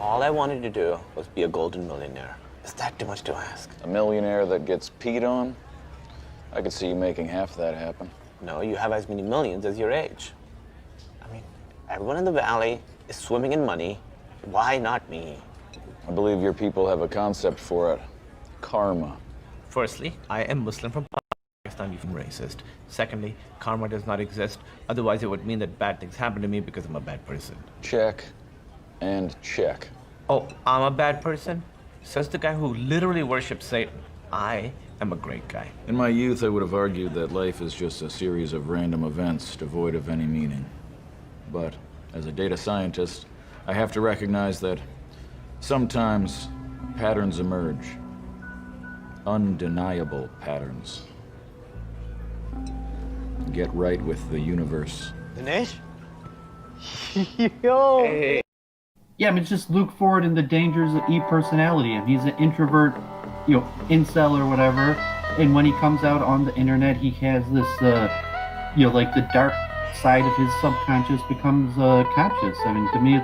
All I wanted to do was be a golden millionaire. Is that too much to ask? A millionaire that gets peed on? I could see you making half that happen. No, you have as many millions as your age. I mean, everyone in the valley is swimming in money. Why not me? I believe your people have a concept for it. Karma. Firstly, I am Muslim from Pakistan, even racist. Secondly, karma does not exist. Otherwise, it would mean that bad things happen to me because I'm a bad person. Check and check. Oh, I'm a bad person? Says the guy who literally worships Satan. I am a great guy. In my youth, I would have argued that life is just a series of random events devoid of any meaning. But as a data scientist, I have to recognize that sometimes patterns emerge. Undeniable patterns. Get right with the universe. Dinesh? Yo! Hey. Yeah, I mean, it's just Luke Ford and the dangers of E-personality. And he's an introvert, incel or whatever. And when he comes out on the internet, he has this, like the dark side of his subconscious becomes conscious. I mean, to me,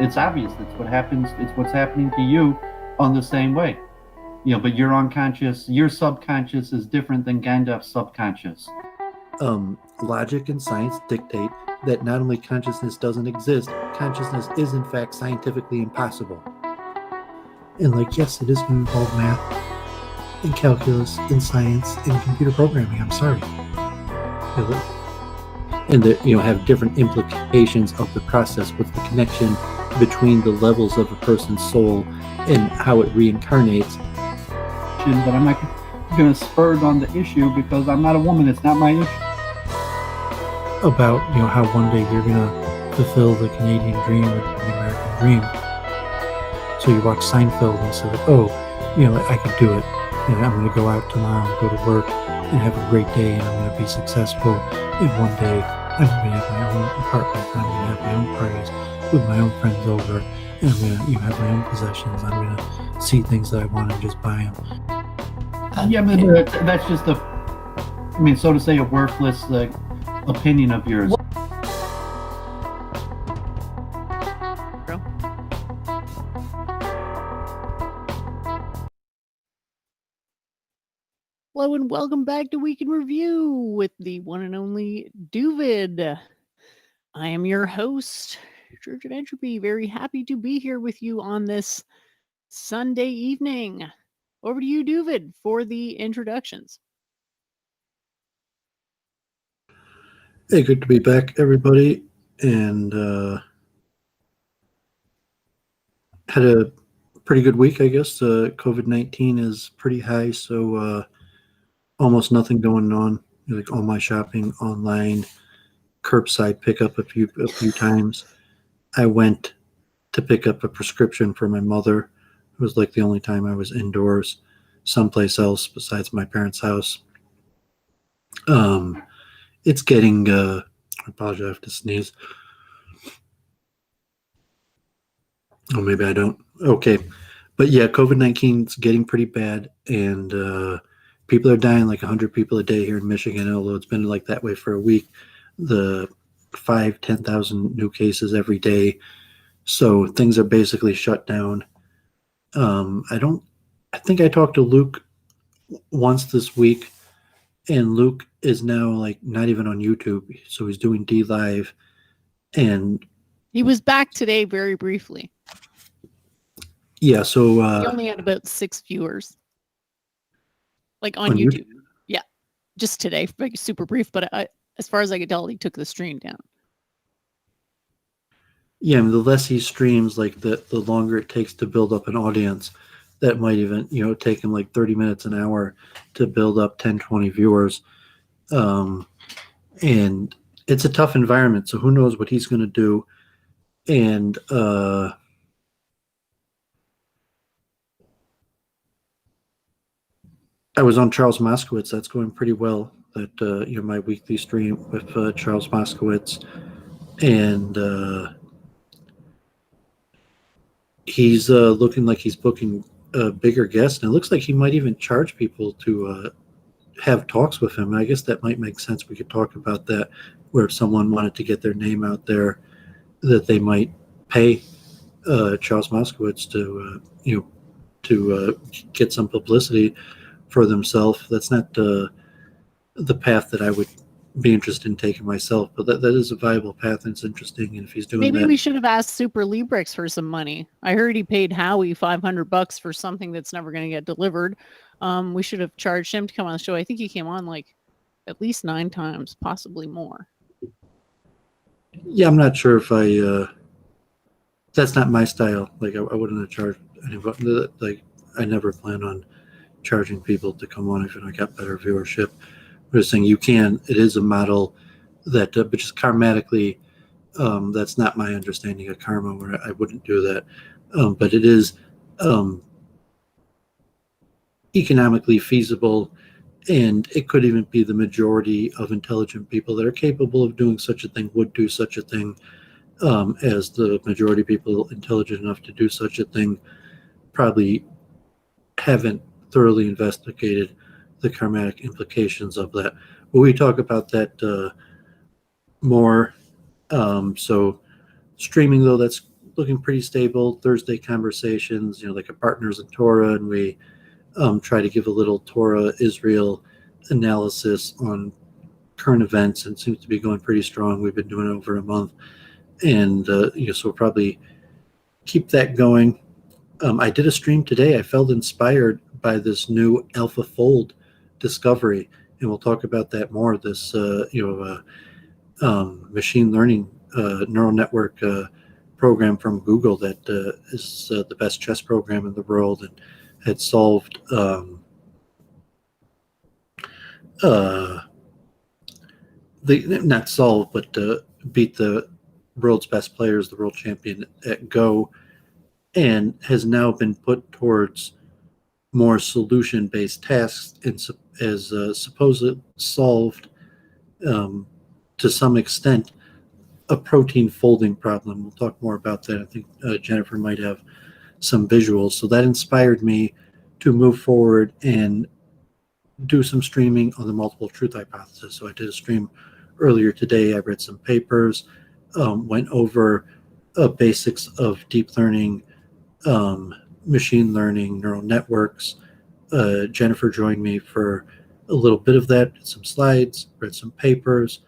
it's obvious. It's what happens. It's what's happening to you on the same way. But your unconscious, your subconscious is different than Gandalf's subconscious. Logic and science dictate that not only consciousness doesn't exist, consciousness is in fact scientifically impossible. And yes, it is going to involve math and calculus and science and computer programming. I'm sorry. And have different implications of the process with the connection between the levels of a person's soul and how it reincarnates. But I'm not going to spur on the issue because I'm not a woman. It's not my issue. About how one day you're going to fulfill the Canadian dream or the American dream. So you watch Seinfeld and say, I could do it. I'm going to go out tomorrow and go to work and have a great day, and I'm going to be successful. And one day I'm going to have my own apartment. I'm going to have my own parties with my own friends over, and I'm going to have my own possessions. I'm going to see things that I want and just buy them. Yeah, but that's just so to say, a worthless opinion of yours. Hello and welcome back to Week in Review with the one and only Doooovid. I am your host, Church of Entropy. Very happy to be here with you on this Sunday evening. Over to you, Doooovid, for the introductions. Hey, good to be back, everybody. And had a pretty good week, I guess. COVID-19 is pretty high, so almost nothing going on. All my shopping online, curbside pickup a few times. I went to pick up a prescription for my mother. It was the only time I was indoors, someplace else besides my parents' house. It's getting, I apologize, I have to sneeze. Oh, maybe I don't. Okay. But yeah, COVID-19 is getting pretty bad, and people are dying like 100 people a day here in Michigan, although it's been like that way for a week. The 10,000 new cases every day. So things are basically shut down. I think I talked to Luke once this week, and Luke is now like not even on YouTube. So he's doing D Live, and He was back today very briefly. yeah, so He only had about 6 viewers. Like on on YouTube. Yeah. Just today, like super brief, but as far as I could tell, he took the stream down. yeah, the less he streams, like the longer it takes to build up an audience. That might even, take him like 30 minutes, an hour to build up 10, 20 viewers. And it's a tough environment, so who knows what he's going to do. And I was on Charles Moskowitz. That's going pretty well. That my weekly stream with Charles Moskowitz, and he's looking like he's booking bigger guests, and it looks like he might even charge people to have talks with him. I guess that might make sense. We could talk about that, where if someone wanted to get their name out there, that they might pay Charles Moskowitz to get some publicity for themselves. That's not the path that I would be interested in taking myself, but that is a viable path, and it's interesting. And if he's doing Maybe that, we should have asked Super Librix for some money. I heard he paid Howie $500 for something that's never going to get delivered. We should have charged him to come on the show. I think he came on like at least 9 times, possibly more. yeah, I'm not sure if that's not my style. Like I wouldn't have charged anybody. Like I never plan on charging people to come on if I got better viewership. I'm just saying it is a model that, but just karmatically, that's not my understanding of karma, where I wouldn't do that. But it is economically feasible, and it could even be the majority of intelligent people that are capable of doing such a thing would do such a thing, as the majority of people intelligent enough to do such a thing probably haven't thoroughly investigated the karmatic implications of that. But we talk about that more. So streaming, though, that's looking pretty stable. Thursday conversations, like a Partners in Torah, and we try to give a little Torah Israel analysis on current events, and it seems to be going pretty strong. We've been doing it over a month, and so we'll probably keep that going. I did a stream today. I felt inspired by this new AlphaFold discovery, and we'll talk about that more. This machine learning neural network program from Google that is the best chess program in the world, and had solved not solved, but beat the world's best players, the world champion at Go, and has now been put towards more solution-based tasks, and as supposed solved to some extent a protein folding problem. We'll talk more about that. I think Jennifer might have some visuals. So that inspired me to move forward and do some streaming on the multiple truth hypothesis. So I did a stream earlier today. I read some papers, went over basics of deep learning, machine learning, neural networks. Jennifer joined me for a little bit of that, did some slides, read some papers,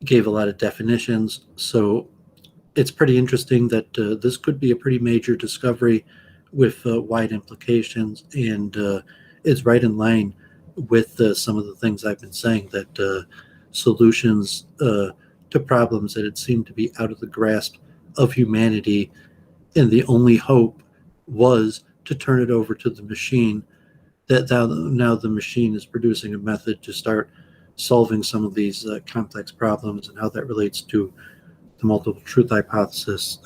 gave a lot of definitions. So it's pretty interesting that this could be a pretty major discovery with wide implications, and is right in line with some of the things I've been saying, that solutions to problems that had seemed to be out of the grasp of humanity, and the only hope was to turn it over to the machine, that now the machine is producing a method to start solving some of these complex problems, and how that relates to the multiple truth hypothesis.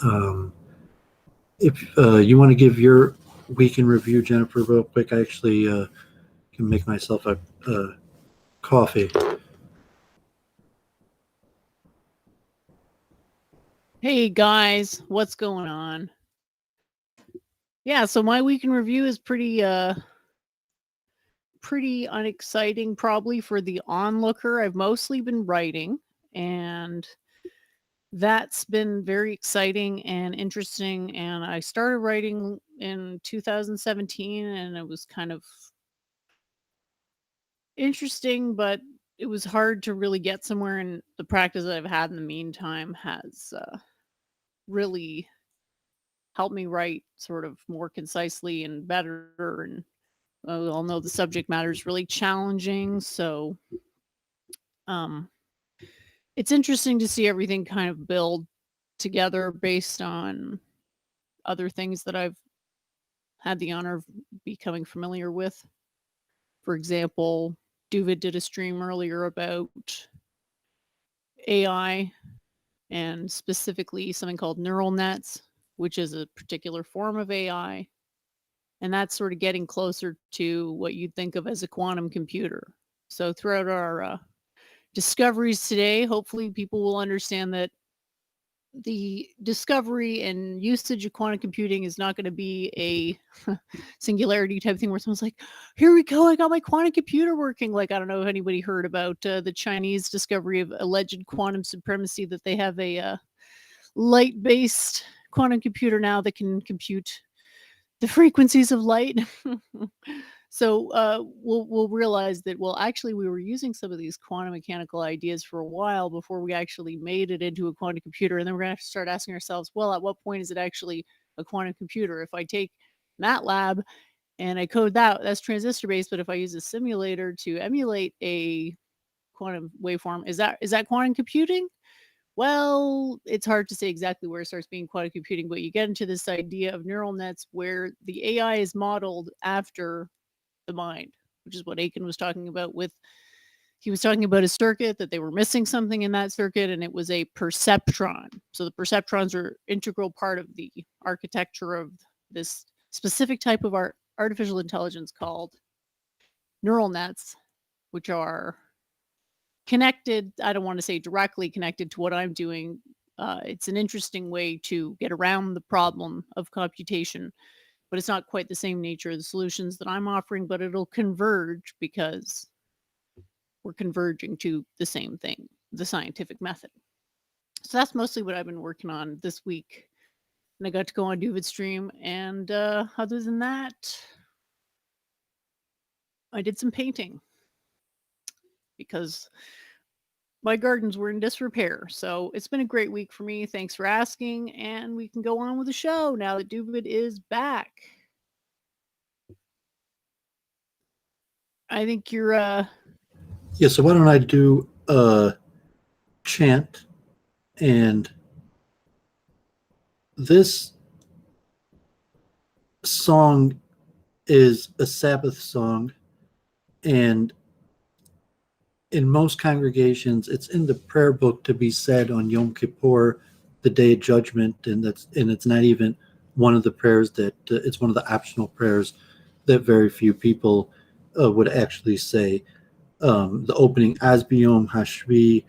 If you want to give your week in review, Jennifer, real quick, I actually can make myself a coffee. Hey guys, what's going on? Yeah, so my week in review is pretty pretty unexciting probably for the onlooker. I've mostly been writing, and that's been very exciting and interesting. And I started writing in 2017, and it was kind of interesting, but it was hard to really get somewhere. And the practice that I've had in the meantime has really helped me write sort of more concisely and better. And we all know the subject matter is really challenging, so um, it's interesting to see everything kind of build together based on other things that I've had the honor of becoming familiar with. For example, Doooovid did a stream earlier about AI and specifically something called neural nets, which is a particular form of AI. And that's sort of getting closer to what you'd think of as a quantum computer. So throughout our discoveries today, hopefully people will understand that the discovery and usage of quantum computing is not going to be a singularity type thing where someone's like, here we go, I got my quantum computer working. Like, I don't know if anybody heard about the Chinese discovery of alleged quantum supremacy, that they have a light-based quantum computer now that can compute the frequencies of light. So we'll realize that, well, actually we were using some of these quantum mechanical ideas for a while before we actually made it into a quantum computer. And then we're going to have to start asking ourselves, well, at what point is it actually a quantum computer? If I take MATLAB and I code that's transistor based, but if I use a simulator to emulate a quantum waveform, is that quantum computing? Well, it's hard to say exactly where it starts being quantum computing, but you get into this idea of neural nets where the AI is modeled after the mind, which is what Aiken was talking about he was talking about a circuit, that they were missing something in that circuit, and it was a perceptron. So the perceptrons are integral part of the architecture of this specific type of artificial intelligence called neural nets, which are connected. I don't want to say directly connected to what I'm doing. It's an interesting way to get around the problem of computation, but it's not quite the same nature of the solutions that I'm offering, but it'll converge because we're converging to the same thing, the scientific method. So that's mostly what I've been working on this week. And I got to go on Doovid stream. And other than that, I did some painting because my gardens were in disrepair. So it's been a great week for me. Thanks for asking. And we can go on with the show now that Doovid is back. I think you're Yeah, so why don't I do a chant, and this song is a Sabbath song, and in most congregations it's in the prayer book to be said on Yom Kippur, the Day of Judgment, and it's not even one of the prayers that it's one of the optional prayers that very few people would actually say. The opening Asbiyom Hashvi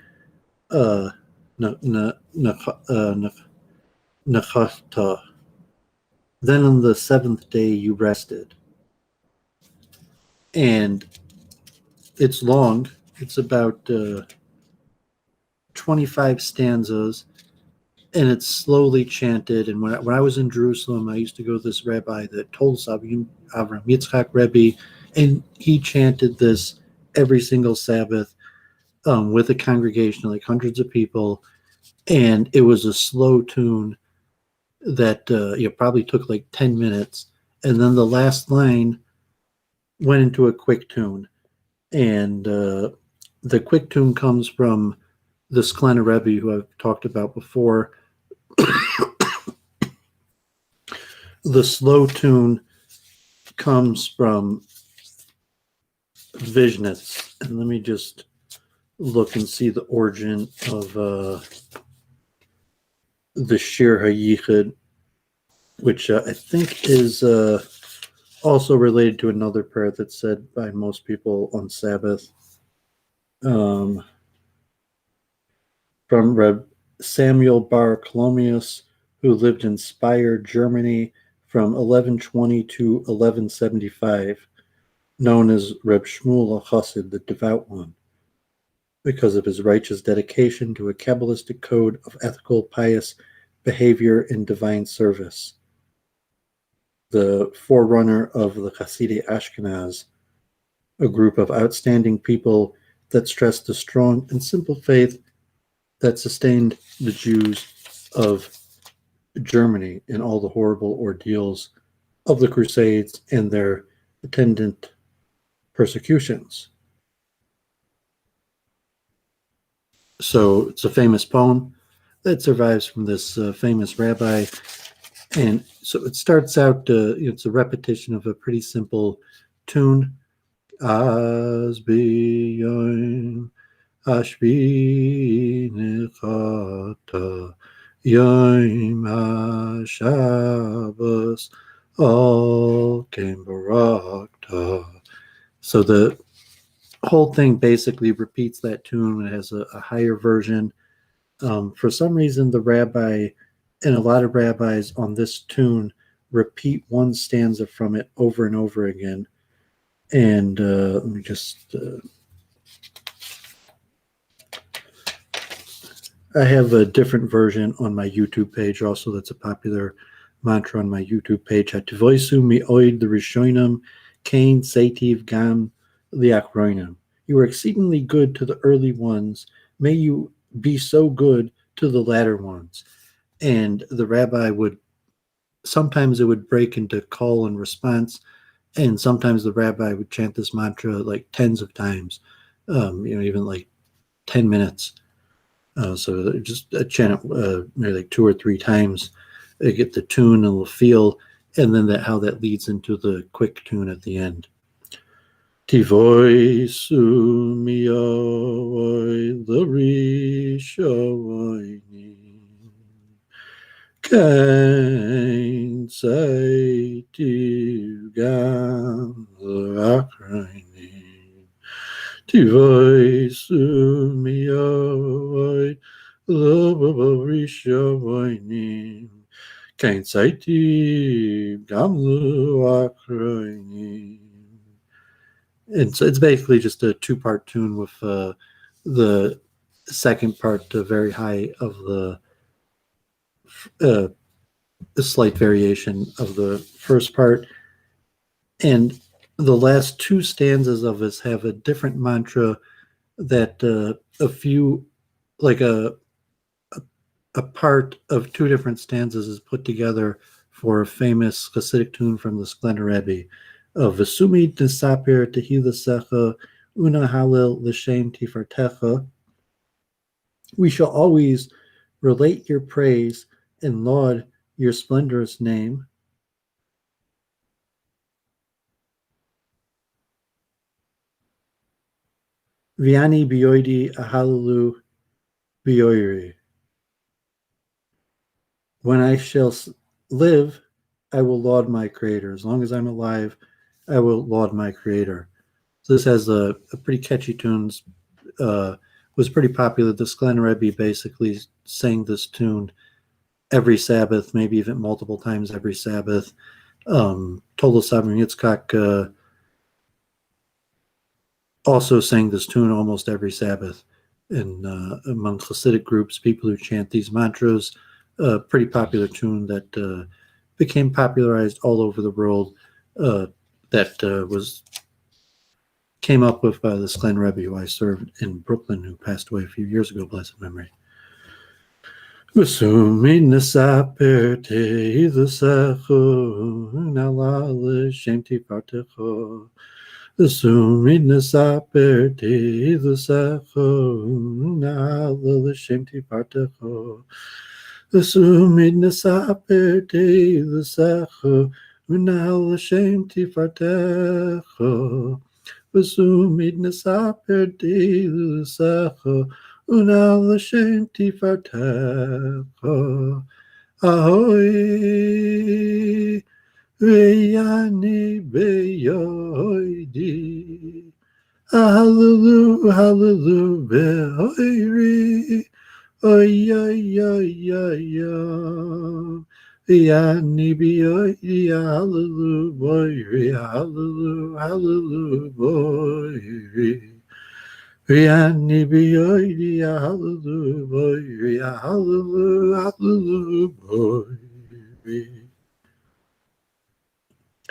Nachata. Then on the seventh day you rested. And it's long. It's about 25 stanzas, and it's slowly chanted. And when I was in Jerusalem, I used to go to this rabbi that told us, Avram Yitzchak Rebbe, and he chanted this every single Sabbath with a congregation, like hundreds of people. And it was a slow tune that probably took like 10 minutes. And then the last line went into a quick tune. And the quick tune comes from the Sklena Rebbe, who I've talked about before. The slow tune comes from Vishnitz. And let me just look and see the origin of the Shir HaYichud, which I think is also related to another prayer that's said by most people on Sabbath. From Reb Samuel Bar Colomius, who lived in Speyer, Germany, from 1120 to 1175. known as Reb Shmuel HaChassid, the Devout One, because of his righteous dedication to a Kabbalistic code of ethical, pious behavior and divine service. The forerunner of the Hasidei Ashkenaz, a group of outstanding people that stressed the strong and simple faith that sustained the Jews of Germany in all the horrible ordeals of the Crusades and their attendant persecutions. So it's a famous poem that survives from this famous rabbi. And so it starts out, it's a repetition of a pretty simple tune. Az b'yom hashvi nechata yom haShabbos al ken barakta. So the whole thing basically repeats that tune. It has a higher version. For some reason, the rabbi and a lot of rabbis on this tune repeat one stanza from it over and over again. And let me just... I have a different version on my YouTube page also. That's a popular mantra on my YouTube page. Hativoisu mi'oid the rishonim kain seitiv gam liachroinim. You are exceedingly good to the early ones. May you be so good to the latter ones. And the rabbi would, sometimes it would break into call and response, and sometimes the rabbi would chant this mantra like tens of times, even like 10 minutes. So just chant it maybe like 2 or 3 times, get the tune and the feel, and then how that leads into the quick tune at the end. Tivoisu mi'oy l'rishonim kain seitiv gam l'achronim. Tivoisu mi'oy l'rishonim kain seitiv gam l'achronim. And so it's basically just a 2-part tune with the second part very high of the slight variation of the first part. And the last 2 stanzas of this have a different mantra that a few, like a part of 2 different stanzas is put together for a famous Hasidic tune from the Sklender Rebbe. Vesumi Nisaper Tehilasecha Una Halil L'Shem Tifartecha. We shall always relate your praise and laud your splendorous name. Viani Bioidi Ahalalu Bioiri. When I shall live, I will laud my Creator. As long as I'm alive, I will laud my Creator. So this has a pretty catchy tunes. Was pretty popular. The Sklender Rebbe basically sang this tune every Sabbath, maybe even multiple times every Sabbath. Tolo Sabrim Yitzchak also sang this tune almost every Sabbath. And among Hasidic groups, people who chant these mantras, pretty popular tune that became popularized all over the world. That came up with by the Sklender Rebbe, who I served in Brooklyn, who passed away a few years ago, blessed memory. Unal Hashem tifartecha, v'sumid nesaper dilusecha. Unal Hashem tifartecha, ahoy v'yani beyoidi. Hallelujah, hallelujah, behoiri, oy, oy, oy, oy, oy. Hallelujah, hallelujah, hallelujah, hallelujah, boy. Hallelujah, hallelujah, hallelujah, boy.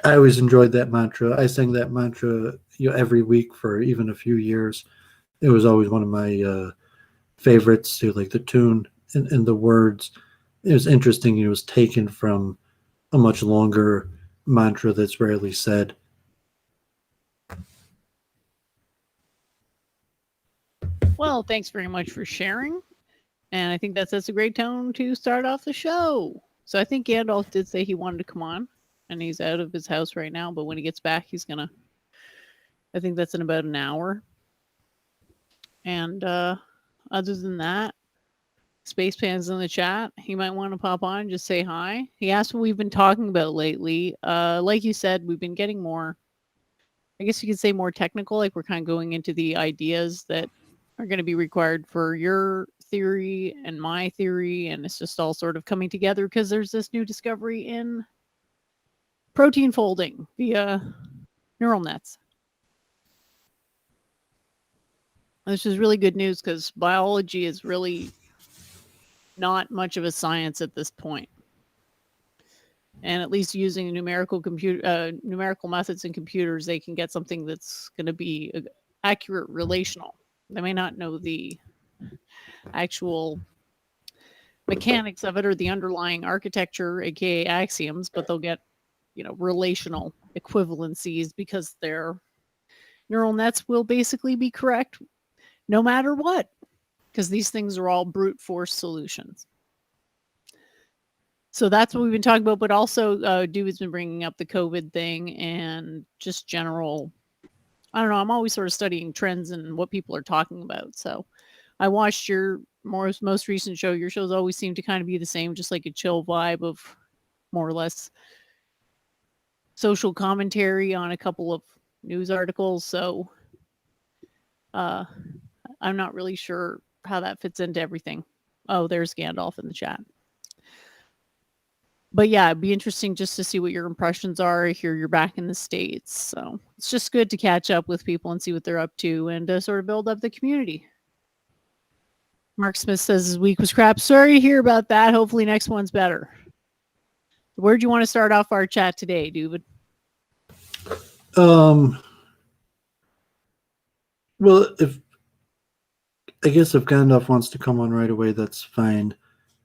I always enjoyed that mantra. I sang that mantra, every week for even a few years. It was always one of my favorites to like the tune and the words. It was interesting. It was taken from a much longer mantra that's rarely said. Well, thanks very much for sharing. And I think that sets a great tone to start off the show. So I think Gandalf did say he wanted to come on, and he's out of his house right now. But when he gets back, he's gonna. I think that's in about an hour. And other than that, Spacepan's in the chat. He might want to pop on and just say hi. He asked what we've been talking about lately. Like you said, we've been getting more. I guess you could say more technical. Like we're kind of going into the ideas that are going to be required for your theory and my theory, and it's just all sort of coming together because there's this new discovery in protein folding via neural nets. This is really good news because biology is really not much of a science at this point. And at least using numerical methods in computers, they can get something that's going to be accurate relational. They may not know the actual mechanics of it or the underlying architecture, aka axioms, but they'll get, relational equivalencies because their neural nets will basically be correct no matter what, because these things are all brute force solutions. So that's what we've been talking about, but also Doowovid's been bringing up the COVID thing and just general, I don't know, I'm always sort of studying trends and what people are talking about. So I watched your most recent show. Your shows always seem to kind of be the same, just like a chill vibe of more or less social commentary on a couple of news articles. So I'm not really sure how that fits into everything. Oh, there's Gandalf in the chat. But yeah, it'd be interesting just to see what your impressions are. I hear you're back in the States. So it's just good to catch up with people and see what they're up to and sort of build up the community. Mark Smith says his week was crap. Sorry to hear about that. Hopefully next one's better. Where do you want to start off our chat today, Doowovid? Well, if Gandalf wants to come on right away, that's fine.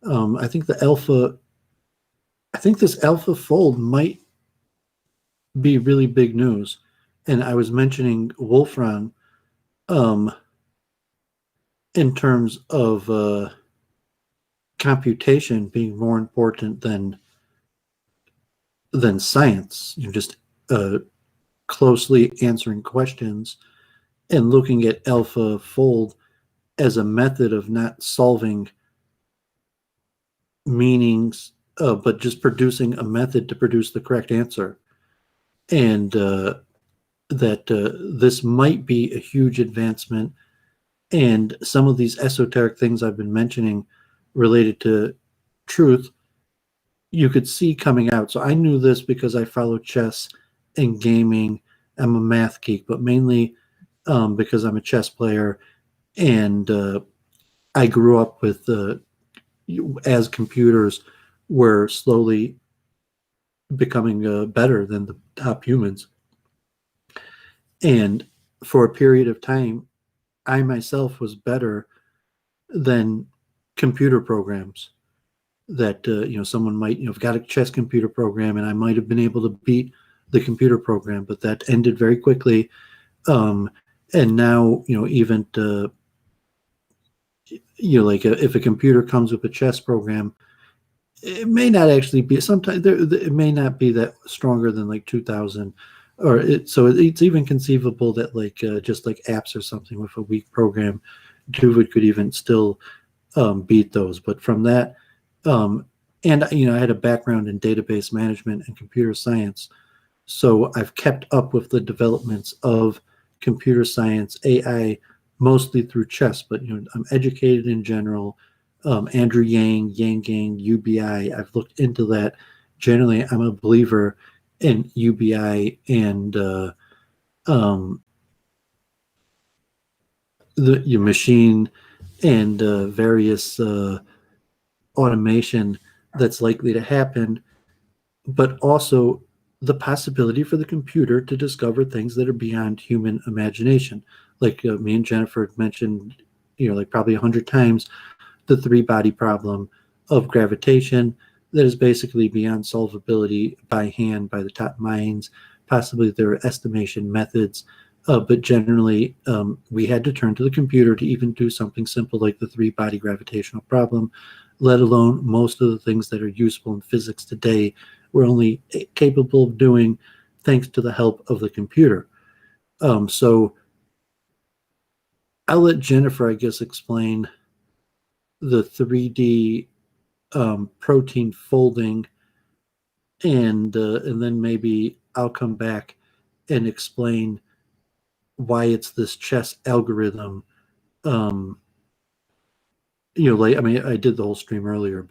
I think this alpha fold might be really big news. And I was mentioning Wolfram in terms of computation being more important than science. Just closely answering questions and looking at AlphaFold as a method of not solving meanings, but just producing a method to produce the correct answer. And this might be a huge advancement. And some of these esoteric things I've been mentioning related to truth, you could see coming out. So I knew this because I follow chess and gaming. I'm a math geek, but mainly because I'm a chess player. And I grew up with, as computers were slowly becoming better than the top humans. And for a period of time, I myself was better than computer programs that, someone might, have got a chess computer program and I might have been able to beat the computer program, but that ended very quickly. And now, even if a computer comes with a chess program, it may not actually be, sometimes it may not be that stronger than like 2000. So it's even conceivable that just like apps or something with a weak program, Doowovid could even still beat those. But from that, and I had a background in database management and computer science, so I've kept up with the developments of computer science, AI, mostly through chess. But I'm educated in general. Andrew Yang, Yang Gang, UBI. I've looked into that. Generally, I'm a believer in UBI and your machine and various automation that's likely to happen, but also the possibility for the computer to discover things that are beyond human imagination. Like me and Jennifer had mentioned, like probably 100 times, the three-body problem of gravitation that is basically beyond solvability by hand by the top minds. Possibly there are estimation methods, but generally we had to turn to the computer to even do something simple like the three-body gravitational problem, let alone most of the things that are useful in physics today we're only capable of doing thanks to the help of the computer. So I'll let Jennifer, I guess, explain the 3D protein folding, and then maybe I'll come back and explain why it's this chess algorithm. Like I mean, I did the whole stream earlier,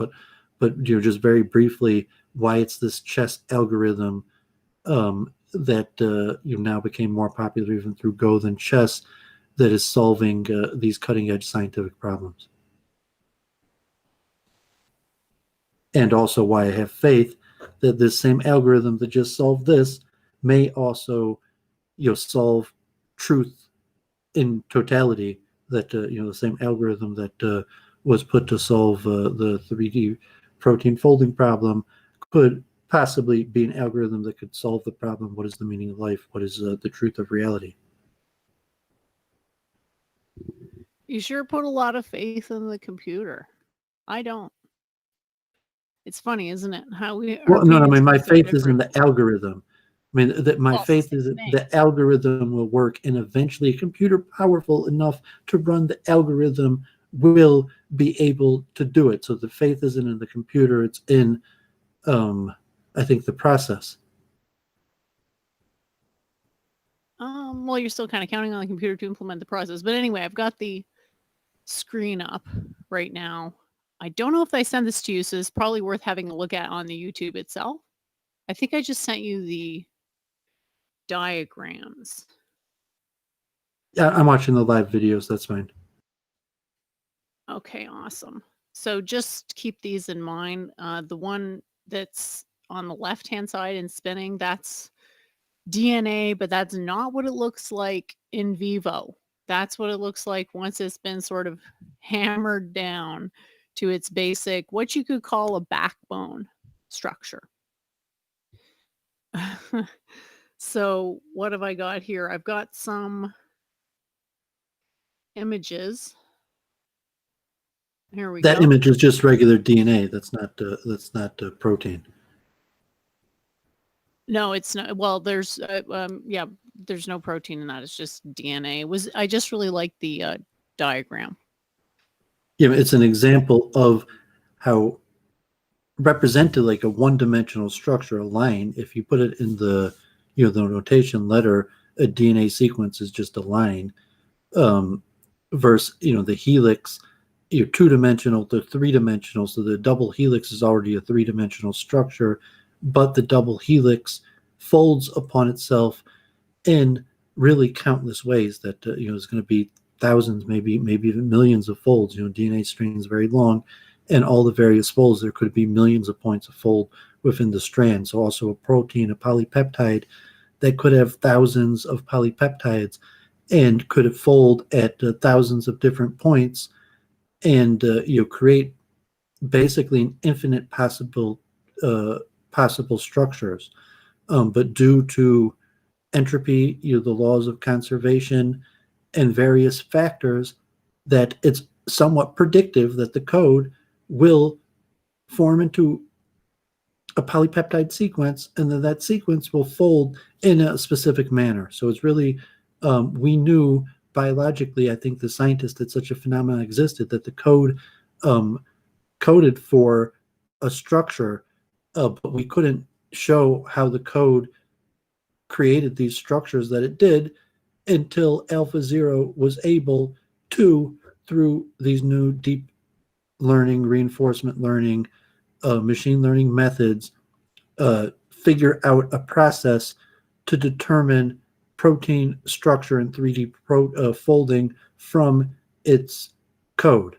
but just very briefly, why it's this chess algorithm that now became more popular even through Go than chess, that is solving these cutting edge scientific problems. And also why I have faith that this same algorithm that just solved this may also, solve truth in totality. That the same algorithm that was put to solve the 3D protein folding problem could possibly be an algorithm that could solve the problem: what is the meaning of life? What is the truth of reality? You sure put a lot of faith in the computer. I don't. It's funny, isn't it? How we Well, no, I mean, my are so faith is in different. the algorithm. I mean, that my Well, it's the faith same is that thing. the algorithm will work, and eventually a computer powerful enough to run the algorithm will be able to do it. So the faith isn't in the computer, it's in, I think, the process. Well, you're still kind of counting on the computer to implement the process. But anyway, I've got the screen up right now. I don't know if I sent this to you, so it's probably worth having a look at on the YouTube itself. I think I just sent you the diagrams. Yeah, I'm watching the live videos, that's fine. Okay, awesome. So just keep these in mind. The one that's on the left-hand side and spinning, that's DNA, but that's not what it looks like in vivo. That's what it looks like once it's been sort of hammered down to its basic, what you could call a backbone structure. So what have I got here? I've got some images. Here we That go. image is just regular DNA. That's not protein. No, it's not. Well, there's yeah, there's no protein in that. It's just DNA. I just really like the diagram. Yeah, it's an example of how represented like a one-dimensional structure, a line. If you put it in the the notation letter, a DNA sequence is just a line. Versus the helix, two-dimensional to three-dimensional. So the double helix is already a three-dimensional structure, but the double helix folds upon itself in really countless ways. That is going to be thousands, maybe even millions of folds. DNA string is very long, and all the various folds, there could be millions of points of fold within the strand. So also a protein, a polypeptide, that could have thousands of polypeptides and could fold at thousands of different points, and create basically an infinite possible structures. But due to entropy, the laws of conservation, and various factors, that it's somewhat predictive that the code will form into a polypeptide sequence, and then that sequence will fold in a specific manner. So it's really, we knew biologically, I think the scientists, that such a phenomenon existed, that the code coded for a structure, but we couldn't show how the code created these structures that it did until AlphaZero was able to, through these new deep learning, reinforcement learning, machine learning methods figure out a process to determine protein structure and 3D folding from its code.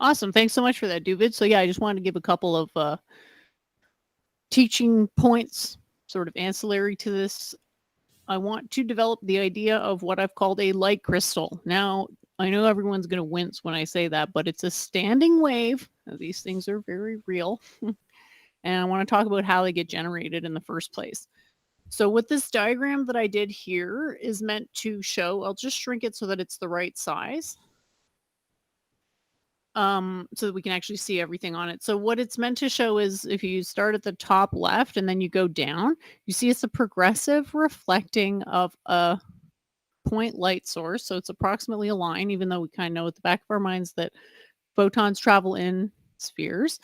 Awesome. Thanks so much for that, Doovid. So yeah, I just wanted to give a couple of teaching points, sort of ancillary to this. I want to develop the idea of what I've called a light crystal. Now, I know everyone's going to wince when I say that, but it's a standing wave. These things are very real. And I want to talk about how they get generated in the first place. So what this diagram that I did here is meant to show, I'll just shrink it so that it's the right size. So that we can actually see everything on it. So what it's meant to show is if you start at the top left and then you go down, you see it's a progressive reflecting of a point light source. So it's approximately a line, even though we kind of know at the back of our minds that photons travel in spheres,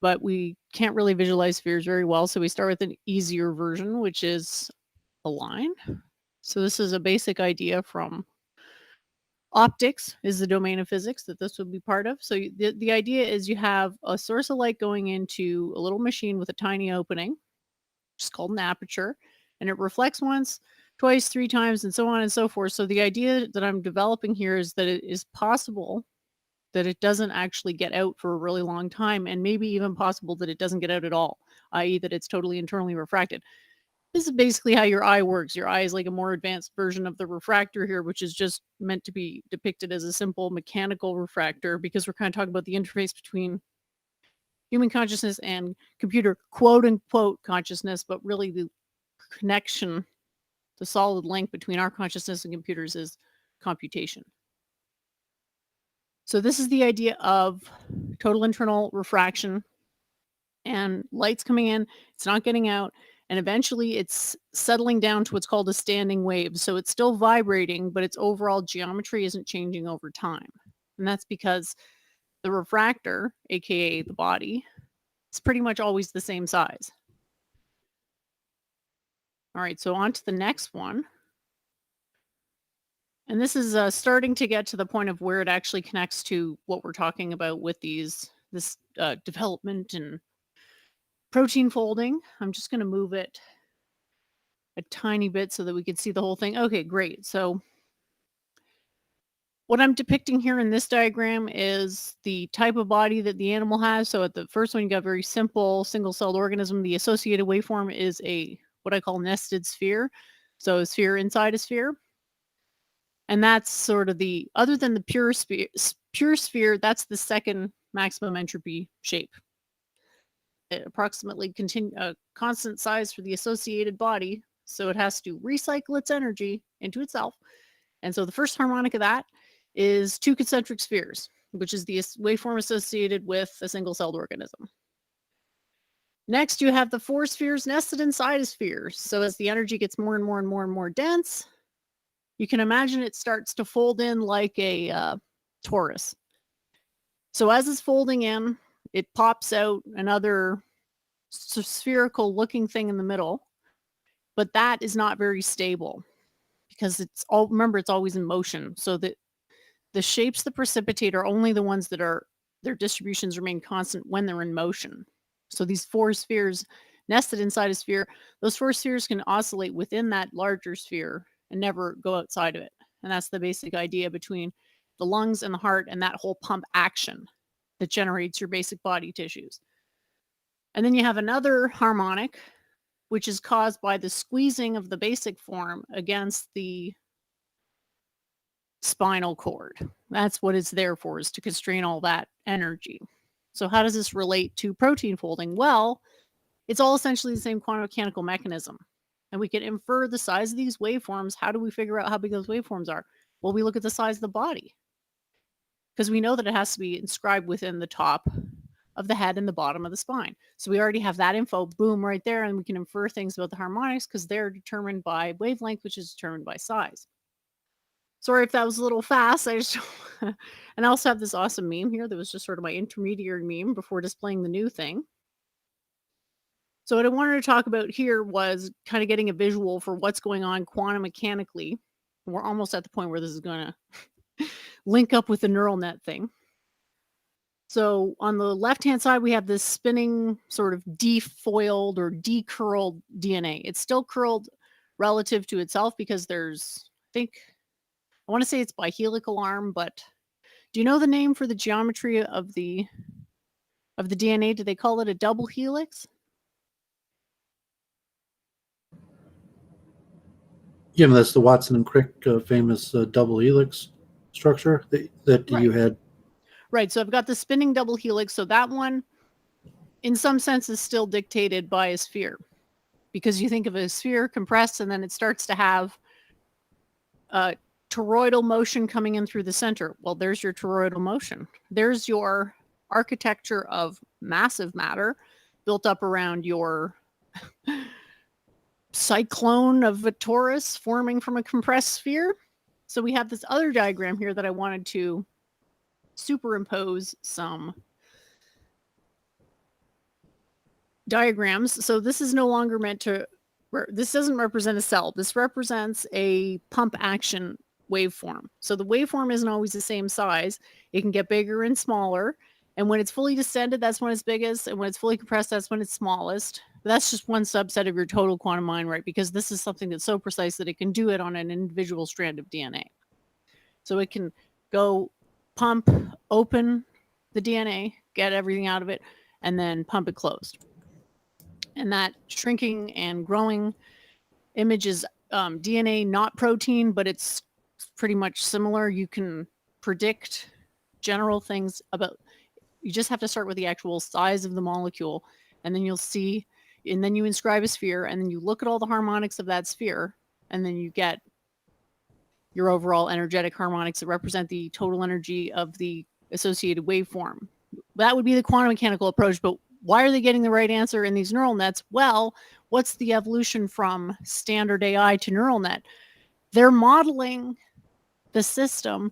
but we can't really visualize spheres very well. So we start with an easier version, which is a line. So this is a basic idea from optics is the domain of physics that this would be part of. So the idea is you have a source of light going into a little machine with a tiny opening, which is called an aperture, and it reflects once, twice, 3 times, and so on and so forth. So the idea that I'm developing here is that it is possible that it doesn't actually get out for a really long time, and maybe even possible that it doesn't get out at all, i.e. that it's totally internally refracted. This is basically how your eye works. Your eye is like a more advanced version of the refractor here, which is just meant to be depicted as a simple mechanical refractor because we're kind of talking about the interface between human consciousness and computer quote unquote consciousness, but really the connection, the solid link between our consciousness and computers is computation. So this is the idea of total internal refraction and light's coming in, it's not getting out. And eventually it's settling down to what's called a standing wave. So it's still vibrating, but its overall geometry isn't changing over time. And that's because the refractor, aka the body, is pretty much always the same size. All right, so on to the next one. And this is starting to get to the point of where it actually connects to what we're talking about with this development and protein folding. I'm just going to move it a tiny bit so that we can see the whole thing. Okay, great. So what I'm depicting here in this diagram is the type of body that the animal has. So at the first one, you got a very simple single-celled organism. The associated waveform is what I call nested sphere. So a sphere inside a sphere. And that's sort of other than the pure sphere, that's the second maximum entropy shape. Approximately constant size for the associated body. So it has to recycle its energy into itself. And so the first harmonic of that is 2 concentric spheres, which is the waveform associated with a single-celled organism. Next, you have the 4 spheres nested inside a sphere. So as the energy gets more and more and more and more dense, you can imagine it starts to fold in like a torus. So as it's folding in, it pops out another spherical looking thing in the middle, but that is not very stable because remember, it's always in motion. So that the shapes that precipitate are only the ones that their distributions remain constant when they're in motion. So these 4 spheres nested inside a sphere, those 4 spheres can oscillate within that larger sphere and never go outside of it. And that's the basic idea between the lungs and the heart and that whole pump action that generates your basic body tissues. And then you have another harmonic, which is caused by the squeezing of the basic form against the spinal cord. That's what it's there for, is to constrain all that energy. So how does this relate to protein folding? Well, it's all essentially the same quantum mechanical mechanism. And we can infer the size of these waveforms. How do we figure out how big those waveforms are? Well, we look at the size of the body. Because we know that it has to be inscribed within the top of the head and the bottom of the spine. So we already have that info, boom, right there. And we can infer things about the harmonics because they're determined by wavelength, which is determined by size. Sorry if that was a little fast. And I also have this awesome meme here that was just sort of my intermediary meme before displaying the new thing. So what I wanted to talk about here was kind of getting a visual for what's going on quantum mechanically. We're almost at the point where this is going to link up with the neural net thing. So on the left-hand side, we have this spinning sort of defoiled or decurled DNA. It's still curled relative to itself because there's, I want to say it's bihelical arm, but do you know the name for the geometry of the DNA? Do they call it a double helix? Yeah, that's the Watson and Crick famous double helix structure that Right. you had. Right. So I've got the spinning double helix. So that one, in some sense, is still dictated by a sphere, because you think of a sphere compressed and then it starts to have toroidal motion coming in through the center. Well, there's your toroidal motion. There's your architecture of massive matter built up around your cyclone of a torus forming from a compressed sphere. So we have this other diagram here that I wanted to superimpose some diagrams. So this is no longer meant to, this doesn't represent a cell. This represents a pump action waveform. So the waveform isn't always the same size. It can get bigger and smaller. And when it's fully distended, that's when it's biggest. And when it's fully compressed, that's when it's smallest. But that's just one subset of your total quantum mind, right? Because this is something that's so precise that it can do it on an individual strand of DNA. So it can go pump, open the DNA, get everything out of it, and then pump it closed. And that shrinking and growing image is DNA, not protein, but it's pretty much similar. You can predict general things about, you just have to start with the actual size of the molecule, and then you'll see, and then you inscribe a sphere, and then you look at all the harmonics of that sphere, and then you get your overall energetic harmonics that represent the total energy of the associated waveform. That would be the quantum mechanical approach, but why are they getting the right answer in these neural nets? Well, what's the evolution from standard AI to neural net? They're modeling the system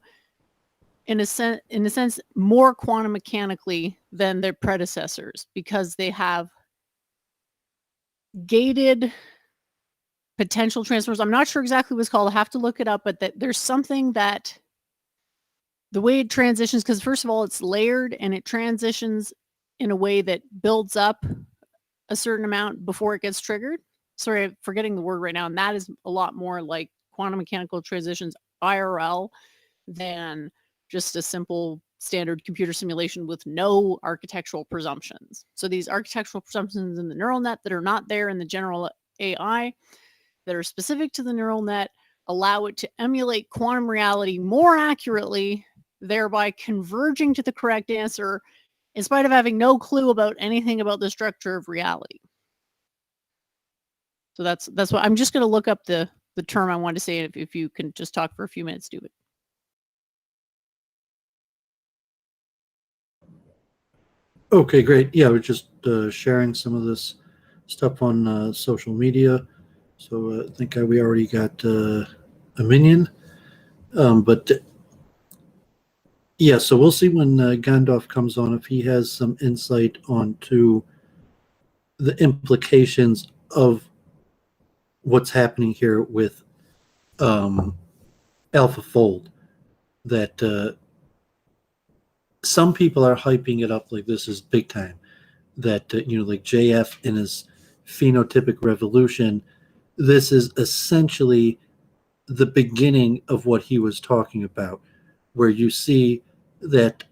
in a sense more quantum mechanically than their predecessors, because they have gated potential transformers. I'm not sure exactly what it's called. I have to look it up, but that there's something that the way it transitions, because first of all, it's layered and it transitions in a way that builds up a certain amount before it gets triggered. Sorry, I'm forgetting the word right now. And that is a lot more like quantum mechanical transitions IRL than just a simple standard computer simulation with no architectural presumptions. So these architectural presumptions in the neural net that are not there in the general AI, that are specific to the neural net, allow it to emulate quantum reality more accurately, thereby converging to the correct answer in spite of having no clue about anything about the structure of reality. So that's what I'm just going to look up the term I wanted to say. If you can just talk for a few minutes, Doowovid. Okay, great. Yeah, we're just sharing some of this stuff on social media. So I think we already got a minion. But yeah, so we'll see when Gandalf comes on if he has some insight onto the implications of what's happening here with AlphaFold. That some people are hyping it up like this is big time. That like JF in his phenotypic revolution, this is essentially the beginning of what he was talking about, where you see that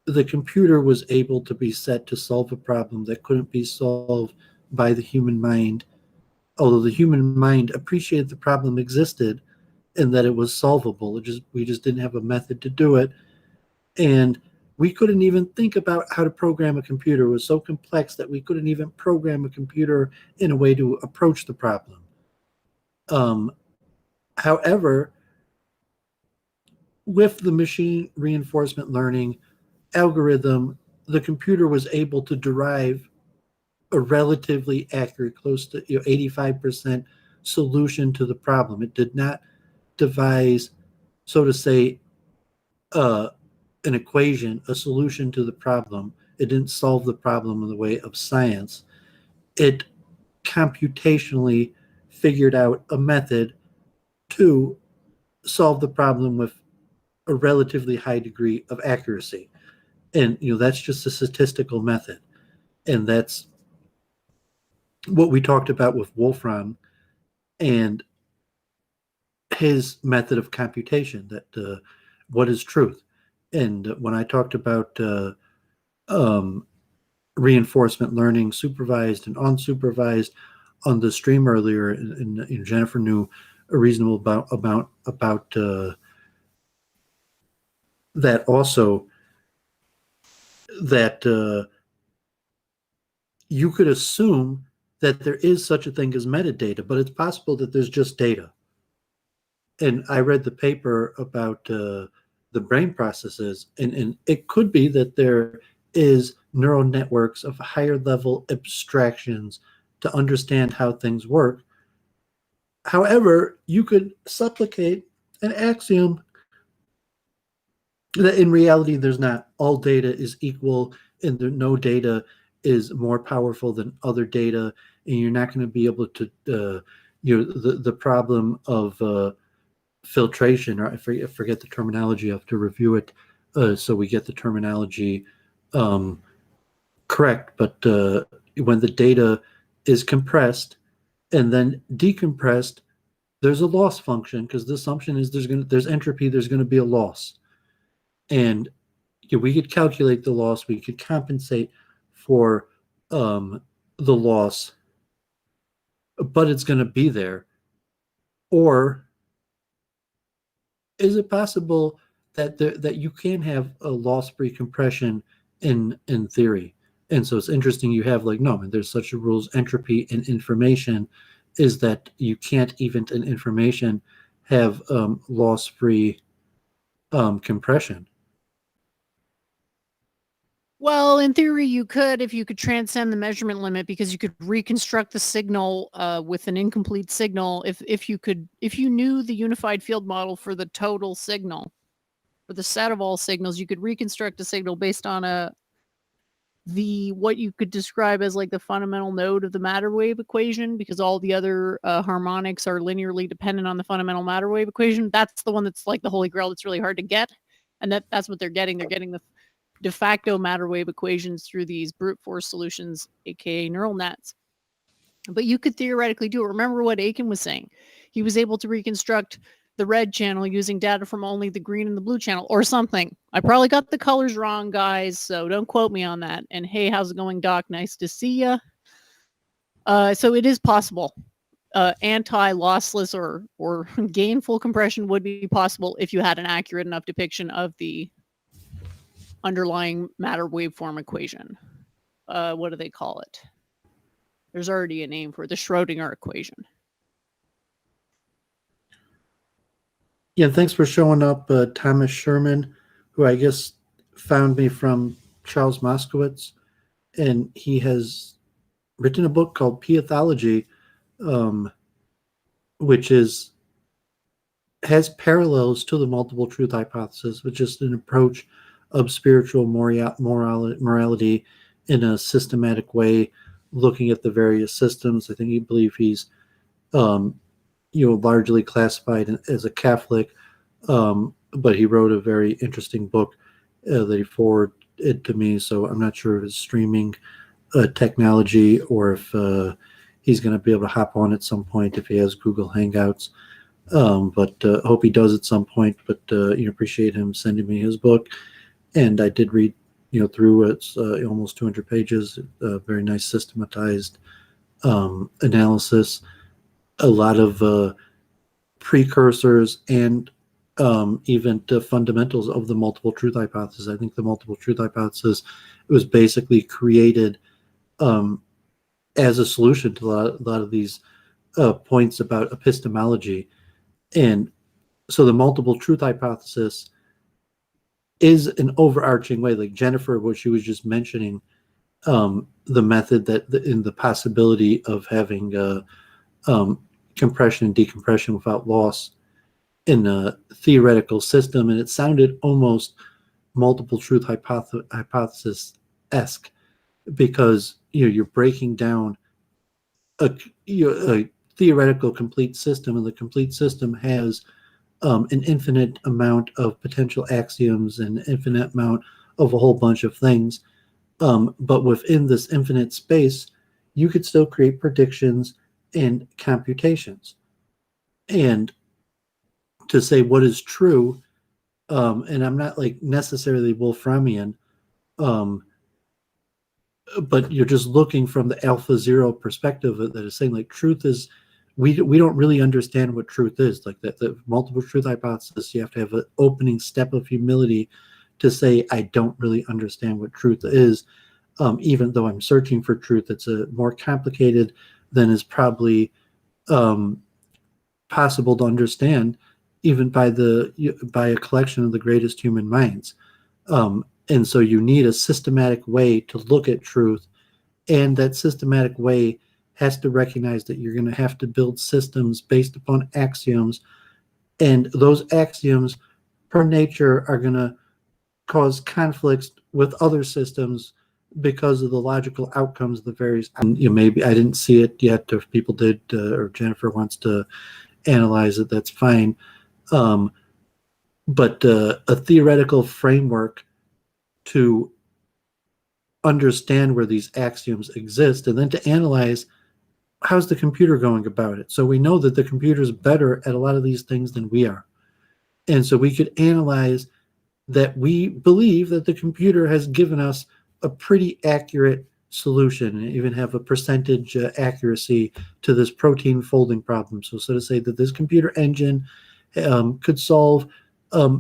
the computer was able to be set to solve a problem that couldn't be solved by the human mind, although the human mind appreciated the problem existed and that it was solvable. We just didn't have a method to do it. And we couldn't even think about how to program a computer. It was so complex that we couldn't even program a computer in a way to approach the problem. However, with the machine reinforcement learning algorithm, the computer was able to derive a relatively accurate, close to 85% solution to the problem. It did not devise, so to say, an equation, a solution to the problem. It didn't solve the problem in the way of science. It computationally figured out a method to solve the problem with a relatively high degree of accuracy. And that's just a statistical method. And that's what we talked about with Wolfram and his method of computation, that what is truth. And when I talked about um, reinforcement learning, supervised and unsupervised, on the stream earlier, and Jennifer knew a reasonable about that also, that you could assume that there is such a thing as metadata, but it's possible that there's just data. And I read the paper about the brain processes, and it could be that there is neural networks of higher level abstractions to understand how things work. However, you could supplicate an axiom that in reality there's not. All data is equal, and no data is more powerful than other data, and you're not going to be able to the problem of filtration, or I forget the terminology. I have to review it so we get the terminology correct. But when the data is compressed and then decompressed, there's a loss function, because the assumption is there's entropy, there's going to be a loss. And we could calculate the loss, we could compensate for the loss, but it's going to be there. Or is it possible that that you can have a loss-free compression in theory? And so it's interesting. You have there's such a rule as entropy in information, is that you can't, even in information, have loss-free compression. Well, in theory, you could, if you could transcend the measurement limit, because you could reconstruct the signal with an incomplete signal. If you knew the unified field model for the total signal, for the set of all signals, you could reconstruct a signal based on what you could describe as the fundamental node of the matter wave equation, because all the other harmonics are linearly dependent on the fundamental matter wave equation. That's the one that's the holy grail. That's really hard to get, and that's what they're getting. They're getting the de facto matter wave equations through these brute force solutions, aka neural nets. But you could theoretically do it. Remember what Aiken was saying. He was able to reconstruct the red channel using data from only the green and the blue channel, or something. I probably got the colors wrong, guys, so don't quote me on that. And hey, how's it going, Doc? Nice to see ya. So it is possible. Anti-lossless or gainful compression would be possible if you had an accurate enough depiction of the underlying matter waveform equation. What do they call it? There's already a name for it, the Schrodinger equation. Yeah, thanks for showing up, Thomas Sherman, who I guess found me from Charles Moskowitz, and he has written a book called Piethology, which has parallels to the multiple truth hypothesis, which is an approach of spiritual morality in a systematic way, looking at the various systems. I think he believes he's largely classified as a Catholic, but he wrote a very interesting book that he forwarded to me. So I'm not sure if it's streaming technology or if he's going to be able to hop on at some point if he has Google Hangouts. But hope he does at some point. But appreciate him sending me his book, and I did read through it. It's almost 200 pages. Very nice systematized analysis. A lot of precursors and even the fundamentals of the multiple truth hypothesis. I think the multiple truth hypothesis was basically created as a solution to a lot of these points about epistemology. And so the multiple truth hypothesis is an overarching way, like Jennifer, what she was just mentioning, the method that in the possibility of having compression and decompression without loss in a theoretical system. And it sounded almost multiple truth hypothesis-esque, because you're breaking down a theoretical complete system, and the complete system has an infinite amount of potential axioms and infinite amount of a whole bunch of things. But within this infinite space, you could still create predictions and computations. And to say what is true, and I'm not like necessarily Wolframian, but you're just looking from the alpha zero perspective that is saying like truth is, we don't really understand what truth is. Like that the multiple truth hypothesis, you have to have an opening step of humility to say I don't really understand what truth is, even though I'm searching for truth. It's a more complicated than is probably possible to understand, even by a collection of the greatest human minds. And so you need a systematic way to look at truth, and that systematic way has to recognize that you're going to have to build systems based upon axioms, and those axioms per nature are going to cause conflicts with other systems because of the logical outcomes of the various. Maybe I didn't see it yet, or if people did, or Jennifer wants to analyze it, that's fine. But a theoretical framework to understand where these axioms exist, and then to analyze how's the computer going about it. So we know that the computer is better at a lot of these things than we are. And so we could analyze that we believe that the computer has given us a pretty accurate solution, and even have a percentage accuracy to this protein folding problem. So to say that this computer engine could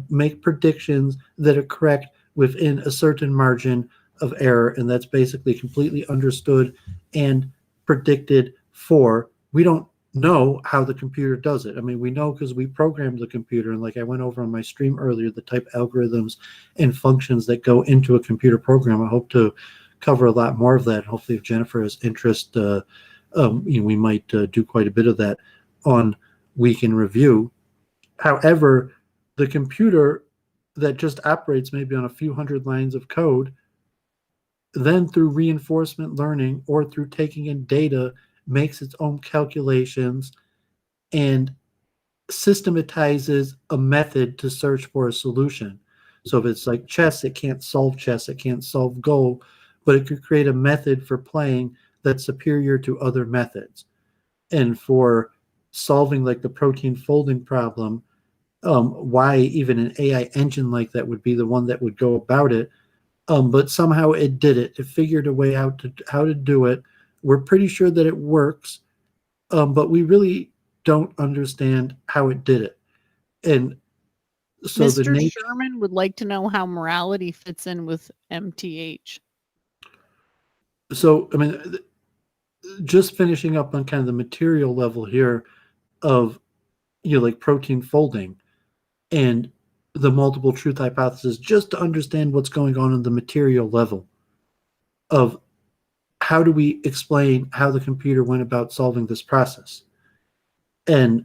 make predictions that are correct within a certain margin of error, and that's basically completely understood and predicted for. We don't know how the computer does it. I mean, we know because we programmed the computer, and like I went over on my stream earlier, the type algorithms and functions that go into a computer program. I hope to cover a lot more of that. Hopefully, if Jennifer has interest, we might do quite a bit of that on Week in Review. However, the computer that just operates maybe on a few hundred lines of code, then through reinforcement learning or through taking in data, makes its own calculations and systematizes a method to search for a solution. So if it's like chess, it can't solve chess, it can't solve Go, but it could create a method for playing that's superior to other methods. And for solving like the protein folding problem, why even an AI engine like that would be the one that would go about it. But somehow it did it. It figured a way out to how to do it. We're pretty sure that it works, but we really don't understand how it did it. And so Mr. Sherman would like to know how morality fits in with MTH. So, I mean, just finishing up on kind of the material level here of, like protein folding and the multiple truth hypothesis, just to understand what's going on in the material level of how do we explain how the computer went about solving this process. And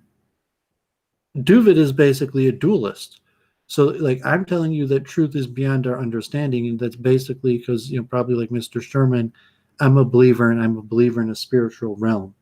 Doooovid is basically a dualist. So like I'm telling you that truth is beyond our understanding, and that's basically because, probably like Mr. Sherman, I'm a believer, and I'm a believer in a spiritual realm.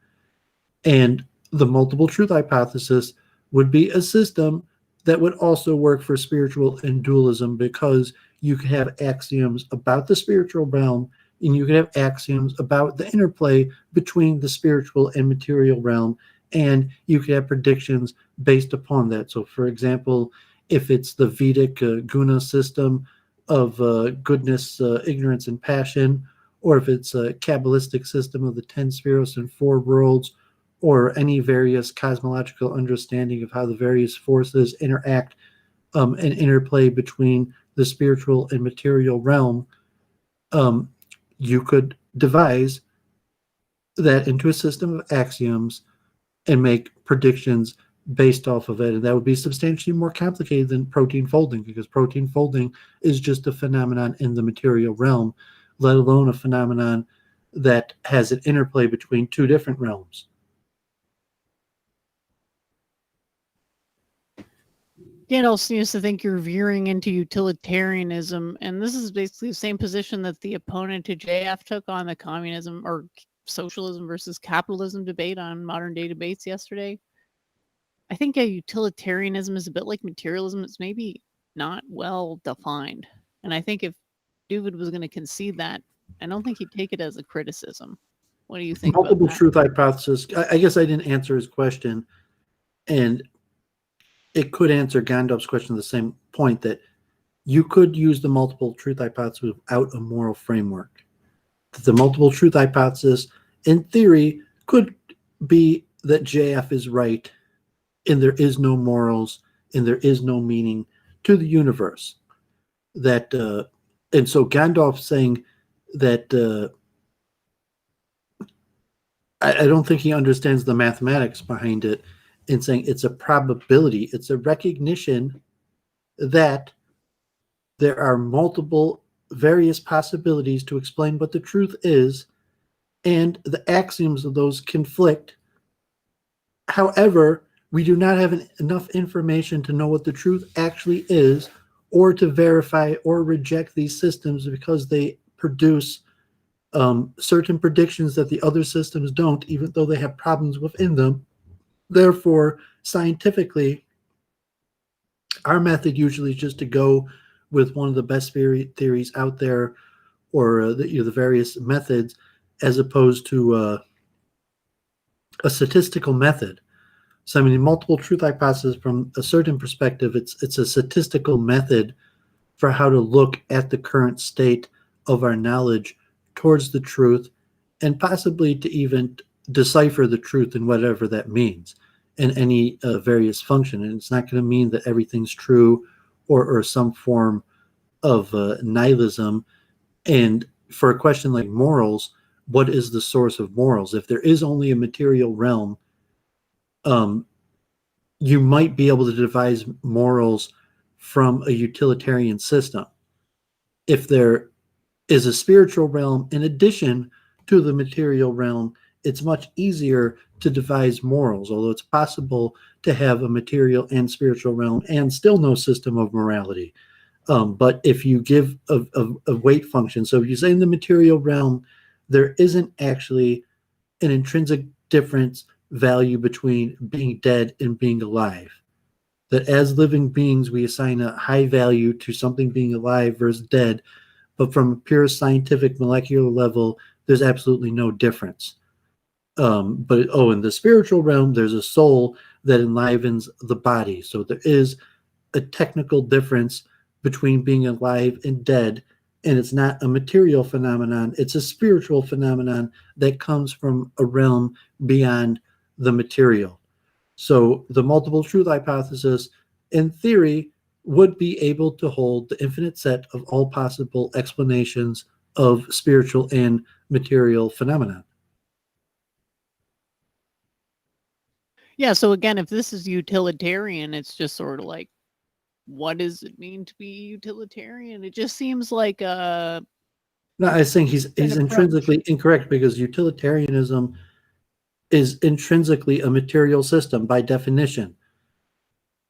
And the multiple truth hypothesis would be a system that would also work for spiritual and dualism, because you could have axioms about the spiritual realm, and you could have axioms about the interplay between the spiritual and material realm, and you could have predictions based upon that. So, for example, if it's the Vedic guna system of goodness, ignorance, and passion, or if it's a Kabbalistic system of the 10 spheros and 4 worlds, or any various cosmological understanding of how the various forces interact and interplay between the spiritual and material realm, you could devise that into a system of axioms and make predictions based off of it. And that would be substantially more complicated than protein folding, because protein folding is just a phenomenon in the material realm, let alone a phenomenon that has an interplay between two different realms. Gandalf seems to think you're veering into utilitarianism, and this is basically the same position that the opponent to JF took on the communism or socialism versus capitalism debate on modern day debates yesterday. I think a utilitarianism is a bit like materialism. It's maybe not well defined. And I think if Doovid was going to concede that, I don't think he'd take it as a criticism. What do you think about Multiple that? truth hypothesis. I guess I didn't answer his question, and it could answer Gandalf's question at the same point that you could use the multiple truth hypothesis without a moral framework. The multiple truth hypothesis, in theory, could be that JF is right and there is no morals and there is no meaning to the universe. That and so Gandalf saying that I don't think he understands the mathematics behind it in saying it's a probability. It's a recognition that there are multiple various possibilities to explain what the truth is, and the axioms of those conflict. However, we do not have enough information to know what the truth actually is, or to verify or reject these systems because they produce certain predictions that the other systems don't, even though they have problems within them. Therefore, scientifically, our method usually is just to go with one of the best theories out there, or the various methods, as opposed to a statistical method. So, I mean, multiple truth hypothesis, from a certain perspective, it's a statistical method for how to look at the current state of our knowledge towards the truth, and possibly to even decipher the truth in whatever that means in any various function. And it's not going to mean that everything's true, or some form of nihilism. And for a question like morals, what is the source of morals? If there is only a material realm, you might be able to devise morals from a utilitarian system. If there is a spiritual realm in addition to the material realm, it's much easier to devise morals, although it's possible to have a material and spiritual realm and still no system of morality. But if you give a weight function, so if you say in the material realm, there isn't actually an intrinsic difference value between being dead and being alive. That as living beings, we assign a high value to something being alive versus dead, but from a pure scientific molecular level, there's absolutely no difference. But in the spiritual realm, there's a soul that enlivens the body. So there is a technical difference between being alive and dead, and it's not a material phenomenon. It's a spiritual phenomenon that comes from a realm beyond the material. So the multiple truth hypothesis, in theory, would be able to hold the infinite set of all possible explanations of spiritual and material phenomena. Yeah, so again, if this is utilitarian, it's just sort of like, what does it mean to be utilitarian? It just seems like No, I think he's approach. intrinsically incorrect, because utilitarianism is intrinsically a material system by definition.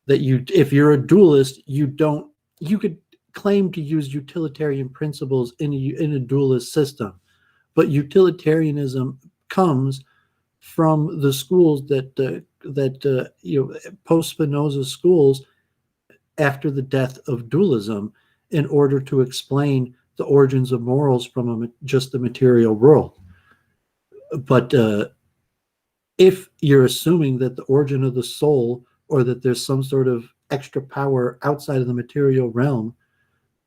That if you're a dualist, you could claim to use utilitarian principles in a dualist system, but utilitarianism comes from the schools that post Spinoza schools after the death of dualism, in order to explain the origins of morals from just the material world. But if you're assuming that the origin of the soul, or that there's some sort of extra power outside of the material realm,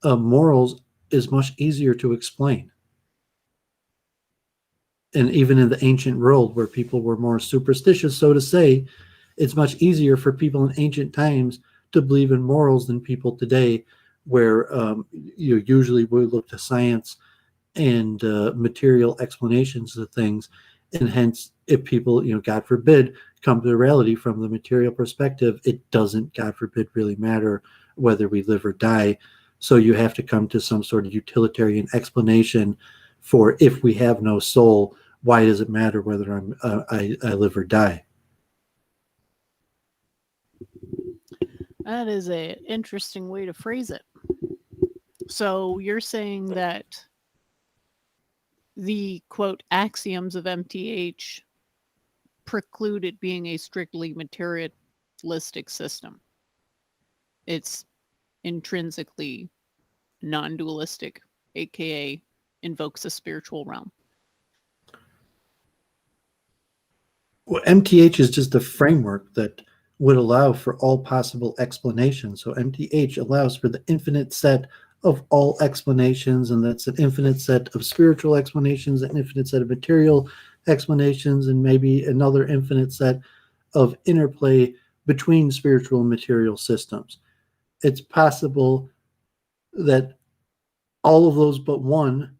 morals is much easier to explain. And even in the ancient world, where people were more superstitious, so to say, it's much easier for people in ancient times to believe in morals than people today, where you usually would look to science and material explanations of things. And hence, if people, God forbid, come to reality from the material perspective, it doesn't, God forbid, really matter whether we live or die. So you have to come to some sort of utilitarian explanation for, if we have no soul, why does it matter whether I live or die? That is an interesting way to phrase it. So you're saying that the, quote, axioms of MTH preclude it being a strictly dualistic system. It's intrinsically non-dualistic, aka invokes a spiritual realm. Well, MTH is just a framework that would allow for all possible explanations. So MTH allows for the infinite set of all explanations, and that's an infinite set of spiritual explanations, an infinite set of material explanations, and maybe another infinite set of interplay between spiritual and material systems. It's possible that all of those but one,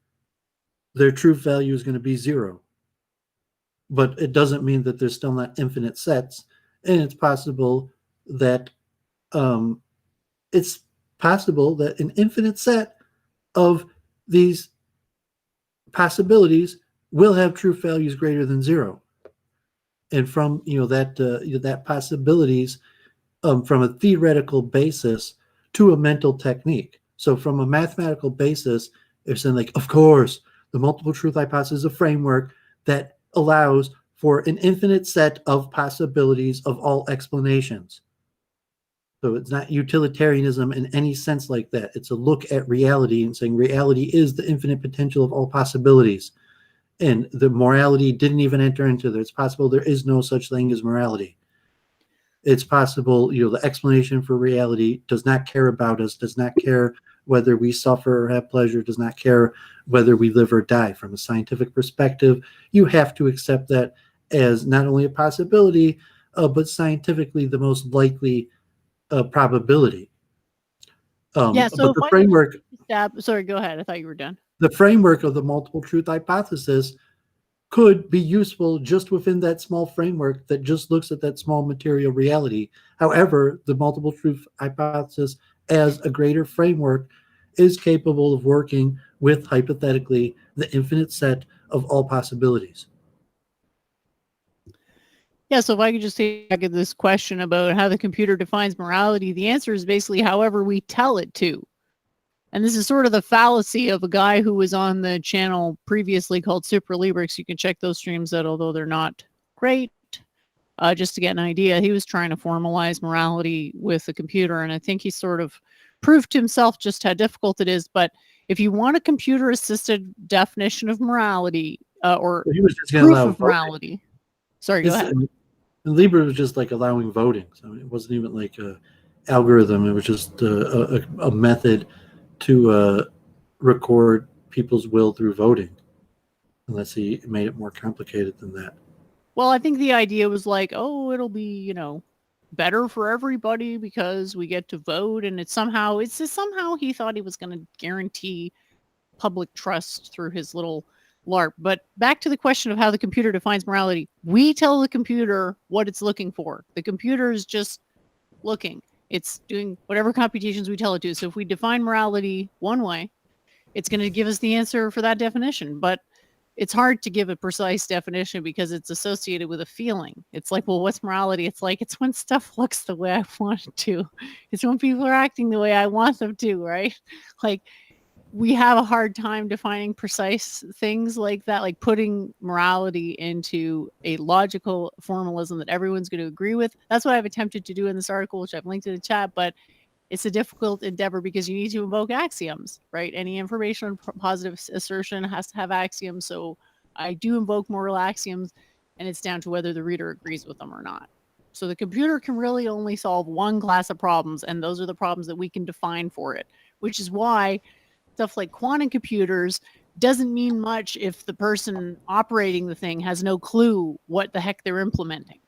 their true value is going to be 0. But it doesn't mean that there's still not infinite sets. And it's possible that an infinite set of these possibilities will have true values greater than 0. And from that possibilities from a theoretical basis to a mental technique. So from a mathematical basis, if saying like, of course, the multiple truth hypothesis is a framework that allows for an infinite set of possibilities of all explanations. So it's not utilitarianism in any sense like that. It's a look at reality and saying reality is the infinite potential of all possibilities. And the morality didn't even enter into there. It's possible there is no such thing as morality. It's possible, the explanation for reality does not care about us, does not care whether we suffer or have pleasure, does not care whether we live or die. From a scientific perspective, you have to accept that as not only a possibility, but scientifically the most likely probability. So but the framework. Sorry, go ahead. I thought you were done. The framework of the multiple truth hypothesis could be useful just within that small framework that just looks at that small material reality. However, the multiple truth hypothesis as a greater framework is capable of working with, hypothetically, the infinite set of all possibilities. Yeah, so if I could just take back at this question about how the computer defines morality, the answer is basically however we tell it to. And this is sort of the fallacy of a guy who was on the channel previously called Super Librix. You can check those streams out, although they're not great. Just to get an idea, he was trying to formalize morality with a computer, and I think he sort of proved to himself just how difficult it is. But if you want a computer-assisted definition of morality, or he was just proof of morality, sorry, go ahead. Libra was just like allowing voting, so it wasn't even like a algorithm. It was just a method to record people's will through voting, unless he made it more complicated than that. Well, I think the idea was like, oh, it'll be, better for everybody because we get to vote, and somehow he thought he was going to guarantee public trust through his little LARP. But back to the question of how the computer defines morality, we tell the computer what it's looking for. The computer is just looking. It's doing whatever computations we tell it to. So if we define morality one way, it's going to give us the answer for that definition. But it's hard to give a precise definition because it's associated with a feeling. It's like, well, what's morality? It's like, it's when stuff looks the way I want it to. It's when people are acting the way I want them to, right? Like, we have a hard time defining precise things like that, like putting morality into a logical formalism that everyone's going to agree with. That's what I've attempted to do in this article, which I've linked in the chat, but it's a difficult endeavor because you need to invoke axioms, right? Any information on positive assertion has to have axioms. So I do invoke moral axioms, and it's down to whether the reader agrees with them or not. So the computer can really only solve one class of problems, and those are the problems that we can define for it, which is why stuff like quantum computers doesn't mean much if the person operating the thing has no clue what the heck they're implementing.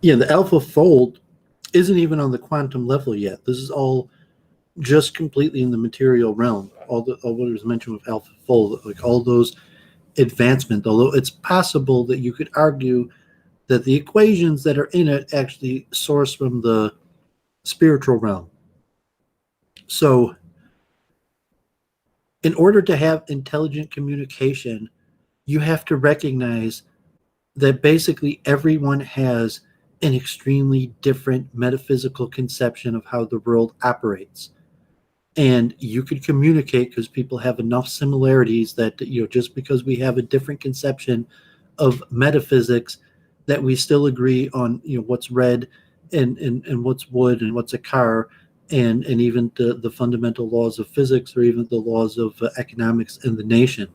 Yeah, the AlphaFold isn't even on the quantum level yet. This is all just completely in the material realm. All what was mentioned with AlphaFold, like all those advancements, although it's possible that you could argue that the equations that are in it actually source from the spiritual realm. So in order to have intelligent communication, you have to recognize that basically everyone has an extremely different metaphysical conception of how the world operates. And you could communicate because people have enough similarities that, just because we have a different conception of metaphysics that we still agree on, what's red and what's wood and what's a car, and even the fundamental laws of physics, or even the laws of economics in the nation.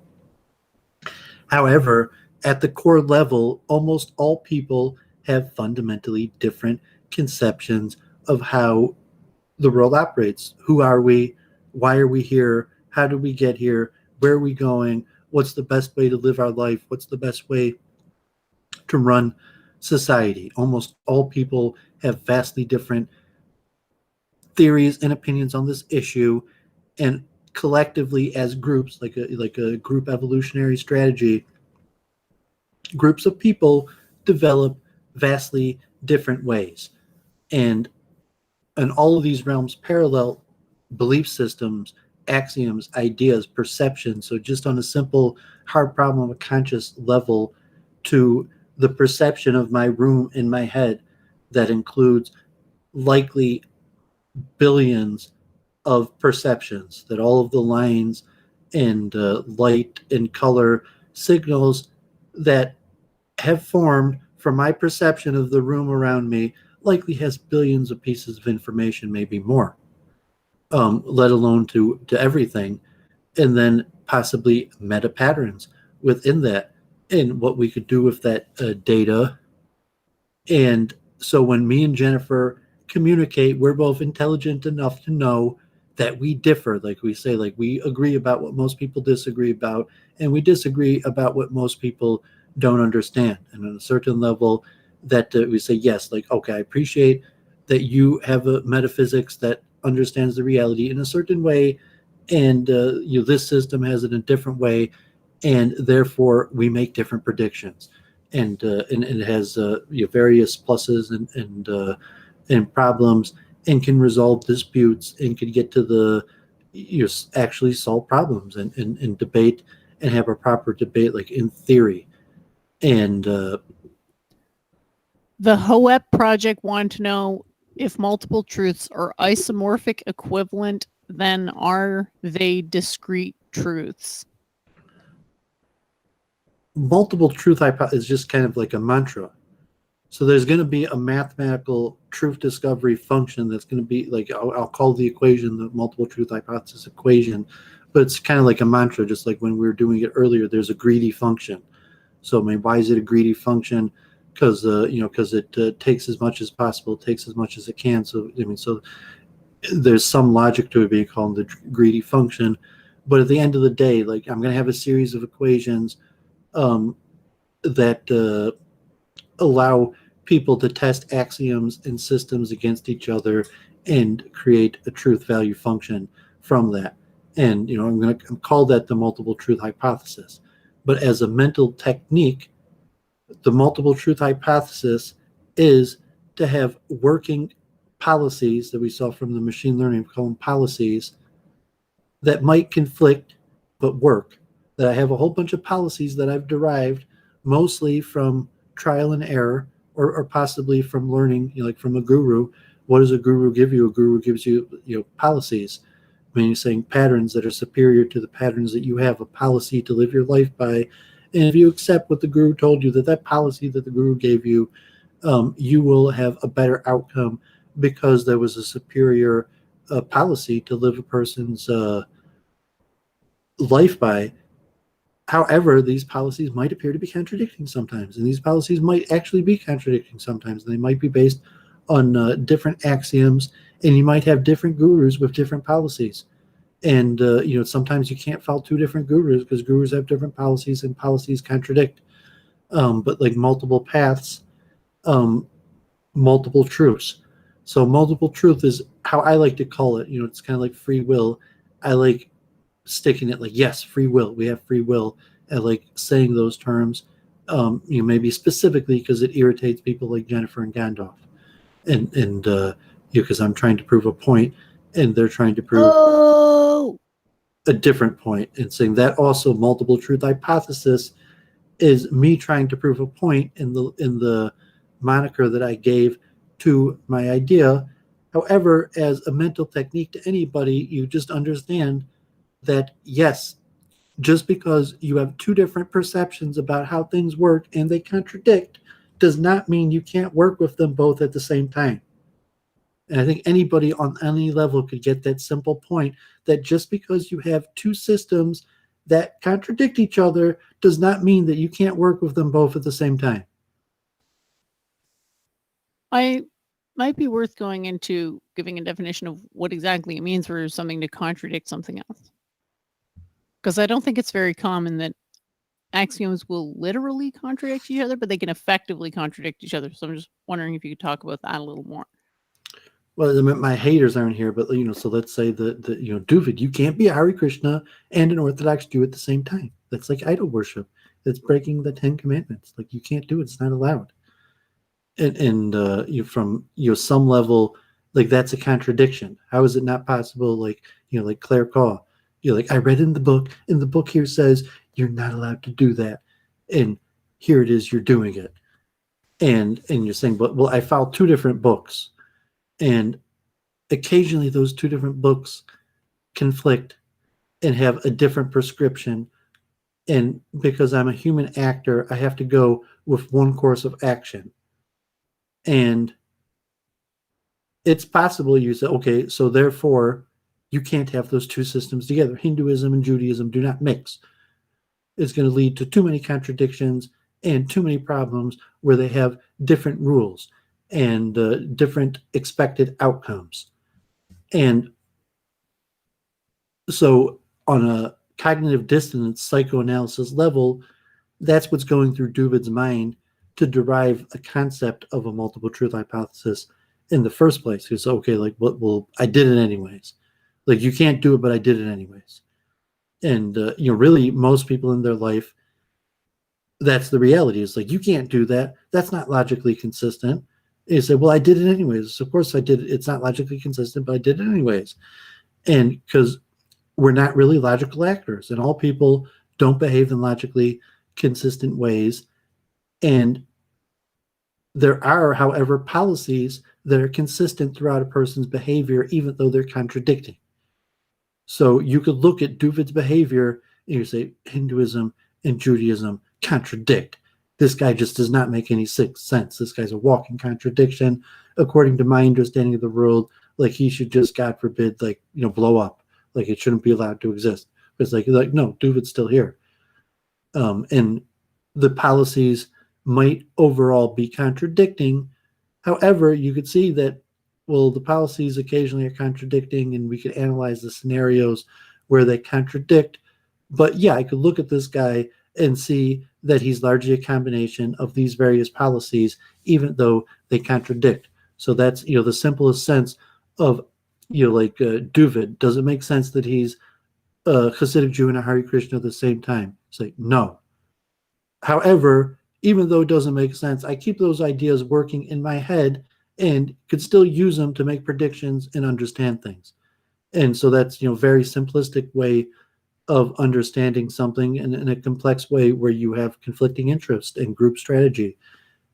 However, at the core level, almost all people have fundamentally different conceptions of how the world operates. Who are we? Why are we here? How did we get here? Where are we going? What's the best way to live our life? What's the best way to run society? Almost all people have vastly different theories and opinions on this issue, and collectively as groups, like a group evolutionary strategy, groups of people develop vastly different ways. And all of these realms parallel belief systems, axioms, ideas, perception. So just on a simple hard problem of a conscious level, to the perception of my room in my head that includes likely billions of perceptions, that all of the lines and light and color signals that have formed from my perception of the room around me likely has billions of pieces of information, maybe more, let alone to everything, and then possibly meta patterns within that, and what we could do with that data. And so when me and Jennifer communicate, we're both intelligent enough to know that we differ. Like we say, like we agree about what most people disagree about, and we disagree about what most people don't understand. And on a certain level, that we say, yes, like, okay, I appreciate that you have a metaphysics that understands the reality in a certain way, and this system has it in a different way, and therefore we make different predictions. And it has various pluses and problems, and can resolve disputes, and can get to the actually solve problems, and debate, and have a proper debate, like in theory. And The HOEP project wanted to know if multiple truths are isomorphic equivalent, then are they discrete truths? multiple truth hypothesis is just kind of like a mantra. So there's going to be a mathematical truth discovery function that's going to be like, I'll call the equation the multiple truth hypothesis equation, but it's kind of like a mantra, just like when we were doing it earlier, there's a greedy function. So I mean, why is it a greedy function? Because because it takes as much as possible, it takes as much as it can. So I mean, so there's some logic to it being called the greedy function. But at the end of the day, like I'm going to have a series of equations that allow people to test axioms and systems against each other and create a truth value function from that. And I'm going to call that the multiple truth hypothesis. But as a mental technique, the multiple truth hypothesis is to have working policies that we saw from the machine learning, we call them policies, that might conflict but work. That I have a whole bunch of policies that I've derived mostly from trial and error, or possibly from learning, like from a guru. What does a guru give you? A guru gives you, policies. I mean, you're saying patterns that are superior to the patterns that you have, a policy to live your life by. And if you accept what the guru told you, that policy that the guru gave you, you will have a better outcome because there was a superior policy to live a person's life by. However, these policies might appear to be contradicting sometimes, and these policies might actually be contradicting sometimes. They might be based on different axioms, and you might have different gurus with different policies. And sometimes you can't follow two different gurus because gurus have different policies, and policies contradict. But like multiple paths, multiple truths. So multiple truth is how I like to call it. It's kind of like free will. I like sticking it like, yes, free will. We have free will. I like saying those terms, maybe specifically because it irritates people like Jennifer and Gandalf, and because I'm trying to prove a point, and they're trying to prove a different point, and saying that also multiple truth hypothesis is me trying to prove a point in the moniker that I gave to my idea. However, as a mental technique to anybody, you just understand that yes, just because you have two different perceptions about how things work and they contradict does not mean you can't work with them both at the same time. And I think anybody on any level could get that simple point that just because you have two systems that contradict each other does not mean that you can't work with them both at the same time. I might be worth going into giving a definition of what exactly it means for something to contradict something else. Because I don't think it's very common that axioms will literally contradict each other, but they can effectively contradict each other. So I'm just wondering if you could talk about that a little more. Well, I mean, my haters aren't here, but so let's say that Doooovid, you can't be a Hare Krishna and an Orthodox Jew at the same time. That's like idol worship. It's breaking the 10 Commandments. Like you can't do it. It's not allowed. And from some level, like that's a contradiction. How is it not possible? Like like Claire Caw, like I read in the book, and the book here says you're not allowed to do that, and here it is, you're doing it, and you're saying, but well, I found two different books, and occasionally those two different books conflict and have a different prescription, and because I'm a human actor, I have to go with one course of action. And it's possible you say, okay, so therefore you can't have those two systems together. Hinduism and Judaism do not mix. It's going to lead to too many contradictions and too many problems where they have different rules and different expected outcomes. And so on a cognitive dissonance psychoanalysis level, that's what's going through Doovid's mind to derive a concept of a multiple truth hypothesis in the first place. Because, okay, like, well, I did it anyways. Like, you can't do it, but I did it anyways. And, really, most people in their life, that's the reality. It's like, you can't do that. That's not logically consistent. And you say, well, I did it anyways. Of course I did it. It's not logically consistent, but I did it anyways. And because we're not really logical actors, and all people don't behave in logically consistent ways. And there are, however, policies that are consistent throughout a person's behavior, even though they're contradicting. So you could look at Doovid's behavior and you say Hinduism and Judaism contradict. This guy just does not make any sense. This guy's a walking contradiction. According to my understanding of the world, like he should just, God forbid, like, blow up. Like it shouldn't be allowed to exist. But it's like no, Doovid's still here. And the policies might overall be contradicting. However, you could see that, well, the policies occasionally are contradicting, and we could analyze the scenarios where they contradict. But yeah, I could look at this guy and see that he's largely a combination of these various policies, even though they contradict. So that's, the simplest sense of, Doovid. Does it make sense that he's a Hasidic Jew and a Hare Krishna at the same time? It's like, no. However, even though it doesn't make sense, I keep those ideas working in my head and could still use them to make predictions and understand things. And so that's, very simplistic way of understanding something in a complex way where you have conflicting interest and group strategy.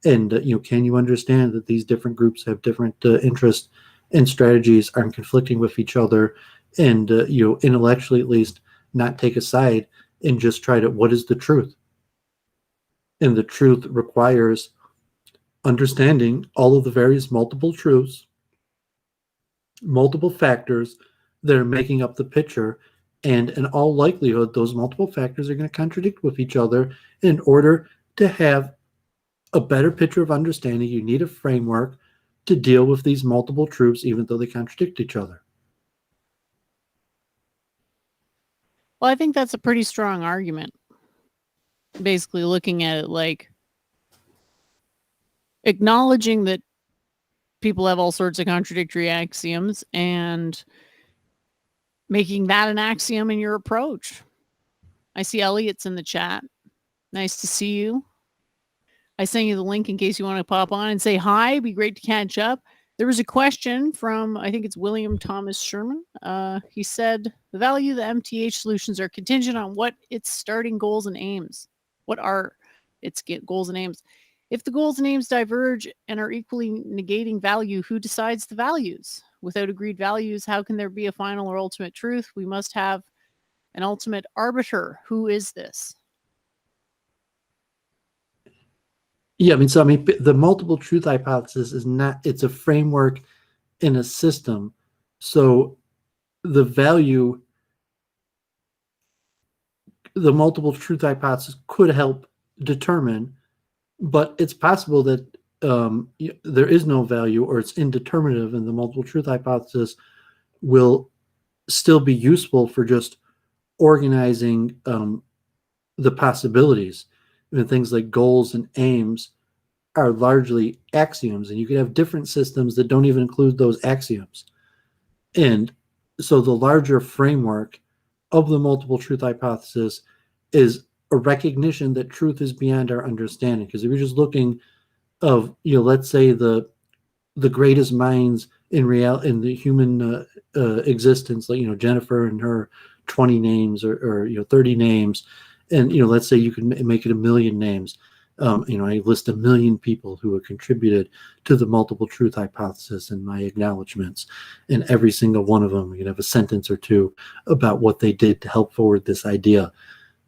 And, can you understand that these different groups have different interests and strategies are conflicting with each other, and, intellectually at least not take a side and just try to, what is the truth? And the truth requires understanding all of the various multiple truths, multiple factors that are making up the picture. And in all likelihood, those multiple factors are going to contradict with each other. In order to have a better picture of understanding, you need a framework to deal with these multiple truths, even though they contradict each other. Well, I think that's a pretty strong argument. Basically looking at it like acknowledging that people have all sorts of contradictory axioms and making that an axiom in your approach. I see Elliot's in the chat. Nice to see you. I sent you the link in case you want to pop on and say hi. It'd be great to catch up. There was a question from, I think it's William Thomas Sherman. He said, the value of the MTH solutions are contingent on what its starting goals and aims. What are its goals and aims? If the goals and aims diverge and are equally negating value, who decides the values? Without agreed values, how can there be a final or ultimate truth? We must have an ultimate arbiter. Who is this? Yeah, the multiple truth hypothesis is not, it's a framework in a system. So the value, the multiple truth hypothesis could help determine, but it's possible that there is no value or it's indeterminative, and the multiple truth hypothesis will still be useful for just organizing the possibilities. Things like goals and aims are largely axioms, and you could have different systems that don't even include those axioms. And so the larger framework of the multiple truth hypothesis is a recognition that truth is beyond our understanding. Because if you're just looking of, let's say the greatest minds in the human existence, like Jennifer and her 20 names or 30 names, and let's say you can make it 1,000,000 names. I list 1,000,000 people who have contributed to the multiple truth hypothesis in my acknowledgments, and every single one of them, you can have a sentence or two about what they did to help forward this idea.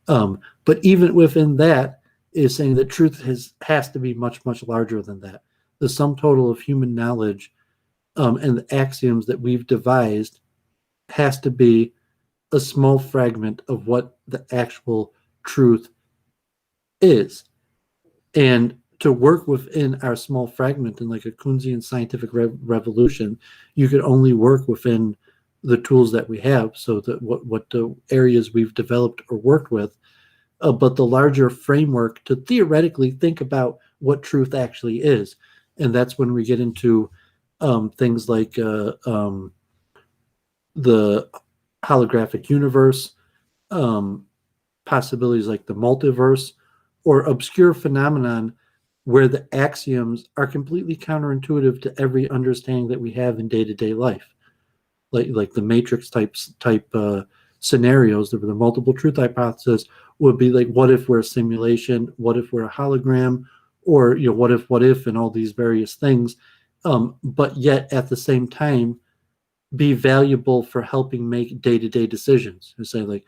But even within that is saying that truth has to be much, much larger than that. The sum total of human knowledge and the axioms that we've devised has to be a small fragment of what the actual truth is. And to work within our small fragment in like a Kunzian scientific revolution, you could only work within the tools that we have. So that what the areas we've developed or worked with, but the larger framework to theoretically think about what truth actually is. And that's when we get into things like the holographic universe, possibilities like the multiverse, or obscure phenomenon where the axioms are completely counterintuitive to every understanding that we have in day-to-day life, like the matrix type scenarios. The multiple truth hypothesis would be like, what if we're a simulation? What if we're a hologram? Or what if, and all these various things, but yet at the same time be valuable for helping make day-to-day decisions. And say like,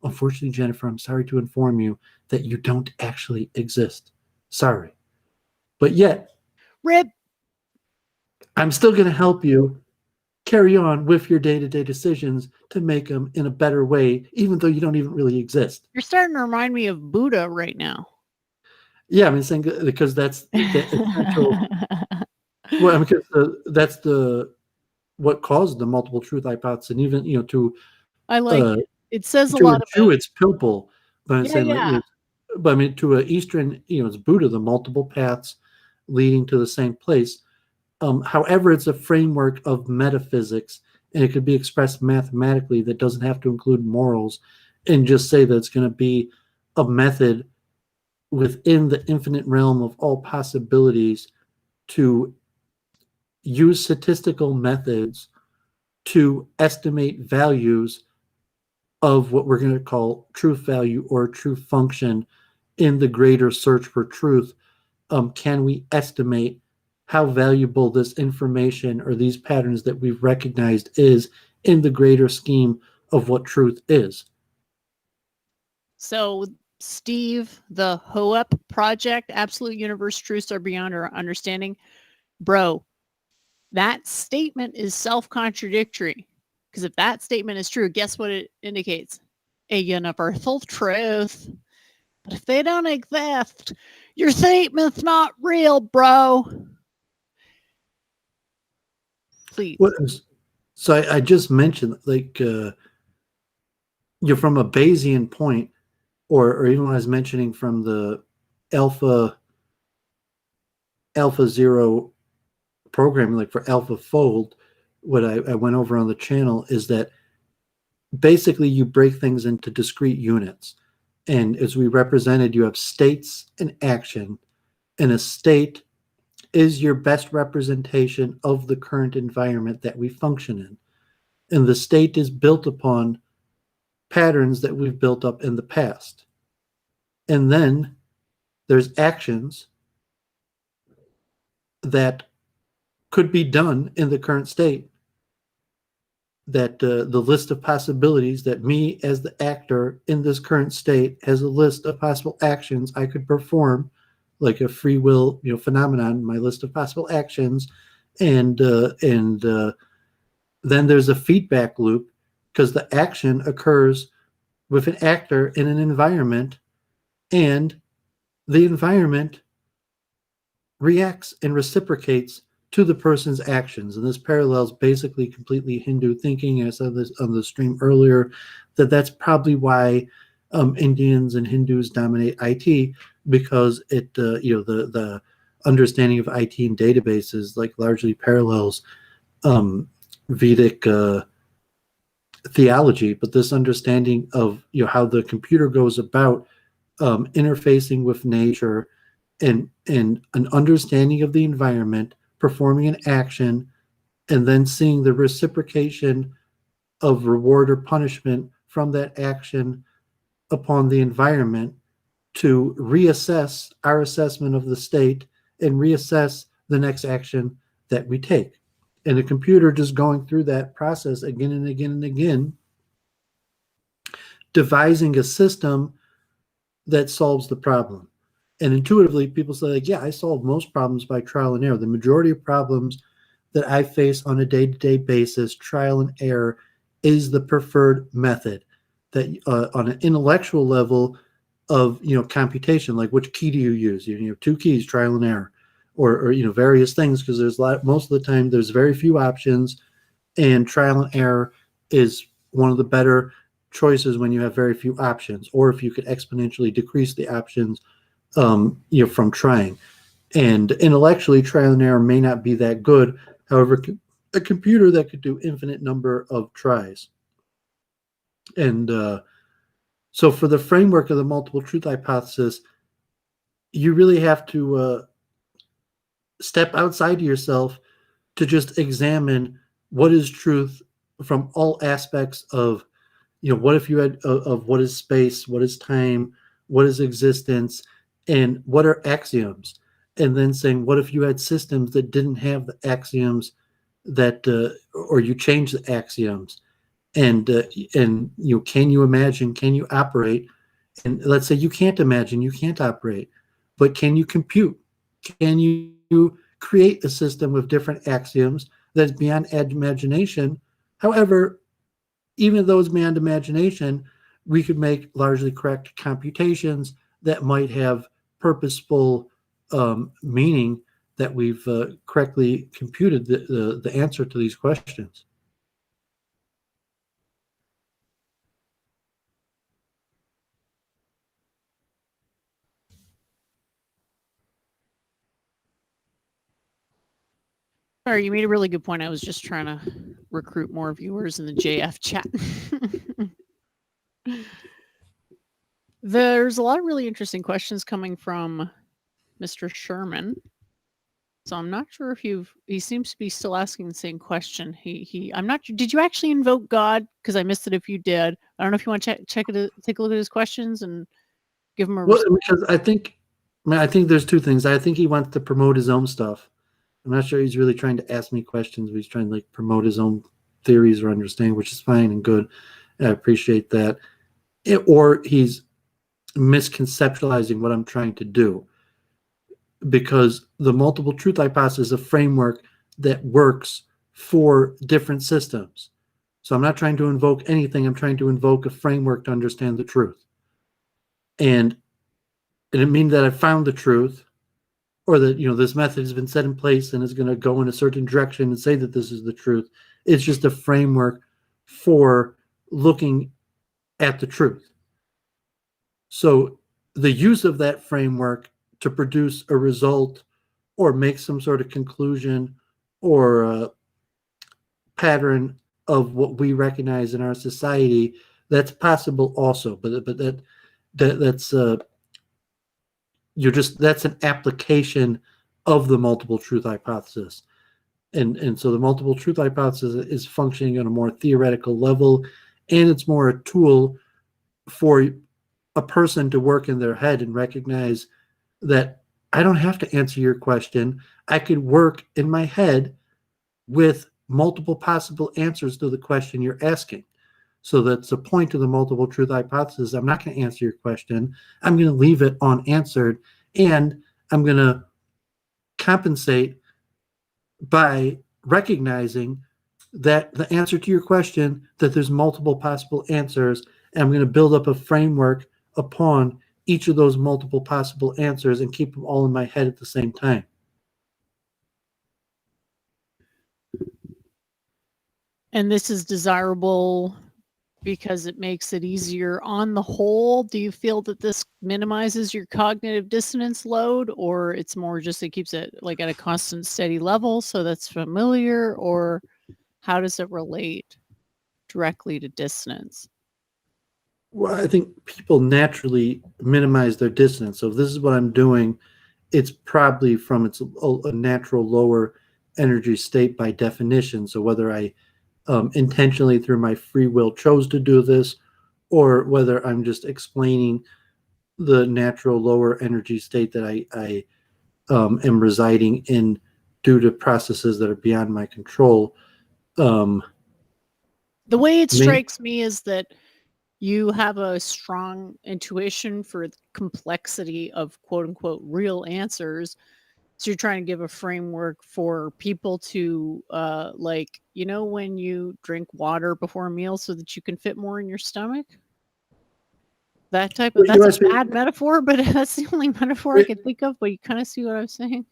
unfortunately, Jennifer, I'm sorry to inform you that you don't actually exist. Sorry. But yet, Rip. I'm still going to help you carry on with your day-to-day decisions to make them in a better way, even though you don't even really exist. You're starting to remind me of Buddha right now. Yeah, saying because that's the essential. Well, because that's what caused the multiple truth hypothesis, and even to. I like it. It says a to lot a Jew, about. it's purple, but I'm saying Yeah. but to an Eastern, it's Buddha, the multiple paths leading to the same place. However, it's a framework of metaphysics, and it could be expressed mathematically that doesn't have to include morals, and just say that it's going to be a method within the infinite realm of all possibilities to use statistical methods to estimate values of what we're going to call truth value or truth function in the greater search for truth. Can we estimate how valuable this information or these patterns that we've recognized is in the greater scheme of what truth is? So, Steve, the HOEP project, Absolute Universe Truths Are Beyond Our Understanding. Bro, that statement is self-contradictory. Because if that statement is true, guess what it indicates? A universal truth. But if they don't exist, your statement's not real, bro. Please. So I just mentioned, like, from a Bayesian point, or even when I was mentioning from the alpha zero programming, like for AlphaFold, what I went over on the channel is that basically you break things into discrete units. And as we represented, you have states and action. And a state is your best representation of the current environment that we function in. And the state is built upon patterns that we've built up in the past. And then there's actions that could be done in the current state the list of possibilities that me as the actor in this current state has a list of possible actions I could perform, like a free will, phenomenon, my list of possible actions, and then there's a feedback loop because the action occurs with an actor in an environment, and the environment reacts and reciprocates to the person's actions. And this parallels basically completely Hindu thinking. I said this on the stream earlier, that's probably why Indians and Hindus dominate IT, because it the understanding of IT and databases like largely parallels Vedic theology, but this understanding of how the computer goes about interfacing with nature and an understanding of the environment, performing an action, and then seeing the reciprocation of reward or punishment from that action upon the environment to reassess our assessment of the state and reassess the next action that we take. And the computer just going through that process again and again and again, devising a system that solves the problem. And intuitively, people say, like, yeah, I solve most problems by trial and error. The majority of problems that I face on a day-to-day basis, trial and error is the preferred method. That on an intellectual level of computation, like which key do you use? You have two keys, trial and error, or various things, because there's most of the time there's very few options, and trial and error is one of the better choices when you have very few options, or if you could exponentially decrease the options from trying. And intellectually, trial and error may not be that good. However, a computer that could do infinite number of tries. And so for the framework of the multiple truth hypothesis, you really have to step outside of yourself to just examine what is truth from all aspects of, what if you had of what is space, what is time, what is existence, and what are axioms? And then saying, what if you had systems that didn't have the axioms that, or you change the axioms? And can you imagine, can you operate? And let's say you can't imagine, you can't operate, but can you compute? Can you create a system with different axioms that's beyond imagination? However, even though it's beyond imagination, we could make largely correct computations that might have purposeful meaning, that we've correctly computed the answer to these questions. Sorry, you made a really good point. I was just trying to recruit more viewers in the JF chat. There's a lot of really interesting questions coming from Mr. Sherman. So I'm not sure if he seems to be still asking the same question. I'm not sure. Did you actually invoke God? Because I missed it if you did. I don't know if you want to take a look at his questions and give him a response. Because I think there's two things. I think he wants to promote his own stuff. I'm not sure he's really trying to ask me questions, but he's trying to promote his own theories or understanding, which is fine and good. I appreciate that. Or he's misconceptualizing what I'm trying to do, because the multiple truth hypothesis is a framework that works for different systems. So I'm not trying to invoke anything. I'm trying to invoke a framework to understand the truth. And it didn't mean that I found the truth, or that this method has been set in place and is going to go in a certain direction and say that this is the truth. It's just a framework for looking at the truth. So the use of that framework to produce a result or make some sort of conclusion or a pattern of what we recognize in our society, that's possible also. But that's that's an application of the multiple truth hypothesis. And so the multiple truth hypothesis is functioning on a more theoretical level, and it's more a tool for a person to work in their head and recognize that I don't have to answer your question. I could work in my head with multiple possible answers to the question you're asking. So that's the point of the multiple truth hypothesis. I'm not going to answer your question. I'm going to leave it unanswered, and I'm going to compensate by recognizing that the answer to your question, that there's multiple possible answers, and I'm going to build up a framework upon each of those multiple possible answers and keep them all in my head at the same time. And this is desirable because it makes it easier on the whole. Do you feel that this minimizes your cognitive dissonance load, or it's more just it keeps it like at a constant steady level so that's familiar, or how does it relate directly to dissonance? Well, I think people naturally minimize their dissonance. So if this is what I'm doing, it's probably from a natural lower energy state by definition. So whether I intentionally through my free will chose to do this, or whether I'm just explaining the natural lower energy state that I am residing in due to processes that are beyond my control. The way it strikes me is that you have a strong intuition for the complexity of quote unquote real answers. So you're trying to give a framework for people to like, you know, when you drink water before a meal so that you can fit more in your stomach? That type of, that's a bad metaphor, but that's the only metaphor I can think of, but you kind of see what I was saying.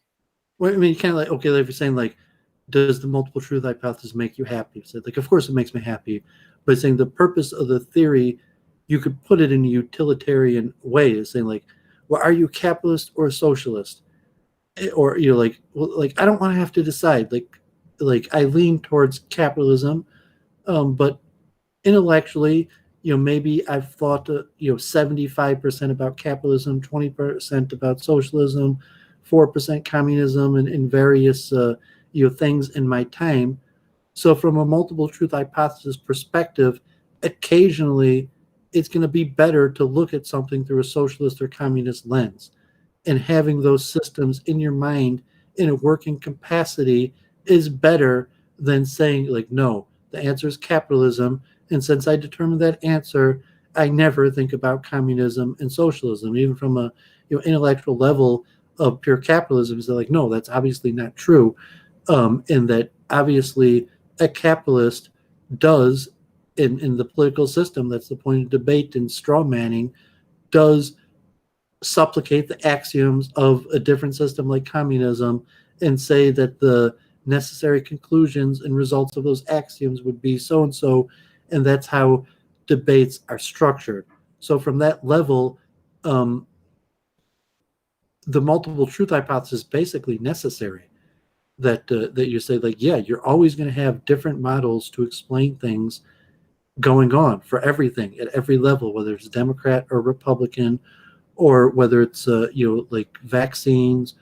Well, I mean, kind of like, okay, like if you're saying like, does the multiple truth hypothesis make you happy? So like, of course it makes me happy, but saying the purpose of the theory, you could put it in a utilitarian way, is saying like, well, are you capitalist or a socialist? Or you're like, well, like I don't want to have to decide. Like I lean towards capitalism, but intellectually, maybe I've thought 75% about capitalism, 20% about socialism, 4% communism, and in various things in my time. So from a multiple truth hypothesis perspective, occasionally it's going to be better to look at something through a socialist or communist lens. And having those systems in your mind in a working capacity is better than saying like, no, the answer is capitalism. And since I determined that answer, I never think about communism and socialism, even from a intellectual level of pure capitalism. Is like, no, that's obviously not true. And that obviously a capitalist does in the political system, that's the point of debate and straw manning, does supplicate the axioms of a different system like communism and say that the necessary conclusions and results of those axioms would be so and so, and that's how debates are structured. So from that level, the multiple truth hypothesis is basically necessary. That you say like, yeah, you're always going to have different models to explain things going on for everything at every level, whether it's Democrat or Republican, or whether it's like vaccines,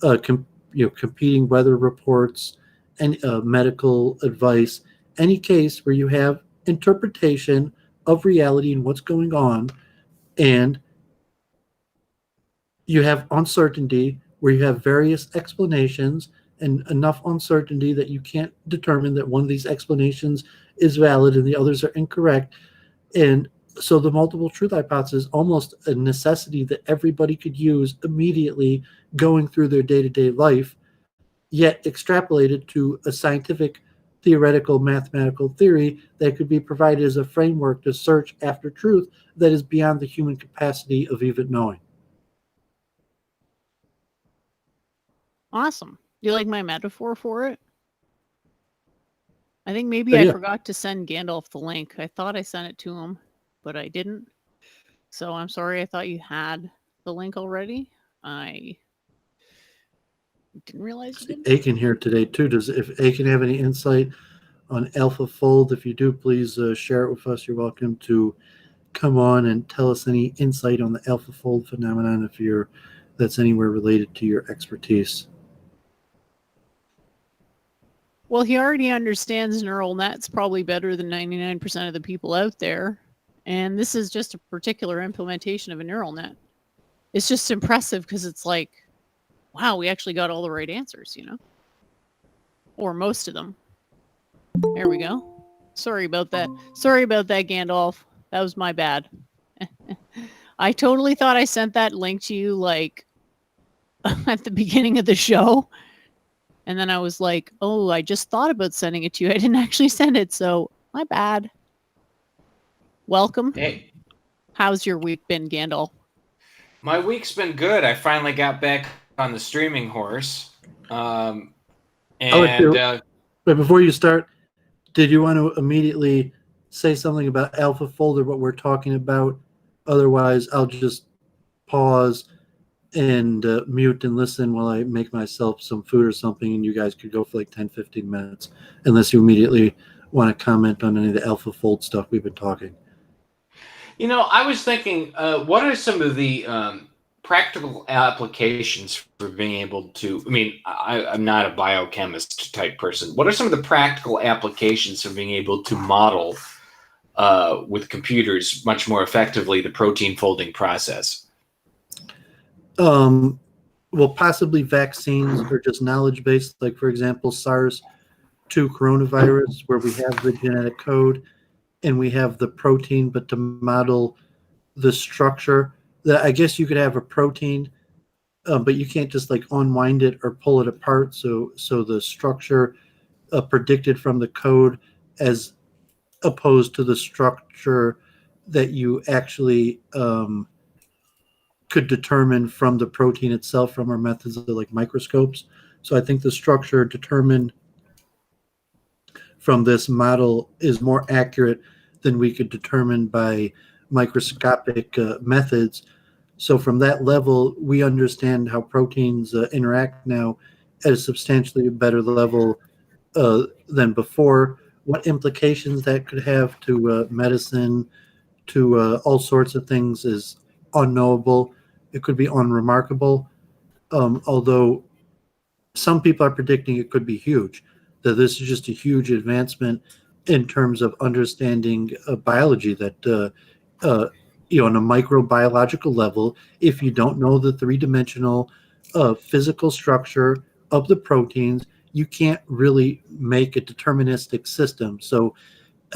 competing weather reports, and medical advice. Any case where you have interpretation of reality and what's going on, and you have uncertainty where you have various explanations and enough uncertainty that you can't determine that one of these explanations is valid and the others are incorrect. And so the multiple truth hypothesis is almost a necessity that everybody could use immediately going through their day-to-day life, yet extrapolated to a scientific, theoretical, mathematical theory that could be provided as a framework to search after truth that is beyond the human capacity of even knowing. Awesome. You like my metaphor for it? I think maybe I forgot to send Gandalf the link. I thought I sent it to him, but I didn't. So I'm sorry. I thought you had the link already. I didn't realize you didn't. Aiken here today too. If Aiken have any insight on AlphaFold, if you do, please share it with us. You're welcome to come on and tell us any insight on the AlphaFold phenomenon if that's anywhere related to your expertise. Well, he already understands neural nets probably better than 99% of the people out there. And this is just a particular implementation of a neural net. It's just impressive because it's like, wow, we actually got all the right answers, or most of them. There we go. Sorry about that. Sorry about that, Gandalf. That was my bad. I totally thought I sent that link to you like at the beginning of the show. And then I was like, oh, I just thought about sending it to you. I didn't actually send it, so my bad. Welcome. Hey, How's your week been, Gandalf? my week's been good. I finally got back on the streaming horse. But And before you start, did you want to immediately say something about Alpha Fold or what we're talking about? Otherwise, I'll just pause and mute and listen while I make myself some food or something, and you guys could go for like 10, 15 minutes, unless you immediately want to comment on any of the Alpha Fold stuff we've been talking. I was thinking, what are some of the practical applications for being able to? I mean, I'm not a biochemist type person. What are some of the practical applications for being able to model with computers much more effectively the protein folding process? Well, possibly vaccines or just knowledge-based, like, for example, SARS-2 coronavirus, where we have the genetic code and we have the protein, but to model the structure, that I guess you could have a protein, but you can't just like unwind it or pull it apart. So the structure predicted from the code as opposed to the structure that you actually could determine from the protein itself from our methods of like microscopes. So I think the structure determined from this model is more accurate than we could determine by microscopic methods. So from that level, we understand how proteins interact now at a substantially better level than before. What implications that could have to medicine, to all sorts of things is unknowable. It could be unremarkable, although some people are predicting it could be huge, that this is just a huge advancement in terms of understanding biology, that on a microbiological level, if you don't know the three-dimensional physical structure of the proteins, you can't really make a deterministic system. So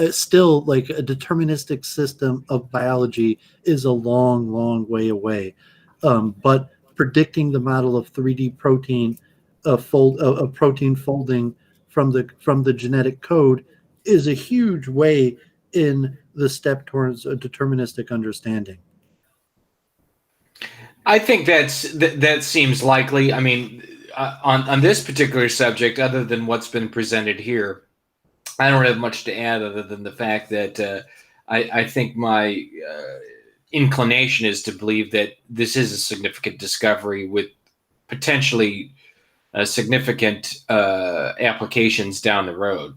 still, like, a deterministic system of biology is a long, long way away. But predicting the model of 3D protein protein folding from the genetic code is a huge way in the step towards a deterministic understanding. I think that seems likely. I mean, on this particular subject, other than what's been presented here, I don't have much to add other than the fact that I think my inclination is to believe that this is a significant discovery with potentially significant applications down the road.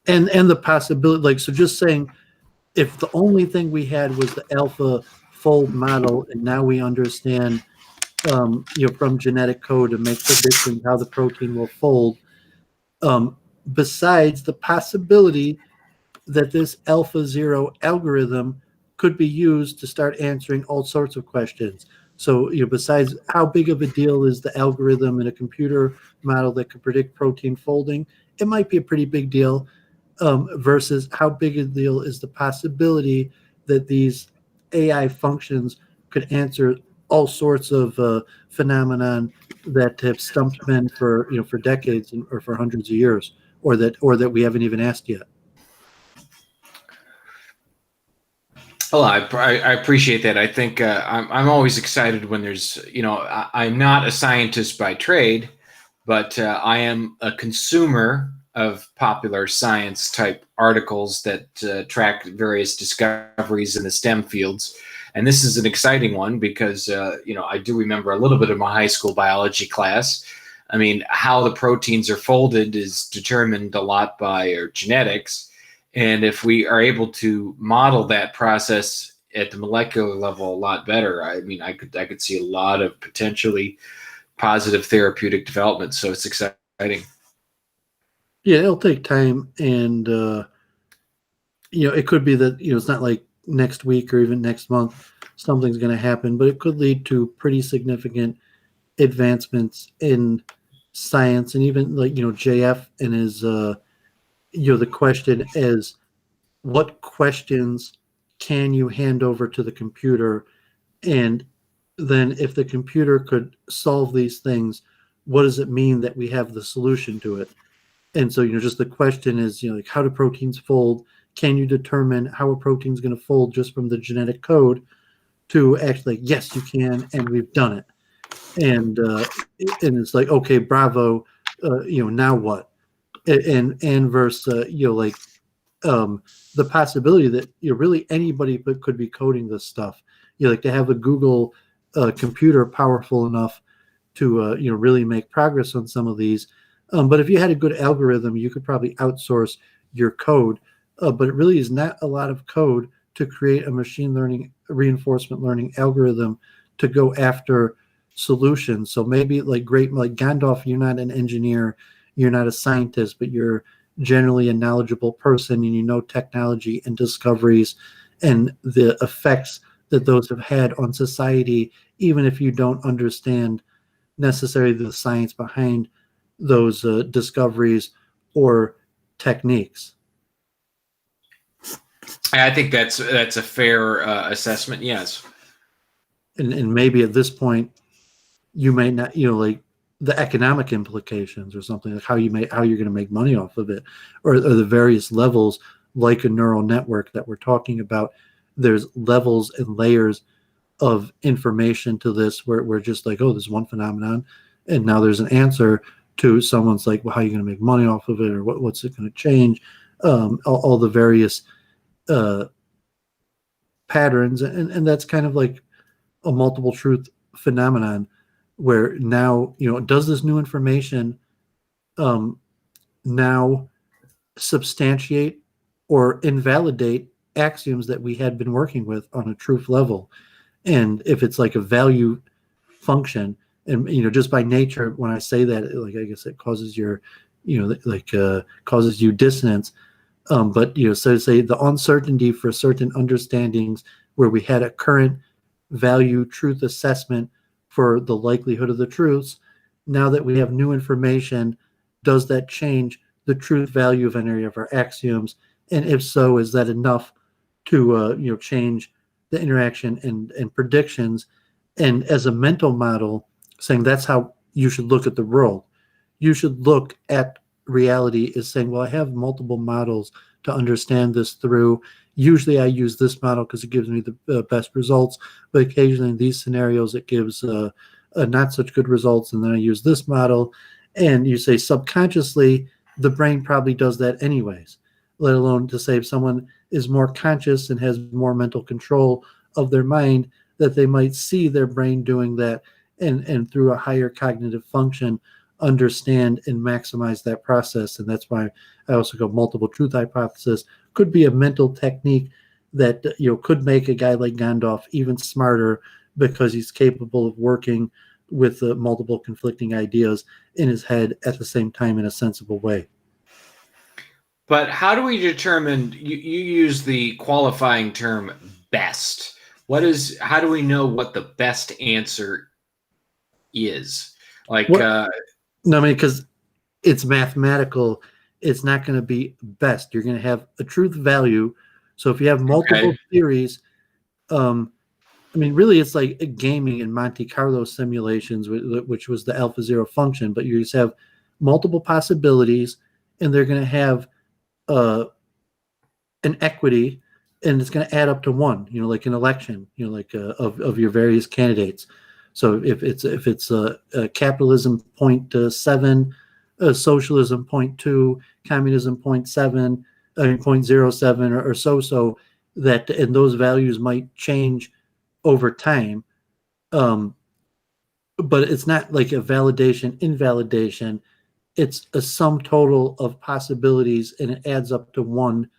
And the possibility, like, so just saying, if the only thing we had was the alpha fold model, and now we understand, from genetic code to make predictions how the protein will fold, besides the possibility that this alpha zero algorithm could be used to start answering all sorts of questions. So, besides how big of a deal is the algorithm in a computer model that could predict protein folding, it might be a pretty big deal, versus how big a deal is the possibility that these AI functions could answer all sorts of phenomenon that have stumped men for decades or for hundreds of years, or that we haven't even asked yet. Well, I appreciate that. I think I'm always excited when there's, I'm not a scientist by trade, but I am a consumer of popular science type articles that track various discoveries in the STEM fields. And this is an exciting one because, I do remember a little bit of my high school biology class. I mean, how the proteins are folded is determined a lot by our genetics. And if we are able to model that process at the molecular level a lot better, I mean, I could see a lot of potentially positive therapeutic development. So it's exciting. Yeah, it'll take time, and it could be that it's not like next week or even next month something's going to happen, but it could lead to pretty significant advancements in science. And even like JF and his the question is, what questions can you hand over to the computer? And then if the computer could solve these things, what does it mean that we have the solution to it? And so, just the question is, like, how do proteins fold? Can you determine how a protein is going to fold just from the genetic code? To actually, yes, you can, and we've done it. And it's like, okay, bravo. Now what? And versus, the possibility that really anybody could be coding this stuff. Like to have a Google computer powerful enough to really make progress on some of these. But if you had a good algorithm, you could probably outsource your code. But it really is not a lot of code to create a machine learning reinforcement learning algorithm to go after solutions. So maybe like Gandalf, you're not an engineer, you're not a scientist, but you're generally a knowledgeable person, and technology and discoveries and the effects that those have had on society, even if you don't understand necessarily the science behind those discoveries or techniques. I think that's a fair assessment. Yes. And maybe at this point, you may not, like the economic implications or something, like how you're going to make money off of it, or the various levels, like a neural network that we're talking about. There's levels and layers of information to this where we're just like, oh, there's one phenomenon, and now there's an answer to someone's like, well, how are you going to make money off of it, or what's it going to change? All the various patterns, and that's kind of like a multiple truth phenomenon, where now does this new information now substantiate or invalidate axioms that we had been working with on a truth level? And if it's like a value function, and just by nature, when I say that, like, I guess it causes your causes you dissonance. But so to say, the uncertainty for certain understandings where we had a current value truth assessment for the likelihood of the truths, now that we have new information, does that change the truth value of any of our axioms? And if so, is that enough to change the interaction and predictions? And as a mental model, saying that's how you should look at the world. You should look at reality as saying, well, I have multiple models to understand this through. Usually I use this model because it gives me the best results, but occasionally in these scenarios it gives not such good results, and then I use this model. And you say subconsciously, the brain probably does that anyways, let alone to say if someone is more conscious and has more mental control of their mind, that they might see their brain doing that, and through a higher cognitive function, understand and maximize that process. And that's why I also go multiple truth hypothesis could be a mental technique that could make a guy like Gandalf even smarter, because he's capable of working with multiple conflicting ideas in his head at the same time in a sensible way. But how do we determine, you use the qualifying term best. How do we know what the best answer is? Like, no, I mean, because it's mathematical, it's not going to be best. You're going to have a truth value. So if you have multiple theories, I mean, really, it's like a gaming in Monte Carlo simulations, which was the alpha zero function, but you just have multiple possibilities, and they're going to have an equity, and it's going to add up to one, like an election, like of your various candidates. So if it's capitalism 0.7, socialism 0.2, communism 0.7, 0.07, or so that, and those values might change over time. But it's not like a validation, invalidation. It's a sum total of possibilities, and it adds up to one,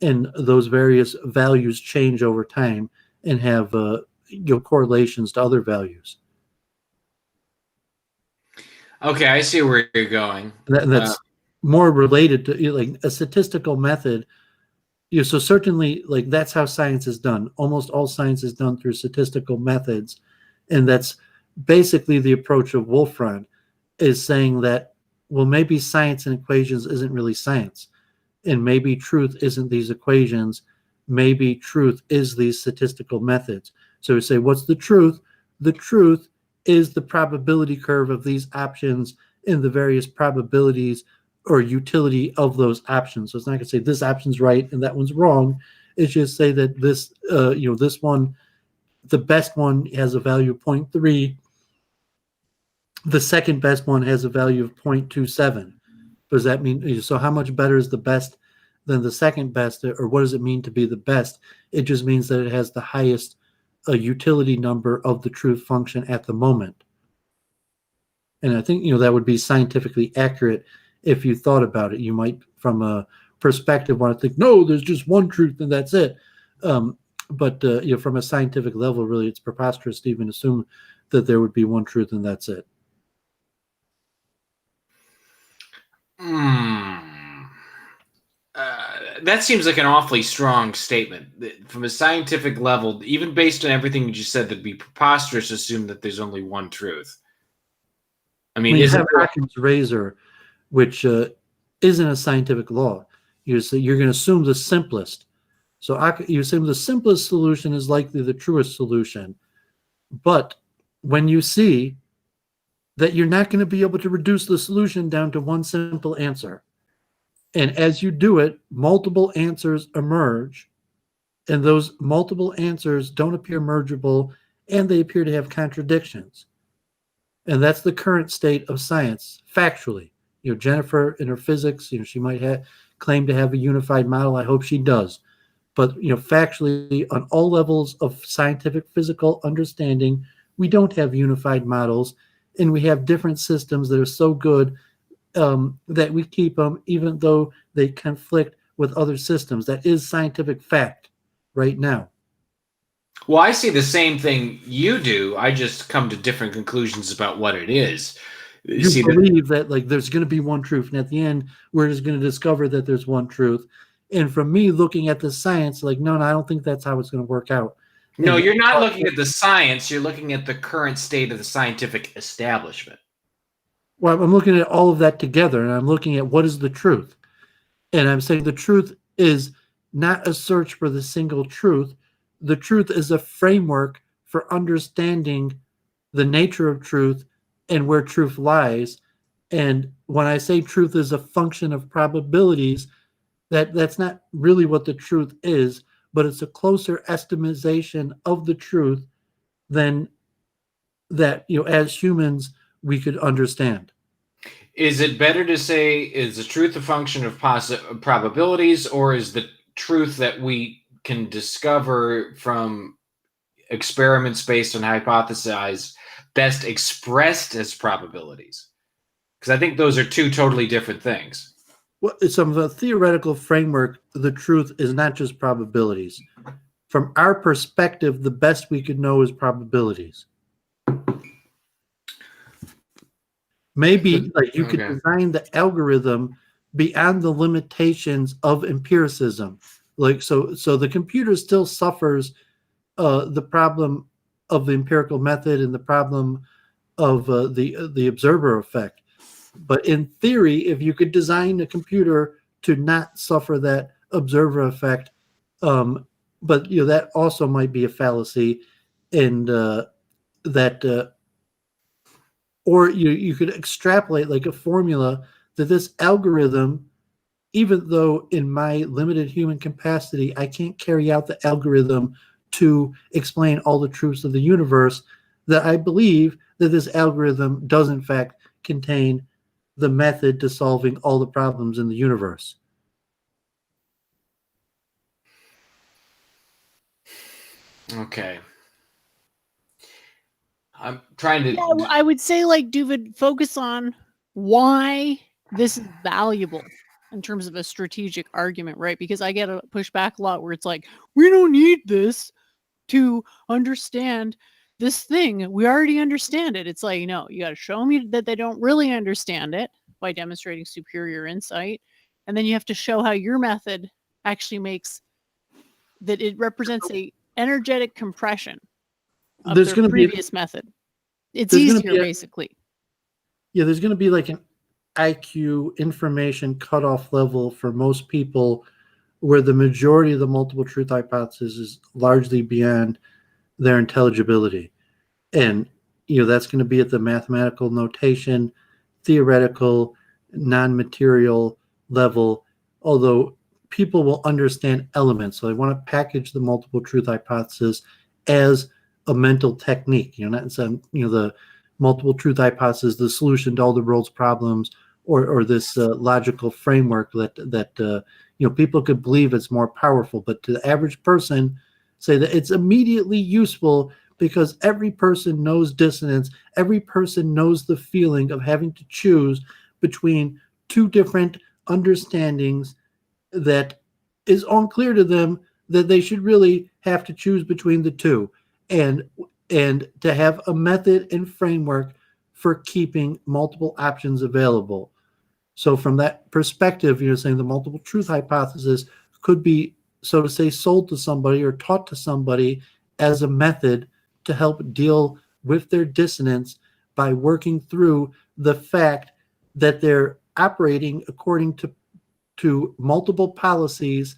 and those various values change over time and have correlations to other values. Okay, I see where you're going. That's more related to like a statistical method. So certainly, like, that's how science is done. Almost all science is done through statistical methods, and that's basically the approach of Wolfram, is saying that, well, maybe science and equations isn't really science. And maybe truth isn't these equations. Maybe truth is these statistical methods. So we say, what's the truth? The truth is the probability curve of these options in the various probabilities or utility of those options. So it's not going to say this option's right and that one's wrong. It's just say that this, this one, the best one has a value of 0.3. The second best one has a value of 0.27. Does that mean, so how much better is the best than the second best, or what does it mean to be the best? It just means that it has the highest utility number of the truth function at the moment. And I think, that would be scientifically accurate if you thought about it. You might, from a perspective, want to think, no, there's just one truth and that's it. But from a scientific level, really, it's preposterous to even assume that there would be one truth and that's it. That seems like an awfully strong statement. From a scientific level, even based on everything you just said, that'd be preposterous to assume that there's only one truth. I mean, you have Occam's razor, which isn't a scientific law. You're going to assume the simplest. So you assume the simplest solution is likely the truest solution. But when you see that you're not going to be able to reduce the solution down to one simple answer, and as you do it, multiple answers emerge, and those multiple answers don't appear mergeable, and they appear to have contradictions. And that's the current state of science, factually. Jennifer in her physics, she might claim to have a unified model. I hope she does. But, factually, on all levels of scientific physical understanding, we don't have unified models, and we have different systems that are so good that we keep them even though they conflict with other systems. That is scientific fact right now. Well, I see the same thing you do. I just come to different conclusions about what it is. You believe that there's going to be one truth, and at the end, we're just going to discover that there's one truth. And from me looking at the science, no, I don't think that's how it's going to work out. No, you're not looking at the science. You're looking at the current state of the scientific establishment. Well, I'm looking at all of that together, and I'm looking at what is the truth. And I'm saying the truth is not a search for the single truth. The truth is a framework for understanding the nature of truth and where truth lies. And when I say truth is a function of probabilities, that's not really what the truth is, but it's a closer estimation of the truth than that, as humans, we could understand. Is it better to say, is the truth a function of probabilities, or is the truth that we can discover from experiments based on hypotheses best expressed as probabilities? Because I think those are two totally different things. Well, from a theoretical framework, the truth is not just probabilities. From our perspective, the best we could know is probabilities. Maybe you could design the algorithm beyond the limitations of empiricism. So the computer still suffers the problem of the empirical method and the problem of the observer effect. But in theory, if you could design a computer to not suffer that observer effect, but that also might be a fallacy, and or you could extrapolate like a formula that this algorithm, even though in my limited human capacity, I can't carry out the algorithm to explain all the truths of the universe, that I believe that this algorithm does in fact contain the method to solving all the problems in the universe. Okay. I'm trying to... Yeah, I would say, Doovid, focus on why this is valuable in terms of a strategic argument, right? Because I get a pushback a lot where it's we don't need this to understand this thing. We already understand it. It's no, you got to show me that they don't really understand it by demonstrating superior insight. And then you have to show how your method actually makes that it represents a energetic compression of their previous method. It's easier, basically. Yeah, there's going to be IQ information cutoff level for most people where the majority of the multiple truth hypothesis is largely beyond their intelligibility. And, that's going to be at the mathematical notation, theoretical, non-material level, although people will understand elements. So they want to package the multiple truth hypothesis as a mental technique, not some, the multiple truth hypothesis, the solution to all the world's problems, or this logical framework that people could believe it's more powerful. But to the average person, say that it's immediately useful because every person knows dissonance. Every person knows the feeling of having to choose between two different understandings that is unclear to them, that they should really have to choose between the two, and to have a method and framework for keeping multiple options available. So from that perspective, you're saying the multiple truth hypothesis could be, so to say, sold to somebody or taught to somebody as a method to help deal with their dissonance by working through the fact that they're operating according to multiple policies.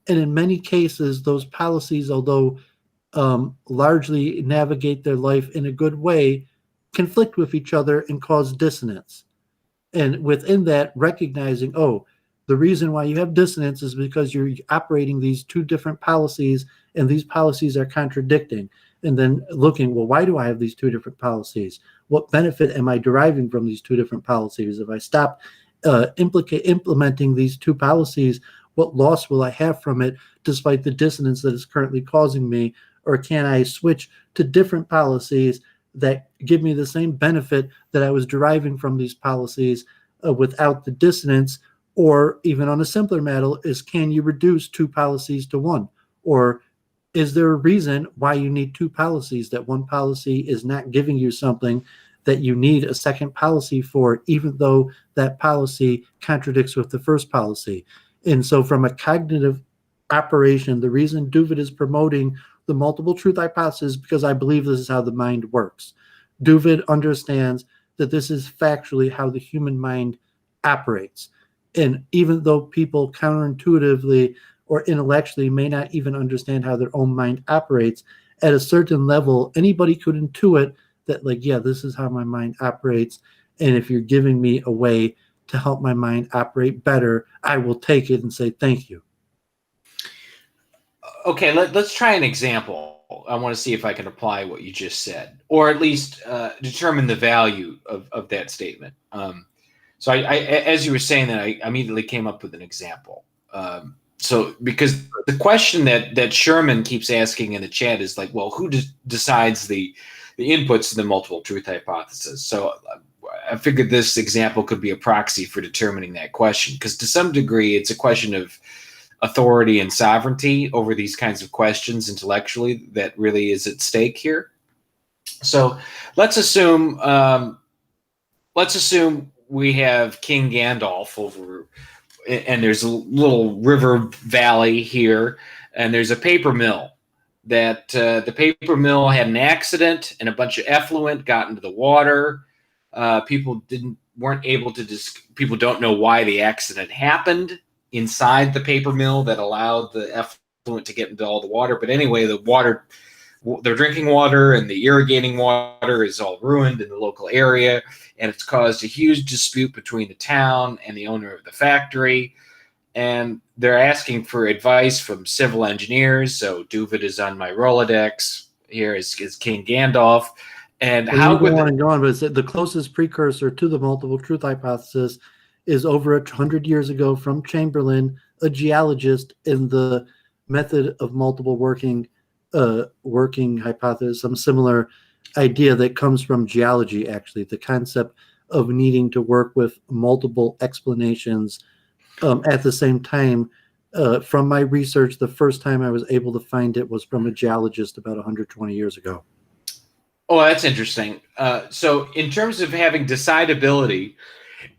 And in many cases, those policies, although largely navigate their life in a good way, conflict with each other and cause dissonance. And within that, recognizing, the reason why you have dissonance is because you're operating these two different policies, and these policies are contradicting. And then looking, well, why do I have these two different policies? What benefit am I deriving from these two different policies? If I stop implementing these two policies, what loss will I have from it, despite the dissonance that is currently causing me? Or can I switch to different policies that give me the same benefit that I was deriving from these policies without the dissonance? Or even on a simpler matter is, can you reduce two policies to one? Or is there a reason why you need two policies, that one policy is not giving you something that you need a second policy for, even though that policy contradicts with the first policy? And so from a cognitive operation, the reason Doovid is promoting the multiple truth hypothesis is because I believe this is how the mind works. Doovid understands that this is factually how the human mind operates. And even though people counterintuitively or intellectually may not even understand how their own mind operates, at a certain level, anybody could intuit that, like, yeah, this is how my mind operates. And if you're giving me a way to help my mind operate better, I will take it and say thank you. Okay, let's try an example. I want to see if I can apply what you just said, or at least determine the value of that statement. So I, as you were saying that, I immediately came up with an example. So because the question that Sherman keeps asking in the chat is like, well, who decides the inputs to the multiple truth hypothesis? So I figured this example could be a proxy for determining that question, because to some degree it's a question of authority and sovereignty over these kinds of questions intellectually that really is at stake here. So let's assume we have King Gandalf over, and there's a little river valley here, and there's a paper mill. That the paper mill had an accident, and a bunch of effluent got into the water. People don't know why the accident happened inside the paper mill that allowed the effluent to get into all the water. But anyway, the water, their drinking water and the irrigating water is all ruined in the local area, and it's caused a huge dispute between the town and the owner of the factory. And they're asking for advice from civil engineers. So Doovid is on my Rolodex. Here is King Gandalf. And how would go on, but the closest precursor to the multiple truth hypothesis is over 100 years ago from Chamberlain, a geologist, in the method of multiple working hypothesis, some similar idea that comes from geology, actually, the concept of needing to work with multiple explanations at the same time. From my research, the first time I was able to find it was from a geologist about 120 years ago. Oh, that's interesting. So in terms of having decidability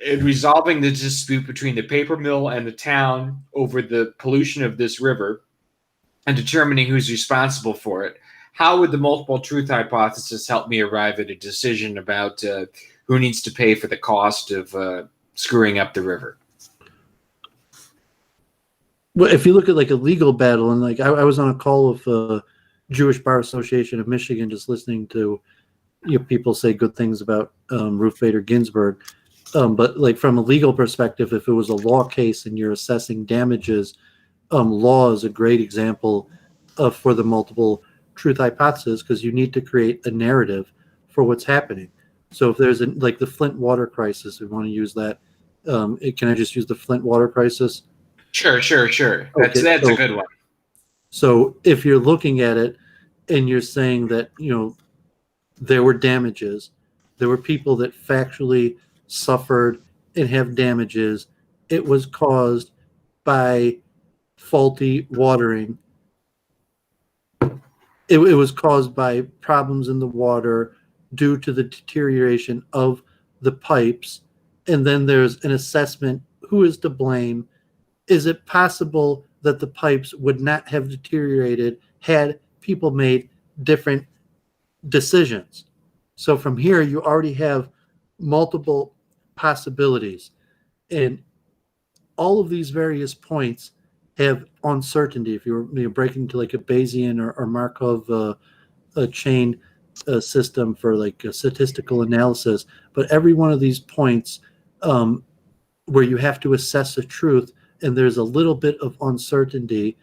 in resolving the dispute between the paper mill and the town over the pollution of this river and determining who's responsible for it, how would the multiple truth hypothesis help me arrive at a decision about who needs to pay for the cost of screwing up the river. Well, if you look at like a legal battle, and like I was on a call with Jewish Bar Association of Michigan, just listening to people say good things about Ruth Bader Ginsburg. But like from a legal perspective, if it was a law case and you're assessing damages, law is a great example for the multiple truth hypothesis, because you need to create a narrative for what's happening. So if there's like the Flint water crisis, we want to use that. Can I just use the Flint water crisis? Sure. That's Okay, a good one. So if you're looking at it and you're saying that, there were damages, there were people that factually suffered and have damages, it was caused by faulty watering. It was caused by problems in the water due to the deterioration of the pipes. And then there's an assessment, who is to blame? Is it possible that the pipes would not have deteriorated had people made different decisions? So from here, you already have multiple possibilities. And all of these various points have uncertainty. If you're breaking into like a Bayesian or Markov a chain system for like a statistical analysis, but every one of these points where you have to assess the truth and there's a little bit of uncertainty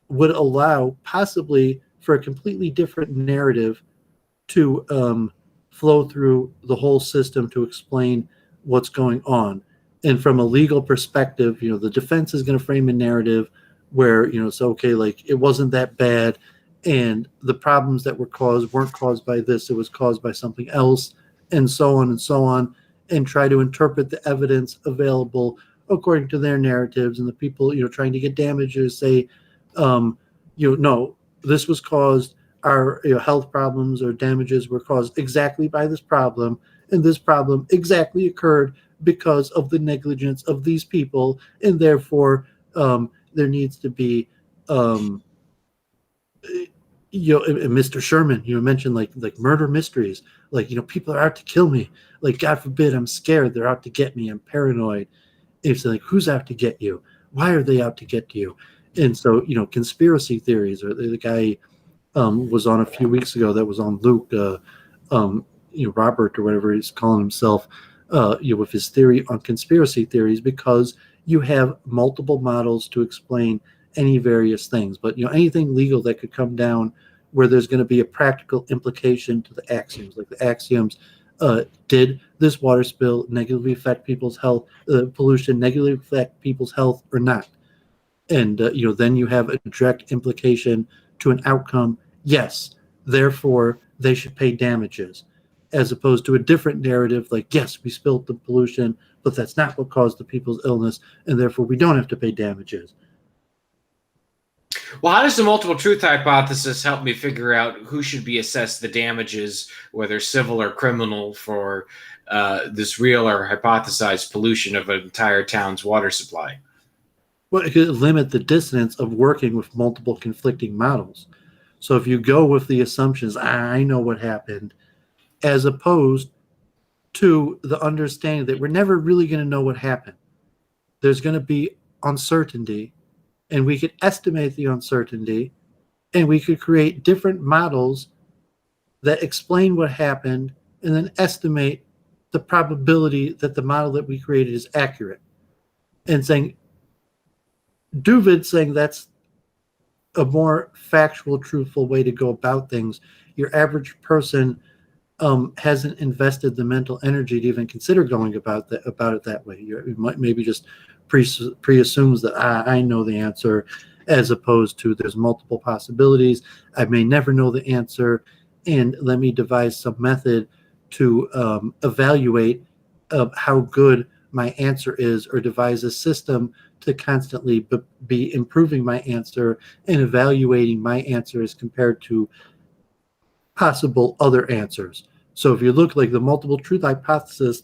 would allow possibly for a completely different narrative to flow through the whole system to explain what's going on. And from a legal perspective, the defense is going to frame a narrative where, it's okay, like it wasn't that bad, and the problems that were caused weren't caused by this, it was caused by something else, and so on, and try to interpret the evidence available according to their narratives. And the people, trying to get damages say, no, this was caused, our health problems or damages were caused exactly by this problem, and this problem exactly occurred because of the negligence of these people, and therefore there needs to be Mr. Sherman, mentioned like murder mysteries, like people are out to kill me, like God forbid, I'm scared, they're out to get me, I'm paranoid. It's like, who's out to get you? Why are they out to get you? And so conspiracy theories, or the guy was on a few weeks ago that was on Luke, Robert or whatever he's calling himself, with his theory on conspiracy theories, because you have multiple models to explain any various things. But anything legal that could come down where there's going to be a practical implication to the axioms, like the axioms, did this water spill negatively affect people's health, pollution negatively affect people's health or not? And then you have a direct implication to an outcome, yes, therefore they should pay damages, as opposed to a different narrative like, yes, we spilled the pollution, but that's not what caused the people's illness, and therefore we don't have to pay damages. Well, how does the multiple truth hypothesis help me figure out who should be assessed the damages, whether civil or criminal, for this real or hypothesized pollution of an entire town's water supply? Well, it could limit the dissonance of working with multiple conflicting models. So if you go with the assumptions, I know what happened, as opposed to the understanding that we're never really going to know what happened. There's going to be uncertainty, and we could estimate the uncertainty, and we could create different models that explain what happened and then estimate the probability that the model that we created is accurate. And saying, Doooovid saying that's a more factual, truthful way to go about things. Your average person hasn't invested the mental energy to even consider going about it that way. You might maybe just pre-assumes that I know the answer, as opposed to there's multiple possibilities. I may never know the answer, and let me devise some method to evaluate how good my answer is, or devise a system to constantly be improving my answer and evaluating my answer as compared to possible other answers. So if you look, like the multiple truth hypothesis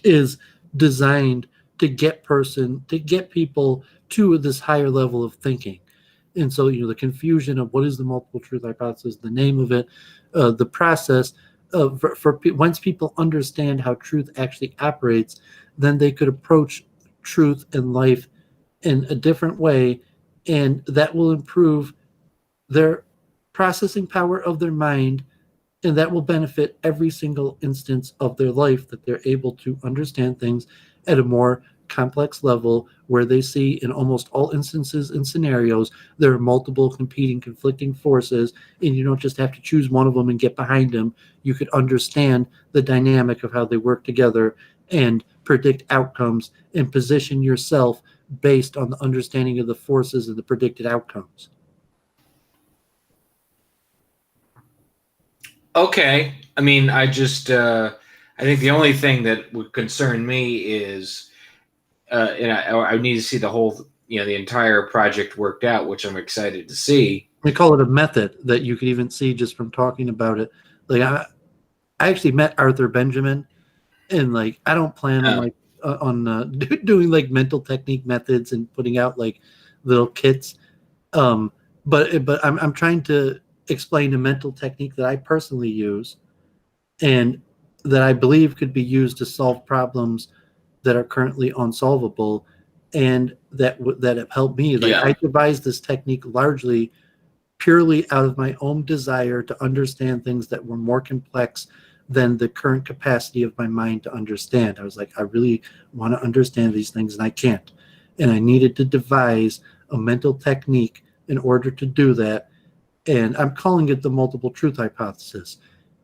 is designed to get people to this higher level of thinking. And so, the confusion of what is the multiple truth hypothesis, the name of it, the process once people understand how truth actually operates, then they could approach truth and life in a different way, and that will improve their processing power of their mind, and that will benefit every single instance of their life, that they're able to understand things at a more complex level, where they see in almost all instances and scenarios there are multiple competing, conflicting forces, and you don't just have to choose one of them and get behind them. You could understand the dynamic of how they work together and predict outcomes and position yourself based on the understanding of the forces and the predicted outcomes. Okay. I mean, I think the only thing that would concern me is, and I need to see the whole, the entire project worked out, which I'm excited to see. We call it a method that you could even see just from talking about it. Like I actually met Arthur Benjamin, and like I don't plan on doing like mental technique methods and putting out like little kits. But I'm trying to explain a mental technique that I personally use, and that I believe could be used to solve problems that are currently unsolvable, and that have helped me. Like Yeah. I devised this technique largely purely out of my own desire to understand things that were more complex than the current capacity of my mind to understand. I was like, I really want to understand these things, and I can't. And I needed to devise a mental technique in order to do that. And I'm calling it the multiple truth hypothesis.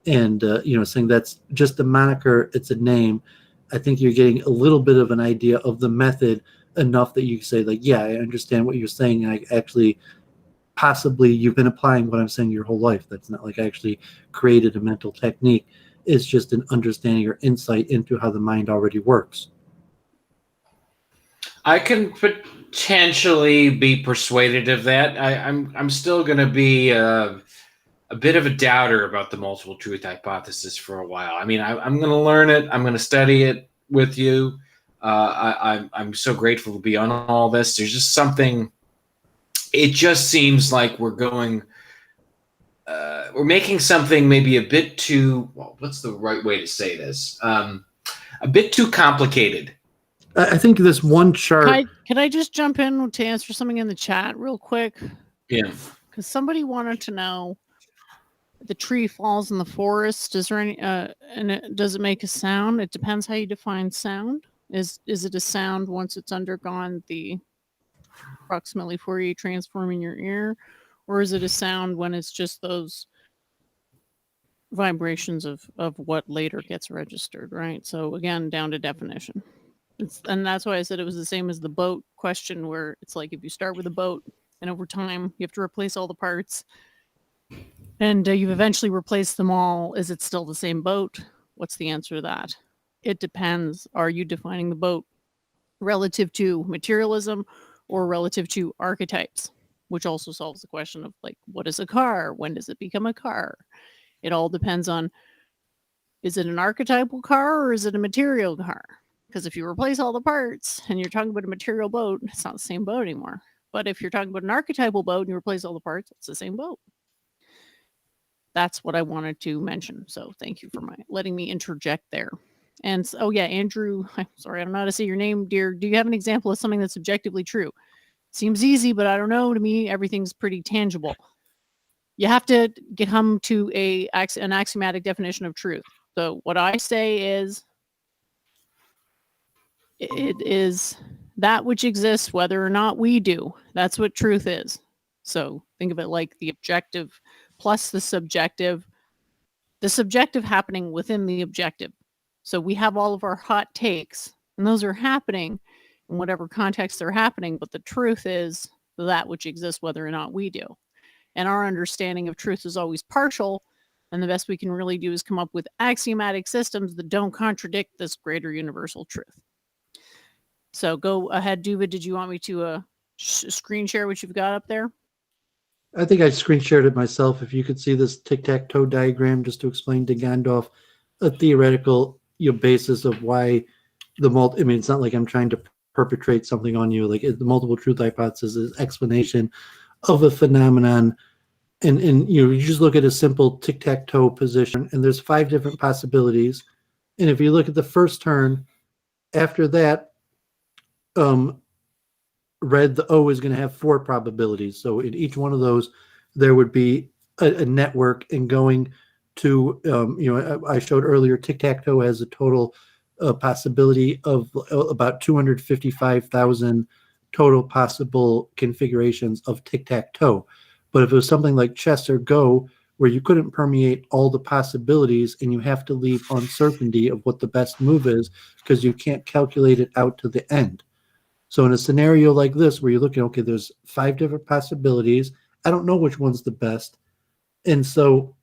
And, saying that's just a moniker, it's a name. I think you're getting a little bit of an idea of the method enough that you say, like, yeah, I understand what you're saying. And I actually, possibly, you've been applying what I'm saying your whole life. That's not like I actually created a mental technique. It's just an understanding or insight into how the mind already works. I can potentially be persuaded of that. I'm still going to be a bit of a doubter about the multiple truth hypothesis for a while. I mean, I'm going to learn it. I'm going to study it with you. I'm so grateful to be on all this. There's just something. It just seems like we're making something maybe a bit too. Well, what's the right way to say this? A bit too complicated. I think this one chart. Can I just jump in to answer something in the chat real quick? Yeah. Because somebody wanted to know, the tree falls in the forest. Is there any does it make a sound? It depends how you define sound. Is it a sound once it's undergone the approximately Fourier transform in your ear, or is it a sound when it's just those vibrations of what later gets registered, right? So again, down to definition. And that's why I said it was the same as the boat question, where it's like if you start with a boat and over time you have to replace all the parts, and you've eventually replaced them all, is it still the same boat? What's the answer to that? It depends. Are you defining the boat relative to materialism or relative to archetypes? Which also solves the question of, like, what is a car? When does it become a car? It all depends on, is it an archetypal car or is it a material car? Because if you replace all the parts and you're talking about a material boat, it's not the same boat anymore. But if you're talking about an archetypal boat and you replace all the parts, it's the same boat. That's what I wanted to mention. So thank you for letting me interject there. And oh yeah, Andrew, I'm sorry, I don't know how to say your name, dear. Do you have an example of something that's objectively true? Seems easy, but I don't know. To me, everything's pretty tangible. You have to come to an axiomatic definition of truth. So what I say is, it is that which exists whether or not we do. That's what truth is. So think of it like the objective plus the subjective happening within the objective. So we have all of our hot takes, and those are happening in whatever context they're happening, but the truth is that which exists whether or not we do. And our understanding of truth is always partial, and the best we can really do is come up with axiomatic systems that don't contradict this greater universal truth. So go ahead, Doooovid. Did you want me to screen share what you've got up there? I think I screen shared it myself. If you could see this tic-tac-toe diagram, just to explain to Gandalf a theoretical basis of why I mean, it's not like I'm trying to perpetrate something on you. Like the multiple truth hypothesis is explanation of a phenomenon And you just look at a simple tic-tac-toe position, and there's 5 different possibilities. And if you look at the first turn, after that, red, the O is going to have 4 probabilities. So in each one of those, there would be a network, and going to, I showed earlier, tic-tac-toe has a total possibility of about 255,000 total possible configurations of tic-tac-toe. But if it was something like chess or Go, where you couldn't permeate all the possibilities and you have to leave uncertainty of what the best move is because you can't calculate it out to the end. So in a scenario like this, where you're looking, okay, there's 5 different possibilities. I don't know which one's the best. And so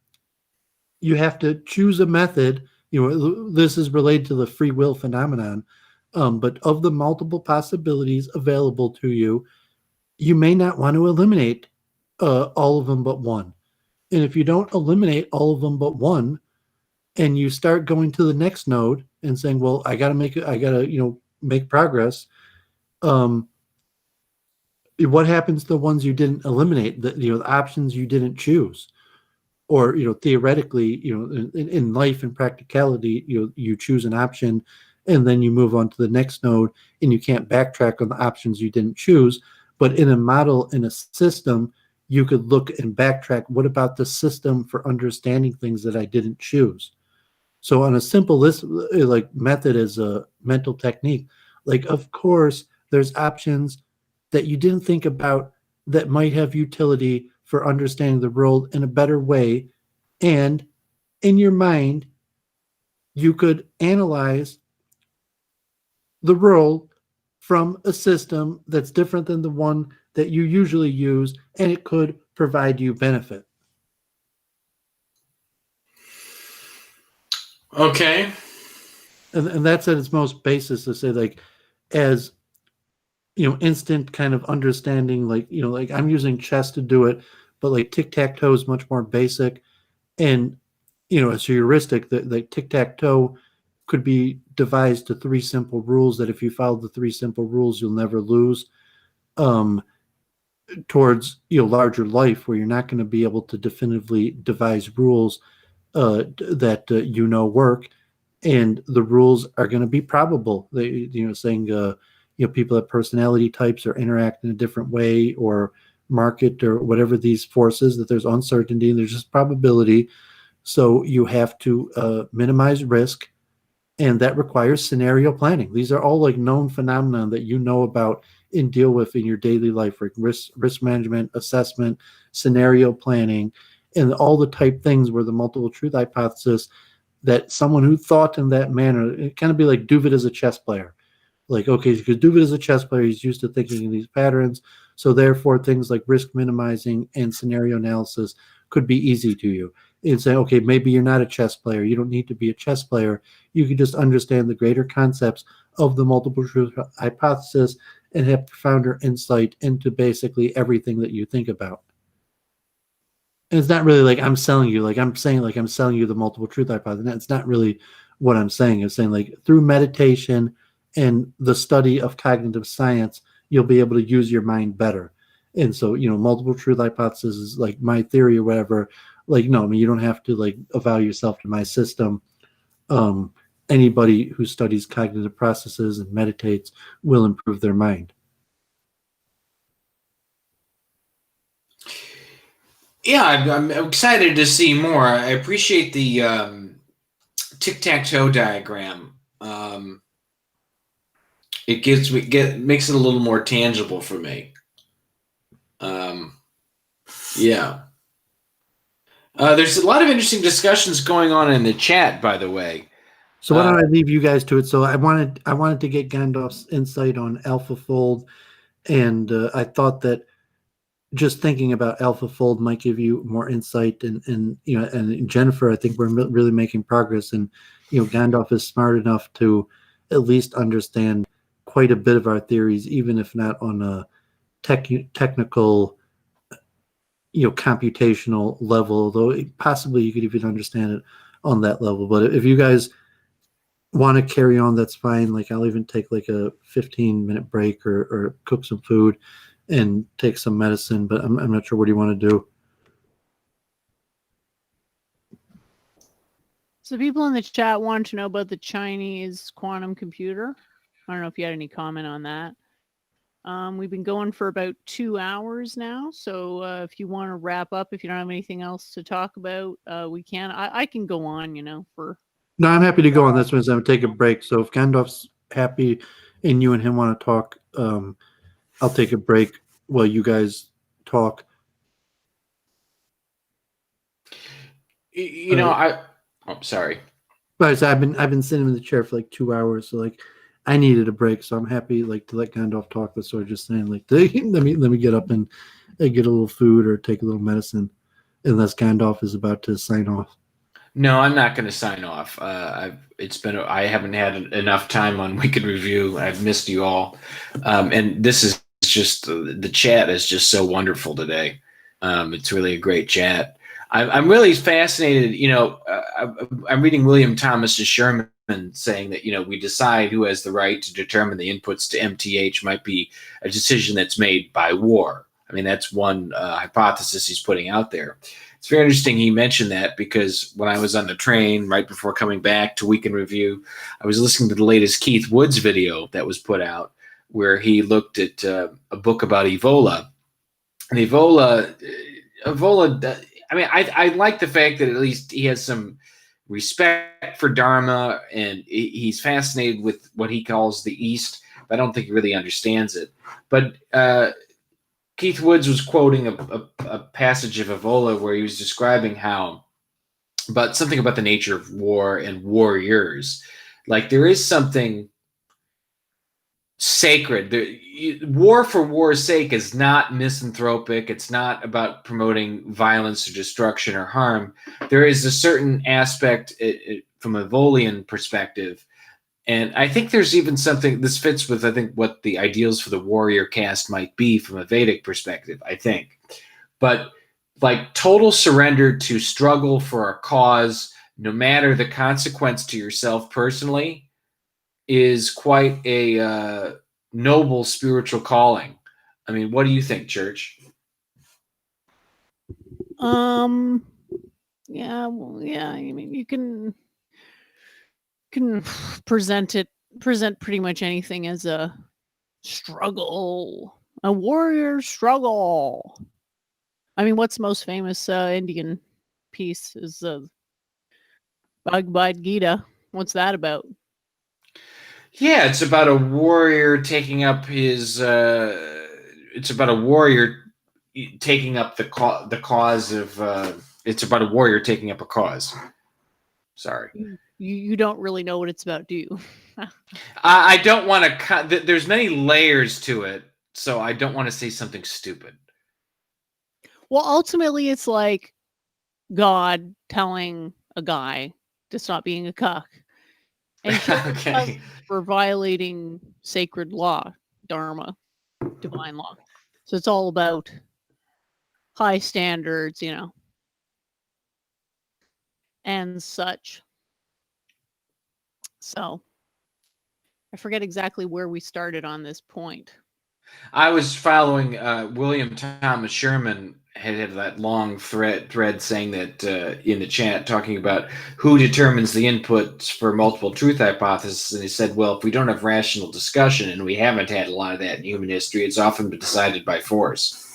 you have to choose a method. This is related to the free will phenomenon. But of the multiple possibilities available to you, you may not want to eliminate all of them but one. And if you don't eliminate all of them but one, and you start going to the next node and saying, well, I got to make progress. What happens to the ones you didn't eliminate, the options you didn't choose? Or, theoretically, in life and practicality, you choose an option and then you move on to the next node, and you can't backtrack on the options you didn't choose. But in a model, in a system, you could look and backtrack. What about the system for understanding things that I didn't choose? So on a simple list, like method as a mental technique, like, of course, there's options that you didn't think about that might have utility for understanding the world in a better way. And in your mind, you could analyze the world from a system that's different than the one that you usually use, and it could provide you benefit. Okay. And that's at its most basis, to say, like, as instant kind of understanding, like, like I'm using chess to do it, but like tic-tac-toe is much more basic. And it's a heuristic that like tic-tac-toe could be devised to 3 simple rules that if you follow the 3 simple rules, you'll never lose. Towards larger life, where you're not going to be able to definitively devise rules that work, and the rules are going to be probable. They saying people have personality types or interact in a different way, or market, or whatever these forces, that there's uncertainty and there's just probability. So you have to minimize risk, and that requires scenario planning. These are all like known phenomena that you know about and deal with in your daily life, like risk management, assessment, scenario planning, and all the type things where the multiple truth hypothesis, that someone who thought in that manner, it kind of be like Doooovid as a chess player. Like, okay, because Doooovid is a chess player, he's used to thinking in these patterns. So therefore, things like risk minimizing and scenario analysis could be easy to you. And say, okay, maybe you're not a chess player. You don't need to be a chess player. You can just understand the greater concepts of the multiple truth hypothesis and have profounder insight into basically everything that you think about. And it's not really like I'm selling you, like I'm saying, like I'm selling you the multiple truth hypothesis. It's not really what I'm saying. I'm saying, like, through meditation and the study of cognitive science, you'll be able to use your mind better. And so, multiple truth hypothesis is like my theory or whatever. Like, no, I mean, you don't have to like avow yourself to my system. Anybody who studies cognitive processes and meditates will improve their mind. Yeah, I'm excited to see more. I appreciate the tic-tac-toe diagram. It makes it a little more tangible for me. Yeah. There's a lot of interesting discussions going on in the chat, by the way. So why don't I leave you guys to it? So I wanted to get Gandalf's insight on AlphaFold, and I thought that just thinking about AlphaFold might give you more insight. And Jennifer, I think we're really making progress. And Gandalf is smart enough to at least understand quite a bit of our theories, even if not on a technical, computational level. Though possibly you could even understand it on that level. But if you guys want to carry on, that's fine. Like, I'll even take like a 15-minute break or cook some food and take some medicine, but I'm not sure. What do you want to do? So people in the chat want to know about the Chinese quantum computer. I don't know if you had any comment on that. We've been going for about 2 hours now, so if you want to wrap up, if you don't have anything else to talk about, we can. I can go on, for. No, I'm happy to go on this one. So I'm gonna take a break. So if Gandalf's happy and you and him want to talk, I'll take a break while you guys talk. I'm sorry. But I've been sitting in the chair for like 2 hours, so like I needed a break. So I'm happy like to let Gandalf talk. But sort of just saying like let me get up and get a little food or take a little medicine, unless Gandalf is about to sign off. No, I'm not going to sign off. I haven't had enough time on Weekend Review. I've missed you all, and this is just the chat is just so wonderful today. It's really a great chat. I'm really fascinated. I'm reading William Thomas Sherman saying that we decide who has the right to determine the inputs to MTH might be a decision that's made by war. I mean, that's one hypothesis he's putting out there. It's very interesting he mentioned that because when I was on the train right before coming back to Weekend Review, I was listening to the latest Keith Woods video that was put out where he looked at a book about Evola. And Evola, I mean, I like the fact that at least he has some respect for Dharma and he's fascinated with what he calls the East, but I don't think he really understands it. But Keith Woods was quoting a passage of Evola where he was describing something about the nature of war and warriors. Like there is something sacred. War for war's sake is not misanthropic. It's not about promoting violence or destruction or harm. There is a certain aspect from a Evolian perspective. And I think there's even something, this fits with, I think, what the ideals for the warrior caste might be from a Vedic perspective, I think. But like total surrender to struggle for a cause, no matter the consequence to yourself personally, is quite a noble spiritual calling. I mean, what do you think, Church? Yeah, well, yeah. I mean, you can present pretty much anything as a struggle, a warrior struggle. I mean, what's most famous Indian piece is Bhagavad Gita. What's that about? Yeah, it's about a warrior taking up his. It's about a warrior taking up the cause of. It's about a warrior taking up a cause. Sorry. You don't really know what it's about, do you? I don't want to. There's many layers to it, so I don't want to say something stupid. Well, ultimately, it's like God telling a guy to stop being a cuck, and Okay. for violating sacred law, dharma, divine law. So it's all about high standards, and such. So I forget exactly where we started on this point. I was following William Thomas Sherman had that long thread saying that in the chat talking about who determines the inputs for multiple truth hypothesis, and he said, well, if we don't have rational discussion, and we haven't had a lot of that in human history, it's often been decided by force.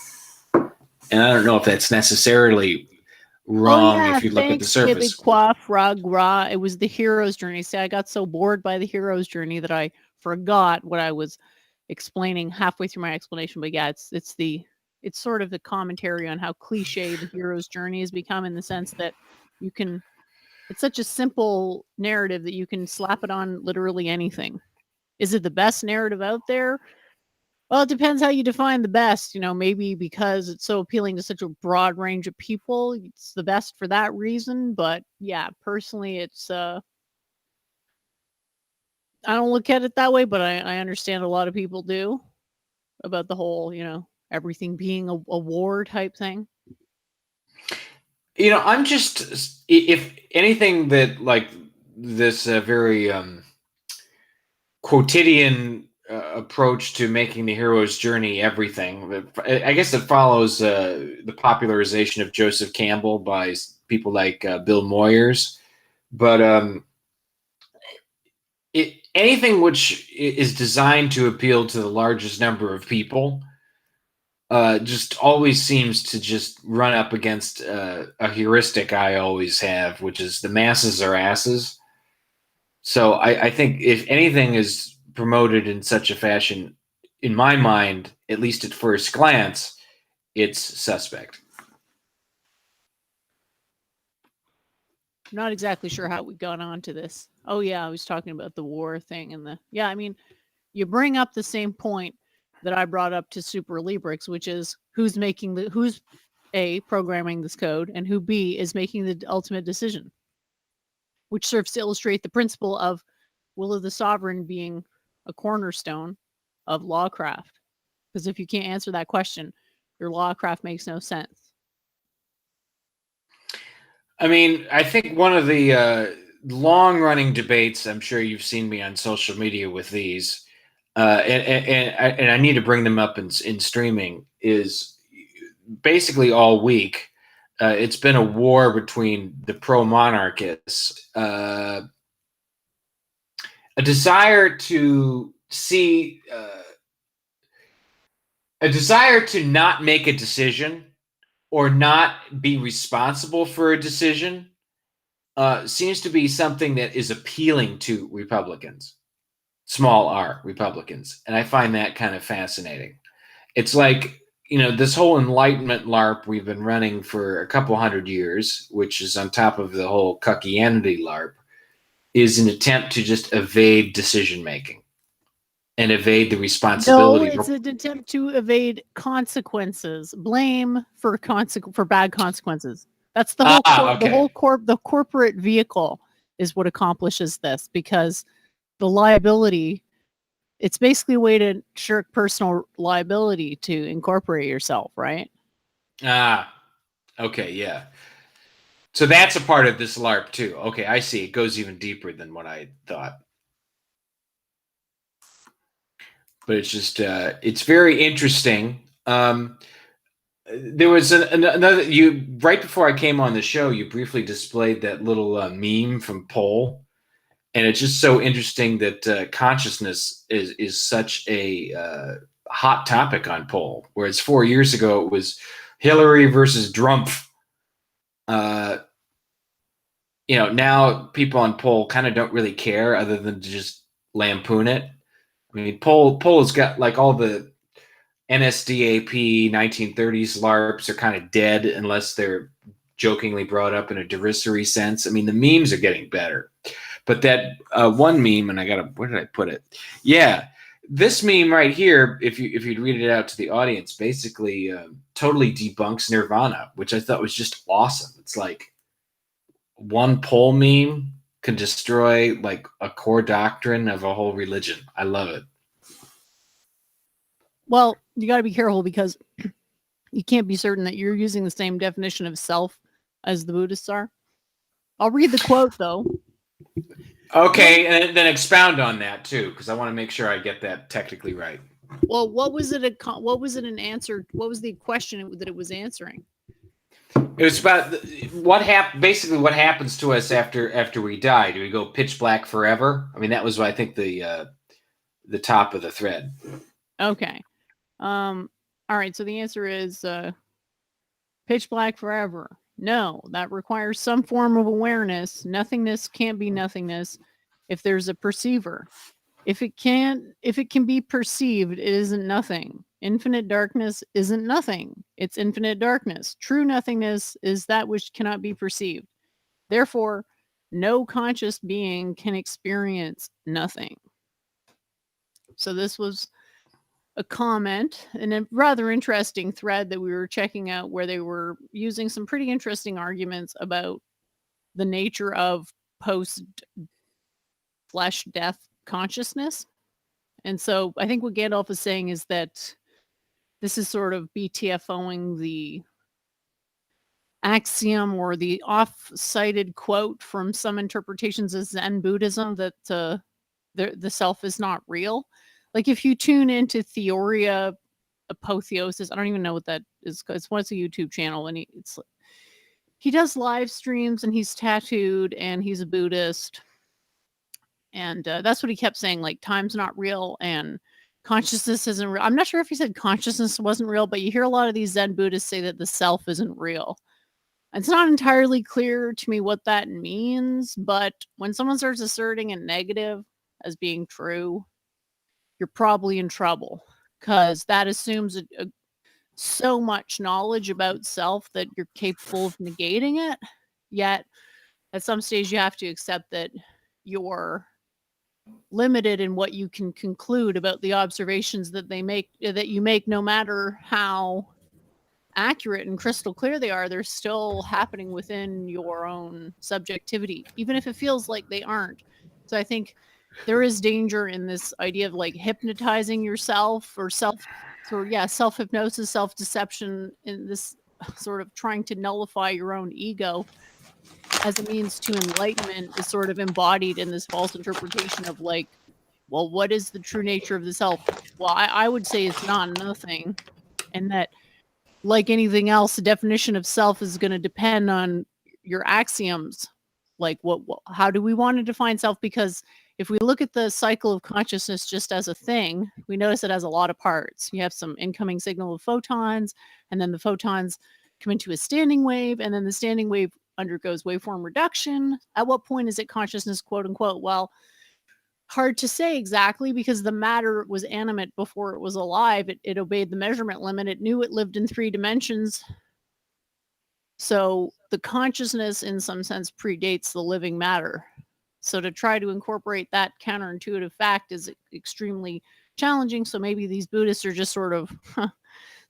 And I don't know if that's necessarily wrong if you look at the surface. It was the hero's journey. See, I got so bored by the hero's journey that I forgot what I was explaining halfway through my explanation. But yeah, it's sort of the commentary on how cliche the hero's journey has become, in the sense that it's such a simple narrative that you can slap it on literally anything. Is it the best narrative out there? Well, it depends how you define the best. Maybe because it's so appealing to such a broad range of people, it's the best for that reason. But yeah, personally, it's I don't look at it that way, but I understand a lot of people do, about the whole, everything being a war type thing. I'm just, if anything that like this very quotidian approach to making the hero's journey everything, I guess it follows the popularization of Joseph Campbell by people like Bill Moyers, But anything which is designed to appeal to the largest number of people just always seems to just run up against a heuristic I always have, which is the masses are asses. So I think if anything is promoted in such a fashion, in my mind, at least at first glance, it's suspect. I'm not exactly sure how we got onto this. Oh yeah, I was talking about the war thing and I mean, you bring up the same point that I brought up to Super Librix, which is who's A, programming this code, and who B is making the ultimate decision, which serves to illustrate the principle of will of the sovereign being a cornerstone of lawcraft. Because if you can't answer that question, your lawcraft makes no sense. I mean, I think one of the long-running debates, I'm sure you've seen me on social media with these, and I need to bring them up in streaming, is basically all week. It's been a war between the pro-monarchists, a desire to see, a desire to not make a decision or not be responsible for a decision seems to be something that is appealing to Republicans, small r Republicans. And I find that kind of fascinating. It's like, this whole Enlightenment LARP we've been running for a couple hundred years, which is on top of the whole Cuckianity LARP, is an attempt to just evade decision making and evade the responsibility. No, it's an attempt to evade consequences, blame for bad consequences. That's the whole okay. the corporate vehicle is what accomplishes this, because the liability, it's basically a way to shirk personal liability to incorporate yourself, right? Okay, yeah. So that's a part of this LARP too. Okay, I see. It goes even deeper than what I thought. But it's just, it's very interesting. There was another, right before I came on the show, you briefly displayed that little meme from Poll. And it's just so interesting that consciousness is such a hot topic on Poll, whereas 4 years ago it was Hillary versus Drumpf. Now people on Poll kind of don't really care other than to just lampoon it. I mean, Poll has got like all the NSDAP 1930s LARPs are kind of dead unless they're jokingly brought up in a derisory sense. I mean, the memes are getting better. But that one meme, and where did I put it? Yeah, this meme right here, if you'd read it out to the audience, basically totally debunks Nirvana, which I thought was just awesome. It's like one Poll meme can destroy like a core doctrine of a whole religion. I love it. Well, you got to be careful because you can't be certain that you're using the same definition of self as the Buddhists are. I'll read the quote though. Okay, and then expound on that too, because I want to make sure I get that technically right. Well, what was it an answer? What was the question that it was answering? It was about basically what happens to us after we die. Do we go pitch black forever? I mean, that was, I think, the top of the thread. Okay. All right. So the answer is pitch black forever. No, that requires some form of awareness. Nothingness can't be nothingness if there's a perceiver. If it can be perceived, it isn't nothing. Infinite darkness isn't nothing. It's infinite darkness. True nothingness is that which cannot be perceived. Therefore, no conscious being can experience nothing. So this was a comment and a rather interesting thread that we were checking out, where they were using some pretty interesting arguments about the nature of post flesh death consciousness. And so I think what Gandalf is saying is that this is sort of BTFOing the axiom or the off-cited quote from some interpretations of Zen Buddhism that the self is not real. Like if you tune into Theoria Apotheosis, I don't even know what that is. It's a YouTube channel, and he does live streams and he's tattooed and he's a Buddhist. And that's what he kept saying, like, time's not real and consciousness isn't real. I'm not sure if he said consciousness wasn't real, but you hear a lot of these Zen Buddhists say that the self isn't real. It's not entirely clear to me what that means, but when someone starts asserting a negative as being true, you're probably in trouble, because that assumes so much knowledge about self that you're capable of negating it. Yet, at some stage, you have to accept that you're limited in what you can conclude about the observations that you make, no matter how accurate and crystal clear they are. They're still happening within your own subjectivity, even if it feels like they aren't. So I think there is danger in this idea of like hypnotizing yourself or self hypnosis, self deception, in this sort of trying to nullify your own ego as a means to enlightenment is sort of embodied in this false interpretation of like, well, what is the true nature of the self? Well, I would say it's not nothing, and that, like anything else, the definition of self is going to depend on your axioms. Like, how do we want to define self? Because if we look at the cycle of consciousness just as a thing, we notice it has a lot of parts. You have some incoming signal of photons, and then the photons come into a standing wave, and then the standing wave undergoes waveform reduction. At what point is it consciousness, quote unquote? Well, hard to say exactly, because the matter was animate before it was alive. It obeyed the measurement limit. It knew it lived in 3 dimensions. So the consciousness, in some sense, predates the living matter. So to try to incorporate that counterintuitive fact is extremely challenging. So maybe these Buddhists are just sort of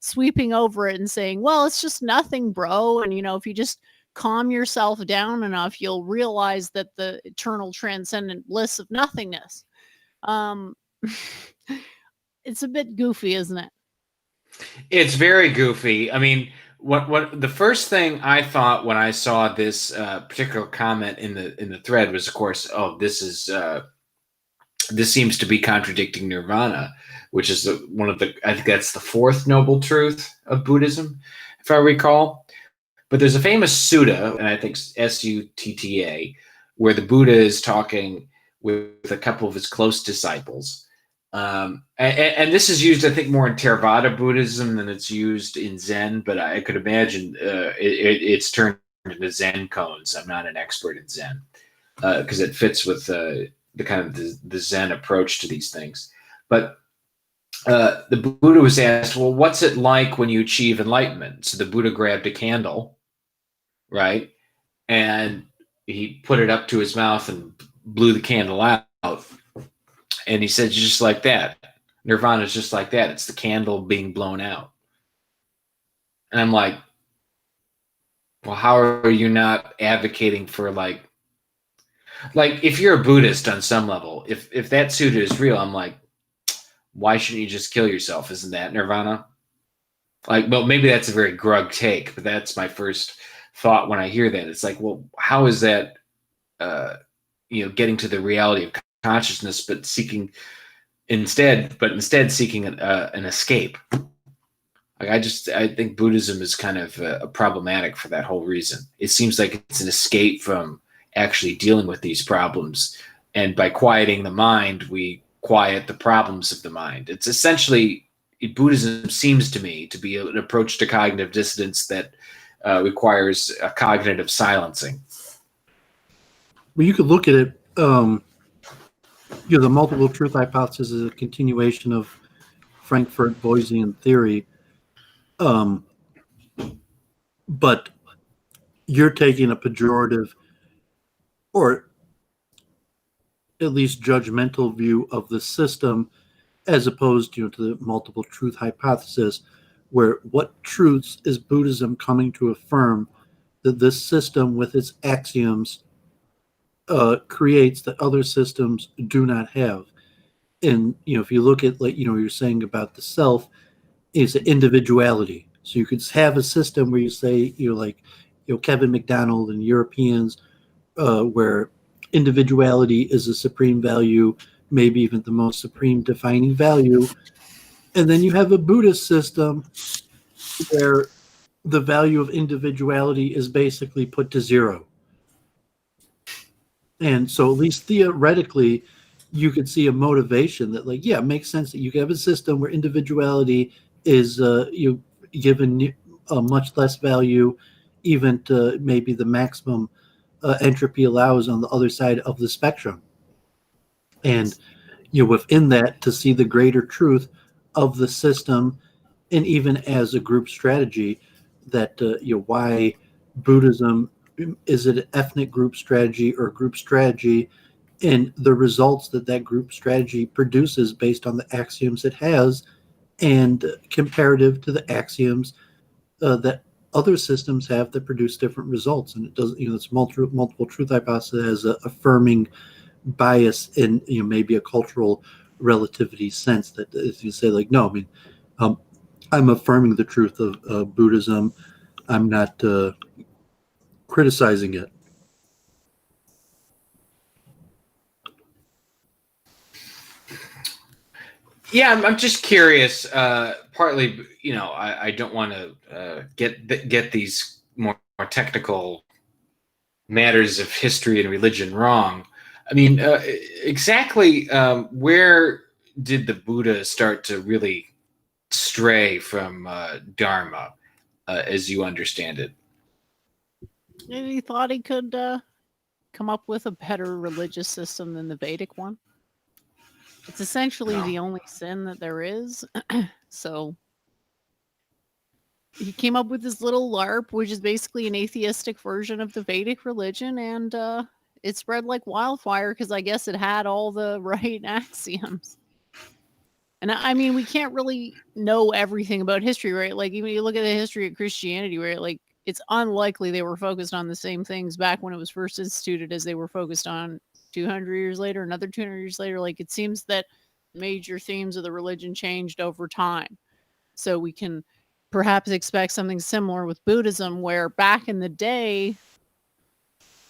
sweeping over it and saying, well, it's just nothing, bro. And, if you just calm yourself down enough, you'll realize that the eternal transcendent bliss of nothingness. It's a bit goofy, isn't it? It's very goofy. I mean, what the first thing I thought when I saw this particular comment in the thread was, of course, this seems to be contradicting nirvana, which is I think that's the 4th noble truth of Buddhism, if I recall. But there's a famous sutta, and I think Sutta, where the Buddha is talking with a couple of his close disciples. And this is used, I think, more in Theravada Buddhism than it's used in Zen, but I could imagine it's turned into Zen cones. I'm not an expert in Zen, because it fits with the kind of the Zen approach to these things. But the Buddha was asked, well, what's it like when you achieve enlightenment? So the Buddha grabbed a candle, right? And he put it up to his mouth and blew the candle out. And he said, just like that. Nirvana is just like that. It's the candle being blown out. And I'm like, well, how are you not advocating for like if you're a Buddhist on some level, if that sutta is real, I'm like, why shouldn't you just kill yourself? Isn't that nirvana? Like, well, maybe that's a very grug take, but that's my first thought when I hear that. It's like, well, how is that, getting to the reality of consciousness, but instead seeking an escape? Like, I think Buddhism is kind of problematic for that whole reason. It seems like it's an escape from actually dealing with these problems, and by quieting the mind, we quiet the problems of the mind. It's essentially, Buddhism seems to me to be an approach to cognitive dissonance that requires a cognitive silencing. Well, you could look at it. The multiple truth hypothesis is a continuation of Frankfurt Boyesian theory, but you're taking a pejorative or at least judgmental view of the system, as opposed to the multiple truth hypothesis, where what truths is Buddhism coming to affirm that this system with its axioms creates that other systems do not have. And if you look at, like, you're saying about the self is individuality. So you could have a system where you say, Kevin McDonald and Europeans, where individuality is a supreme value, maybe even the most supreme defining value. And then you have a Buddhist system where the value of individuality is basically put to zero. And so at least theoretically, you could see a motivation that, like, yeah, it makes sense that you could have a system where individuality is given a much less value, even to maybe the maximum entropy allows on the other side of the spectrum. And within that, to see the greater truth of the system, and even as a group strategy, that why Buddhism, is it an ethnic group strategy or group strategy, and the results that that group strategy produces based on the axioms it has, and comparative to the axioms that other systems have that produce different results. And it does, it's multiple truth hypothesis has a affirming bias in maybe a cultural relativity sense, that if you say, like, no, I mean, I'm affirming the truth of Buddhism, I'm not criticizing it. Yeah, I'm just curious. Partly, I don't want to get these more technical matters of history and religion wrong. I mean, exactly where did the Buddha start to really stray from Dharma, as you understand it? And he thought he could come up with a better religious system than the Vedic one. It's essentially the only sin that there is. So he came up with this little LARP, which is basically an atheistic version of the Vedic religion, and it spread like wildfire because I guess it had all the right axioms. And I mean, we can't really know everything about history, right? Like, even you look at the history of Christianity, right? Like, it's unlikely they were focused on the same things back when it was first instituted as they were focused on 200 years later, another 200 years later. Like, it seems that major themes of the religion changed over time. So we can perhaps expect something similar with Buddhism, where back in the day,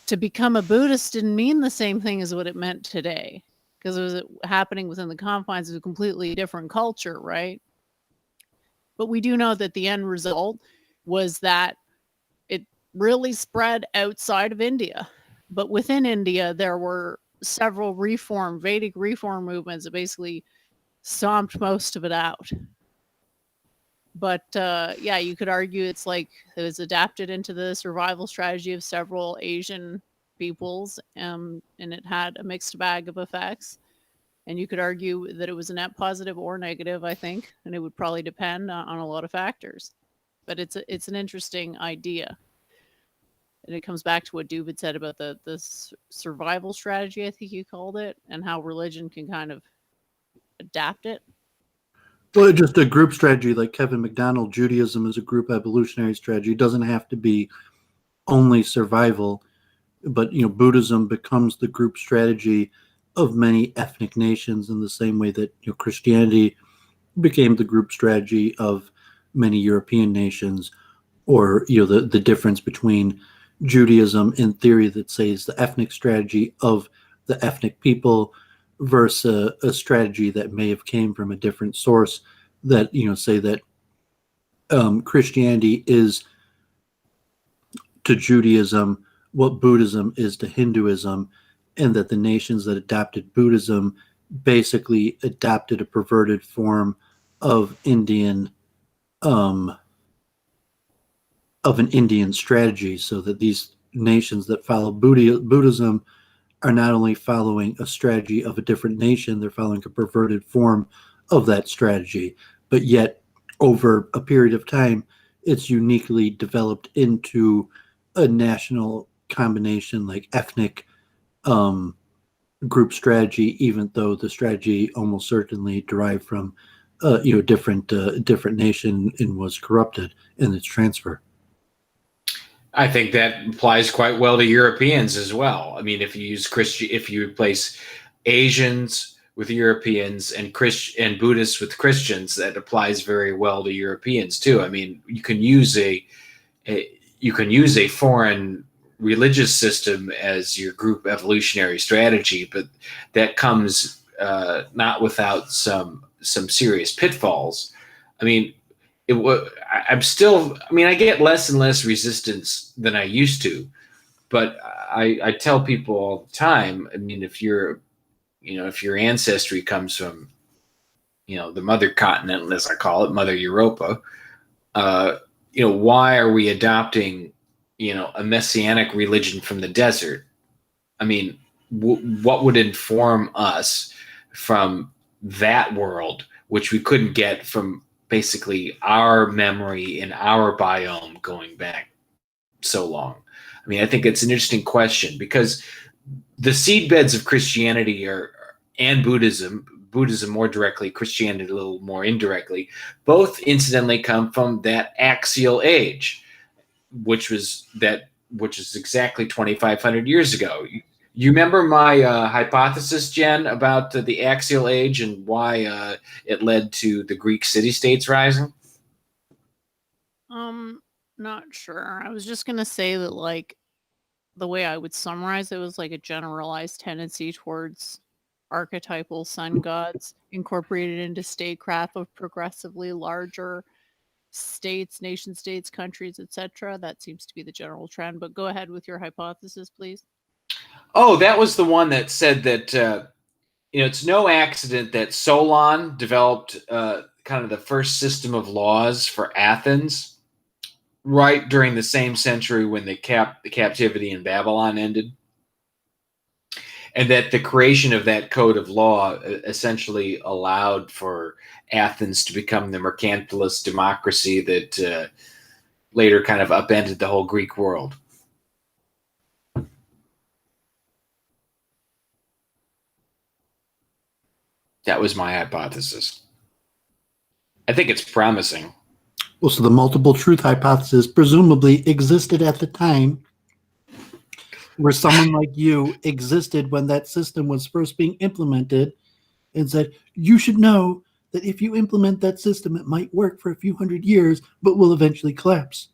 to become a Buddhist didn't mean the same thing as what it meant today, because it was happening within the confines of a completely different culture, right? But we do know that the end result was that it really spread outside of India. But within India, there were several Vedic reform movements that basically stomped most of it out. But yeah, you could argue it's like it was adapted into the survival strategy of several Asian peoples, and it had a mixed bag of effects. And you could argue that it was a net positive or negative, I think, and it would probably depend on a lot of factors. But it's an interesting idea, and it comes back to what Doovid said about the survival strategy, I think you called it, and how religion can kind of adapt it. Well, just a group strategy, like Kevin McDonald, Judaism is a group evolutionary strategy. It doesn't have to be only survival, but Buddhism becomes the group strategy of many ethnic nations in the same way that Christianity became the group strategy of many European nations, or the difference between Judaism in theory that says the ethnic strategy of the ethnic people versus a strategy that may have came from a different source, that say that Christianity is to Judaism what Buddhism is to Hinduism, and that the nations that adopted Buddhism basically adopted a perverted form of an Indian strategy, so that these nations that follow Buddhism are not only following a strategy of a different nation, they're following a perverted form of that strategy. But yet, over a period of time, it's uniquely developed into a national combination, like ethnic group strategy, even though the strategy almost certainly derived from different nation and was corrupted in its transfer. I think that applies quite well to Europeans as well. I mean, if you replace Asians with Europeans and Buddhists with Christians, that applies very well to Europeans too. I mean, you can use a foreign religious system as your group evolutionary strategy, but that comes not without some serious pitfalls. I mean, I'm still, I mean, I get less and less resistance than I used to, but I tell people all the time, I mean, if your ancestry comes from, the mother continent, as I call it, Mother Europa, why are we adopting, a messianic religion from the desert? I mean, what would inform us from that world, which we couldn't get from basically our memory in our biome going back so long? I mean, I think it's an interesting question because the seedbeds of Christianity and Buddhism more directly, Christianity a little more indirectly, both incidentally come from that axial age, which is exactly 2,500 years ago. You remember my hypothesis, Jen, about the axial age and why it led to the Greek city-states rising? Not sure. I was just gonna say that, like, the way I would summarize it was like a generalized tendency towards archetypal sun gods incorporated into statecraft of progressively larger states, nation states, countries, etc. That seems to be the general trend. But go ahead with your hypothesis, please. Oh, that was the one that said that it's no accident that Solon developed kind of the first system of laws for Athens right during the same century when the captivity in Babylon ended. And that the creation of that code of law essentially allowed for Athens to become the mercantilist democracy that later kind of upended the whole Greek world. That was my hypothesis. I think it's promising. Well, so the multiple truth hypothesis presumably existed at the time where someone like you existed when that system was first being implemented and said, you should know that if you implement that system, it might work for a few hundred years, but will eventually collapse.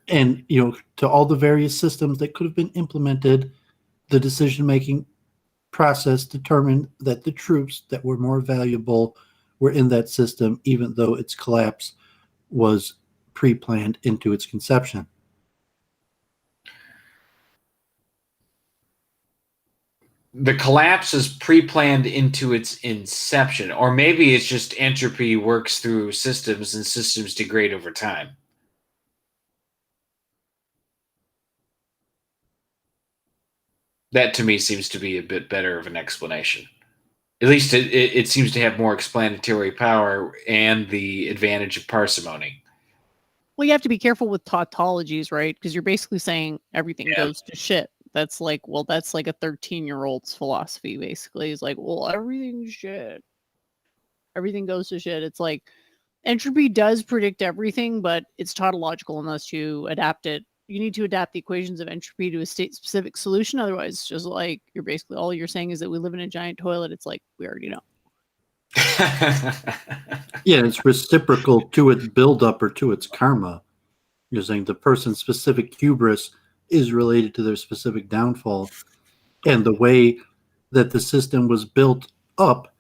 And, to all the various systems that could have been implemented, the decision-making process determined that the troops that were more valuable were in that system, even though its collapse was pre-planned into its conception. The collapse is pre-planned into its inception, or maybe it's just entropy works through systems and systems degrade over time. That to me seems to be a bit better of an explanation. At least it seems to have more explanatory power and the advantage of parsimony. Well, you have to be careful with tautologies, right? Because you're basically saying everything goes to shit. That's like, that's like a 13-year-old's philosophy, basically. It's like, well, everything's shit. Everything goes to shit. It's like entropy does predict everything, but it's tautological unless you adapt it. You need to adapt the equations of entropy to a state-specific solution. Otherwise, it's just like you're basically all you're saying is that we live in a giant toilet. It's like we already know. Yeah, it's reciprocal to its buildup or to its karma. You're saying the person's specific hubris is related to their specific downfall, and the way that the system was built up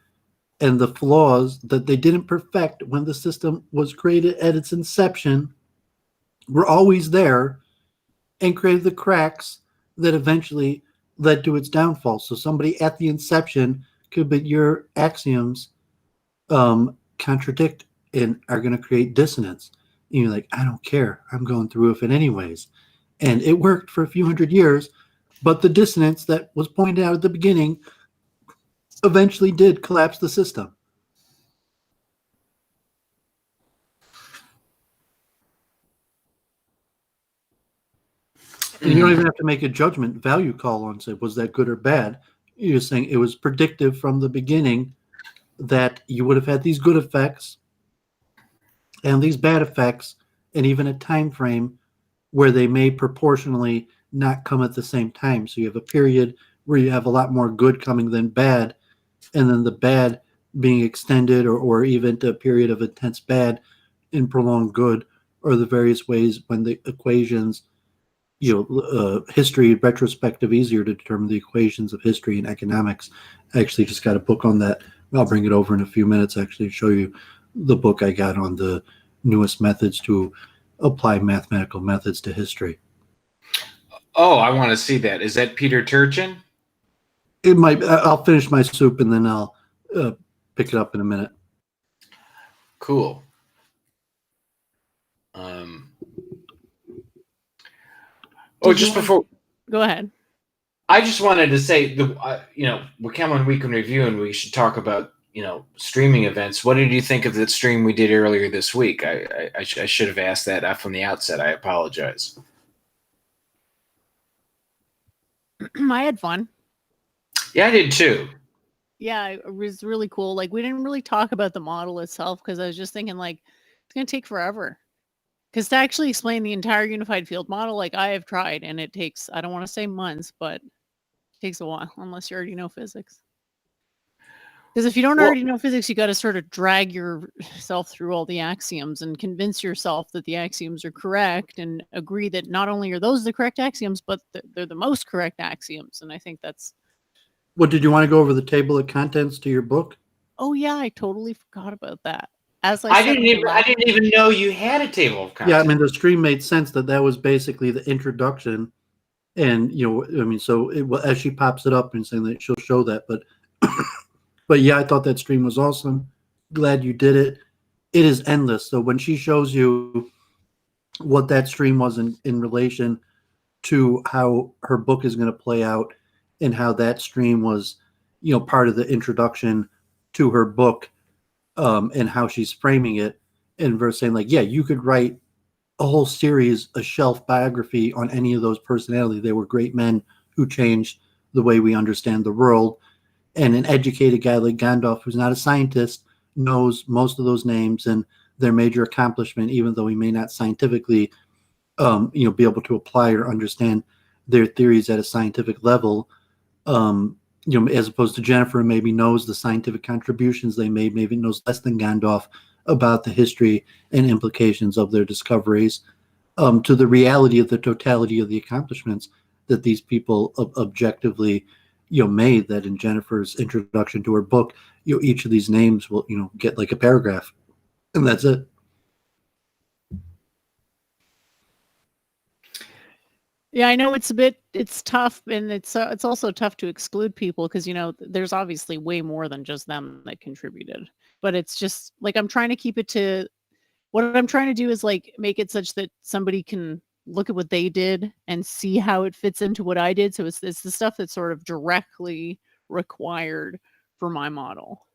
and the flaws that they didn't perfect when the system was created at its inception were always there and created the cracks that eventually led to its downfall. So somebody at the inception could, but your axioms contradict and are going to create dissonance. And you're like, I don't care. I'm going through with it anyways. And it worked for a few hundred years, but the dissonance that was pointed out at the beginning eventually did collapse the system. And you don't even have to make a judgment value call on, say, was that good or bad? You're just saying it was predictive from the beginning that you would have had these good effects and these bad effects, and even a time frame where they may proportionally not come at the same time. So you have a period where you have a lot more good coming than bad, and then the bad being extended, or even to a period of intense bad and prolonged good, or the various ways when the equations, history, retrospective, easier to determine the equations of history and economics. I actually just got a book on that. I'll bring it over in a few minutes, actually, to show you the book I got on the newest methods to apply mathematical methods to history. Oh, I want to see that. Is that Peter Turchin? It might. I'll finish my soup and then I'll pick it up in a minute. Cool. Just before. Go ahead. I just wanted to say, we're coming on Week in Review, and we should talk about, streaming events. What did you think of that stream we did earlier this week? I should have asked that from the outset. I apologize. I had fun. Yeah, I did too. Yeah, it was really cool. Like, we didn't really talk about the model itself because I was just thinking, like, it's going to take forever. Because to actually explain the entire unified field model, like, I have tried, and it takes, I don't want to say months, but it takes a while, unless you already know physics. Because if you don't already know physics, you got to sort of drag yourself through all the axioms and convince yourself that the axioms are correct and agree that not only are those the correct axioms, but they're the most correct axioms. And I think that's... What, did you want to go over the table of contents to your book? Oh, yeah, I totally forgot about that. As I didn't even know you had a table of contents. Yeah, I mean, the stream made sense that was basically the introduction. And, as she pops it up and saying that she'll show that, but yeah, I thought that stream was awesome. Glad you did it. It is endless. So when she shows you what that stream was in relation to how her book is going to play out and how that stream was, part of the introduction to her book, and how she's framing it, and versus saying, like, yeah, you could write a whole series, a shelf biography on any of those personalities. They were great men who changed the way we understand the world. And an educated guy like Gandalf, who's not a scientist, knows most of those names and their major accomplishment, even though he may not scientifically, be able to apply or understand their theories at a scientific level. As opposed to Jennifer, who maybe knows the scientific contributions they made, maybe knows less than Gandalf about the history and implications of their discoveries, to the reality of the totality of the accomplishments that these people objectively made. That in Jennifer's introduction to her book, each of these names will get like a paragraph, and that's it. Yeah, I know it's tough, and it's also tough to exclude people because there's obviously way more than just them that contributed. But it's just like I'm trying to keep it to what I'm trying to do is like make it such that somebody can look at what they did and see how it fits into what I did. So it's the stuff that's sort of directly required for my model.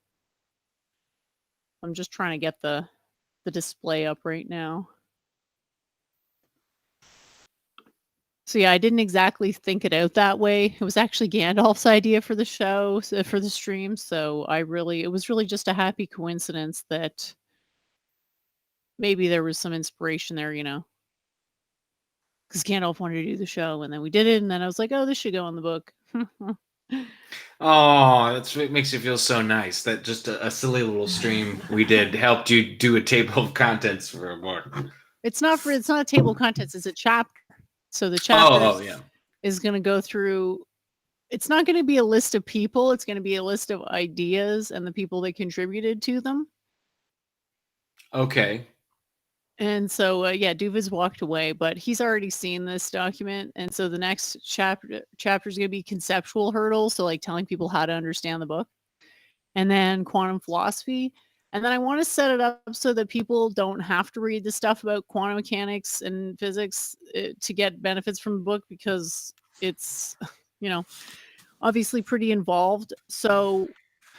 I'm just trying to get the display up right now. So yeah, I didn't exactly think it out that way. It was actually Gandalf's idea for the show, for the stream. So it was really just a happy coincidence that maybe there was some inspiration there, because Gandalf wanted to do the show, and then we did it, and then I was like, oh, this should go in the book. Oh, that's what makes you feel so nice. That just a silly little stream we did helped you do a table of contents for a book. It's not a table of contents. It's a chapter. So the chapter is going to go through. It's not going to be a list of people. It's going to be a list of ideas and the people that contributed to them. Okay. And so, Doooovid's walked away, but he's already seen this document. And so the next chapter is going to be conceptual hurdles. So like telling people how to understand the book, and then quantum philosophy. And then I want to set it up so that people don't have to read the stuff about quantum mechanics and physics to get benefits from the book, because it's, obviously pretty involved. So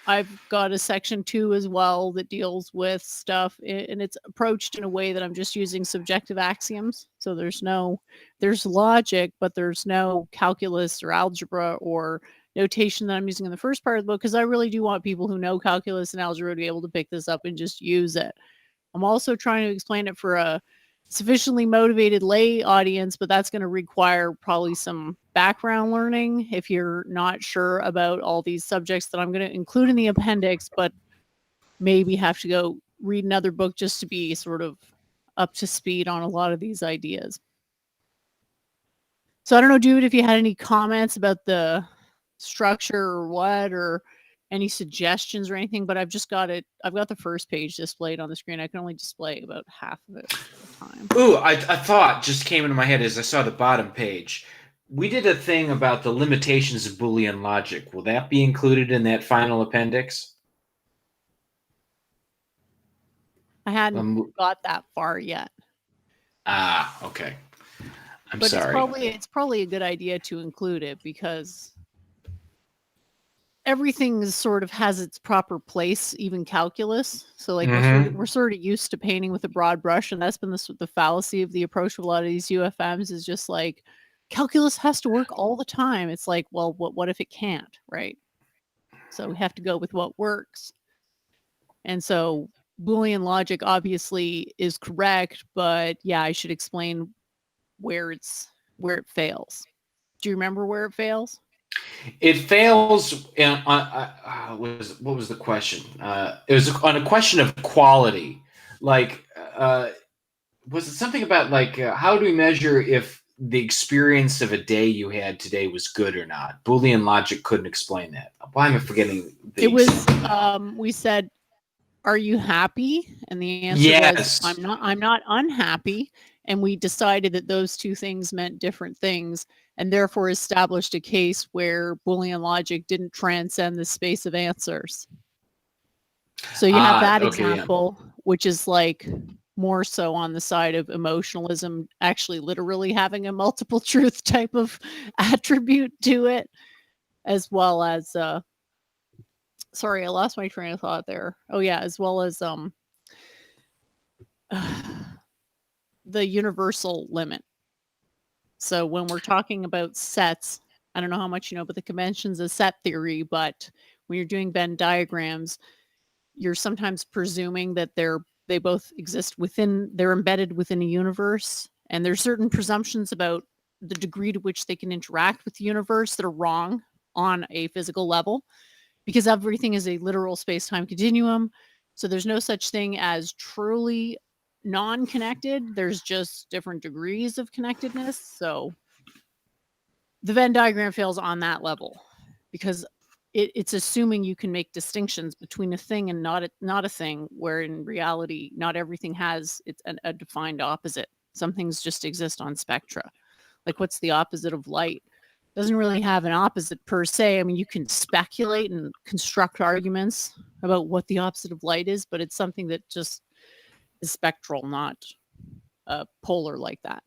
I've got a section 2 as well that deals with stuff, and it's approached in a way that I'm just using subjective axioms. So there's logic, but there's no calculus or algebra or notation that I'm using in the first part of the book, because I really do want people who know calculus and algebra to be able to pick this up and just use it. I'm also trying to explain it for a sufficiently motivated lay audience, but that's going to require probably some background learning if you're not sure about all these subjects that I'm going to include in the appendix, but maybe have to go read another book just to be sort of up to speed on a lot of these ideas. So I don't know, Dude, if you had any comments about the structure or what, or any suggestions or anything, but I've just got it. I've got the first page displayed on the screen. I can only display about half of it at a time. Ooh, a thought just came into my head as I saw the bottom page. We did a thing about the limitations of Boolean logic. Will that be included in that final appendix? I hadn't got that far yet. Ah, okay. I'm But sorry. it's probably a good idea to include it because everything is sort of has its proper place, even calculus. So like we're sort of used to painting with a broad brush, and that's been the fallacy of the approach of a lot of these UFMs is just like calculus has to work all the time. It's like, well, what if it can't, right? So we have to go with what works. And so Boolean logic obviously is correct, but yeah, I should explain where it fails. Do you remember where it fails? It fails. What was the question? It was on a question of quality. Like, was it something about like how do we measure if the experience of a day you had today was good or not? Boolean logic couldn't explain that. Why am I forgetting? It was. We said, "Are you happy?" And the answer was, "I'm not unhappy." And we decided that those two things meant different things, and therefore established a case where Boolean logic didn't transcend the space of answers. So you have that example, which is like more so on the side of emotionalism, actually literally having a multiple truth type of attribute to it, as well as sorry, I lost my train of thought there. Oh yeah, as well as the universal limit. So when we're talking about sets, I don't know how much you know about the conventions of set theory, but when you're doing Venn diagrams, you're sometimes presuming that they both exist they're embedded within a universe, and there's certain presumptions about the degree to which they can interact with the universe that are wrong on a physical level, because everything is a literal space-time continuum. So there's no such thing as truly non-connected. There's just different degrees of connectedness. So the Venn diagram fails on that level because it's assuming you can make distinctions between a thing and not a thing, where in reality, not everything has a defined opposite. Some things just exist on spectra. Like, what's the opposite of light? Doesn't really have an opposite per se. I mean, you can speculate and construct arguments about what the opposite of light is, but it's something that just is spectral, not polar like that.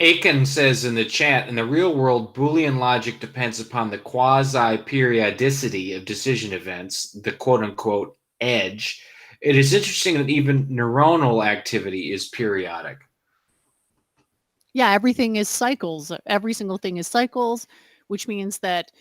Aiken says in the chat, in the real world, Boolean logic depends upon the quasi-periodicity of decision events, the quote-unquote edge. It is interesting that even neuronal activity is periodic. Yeah, everything is cycles. Every single thing is cycles, which means that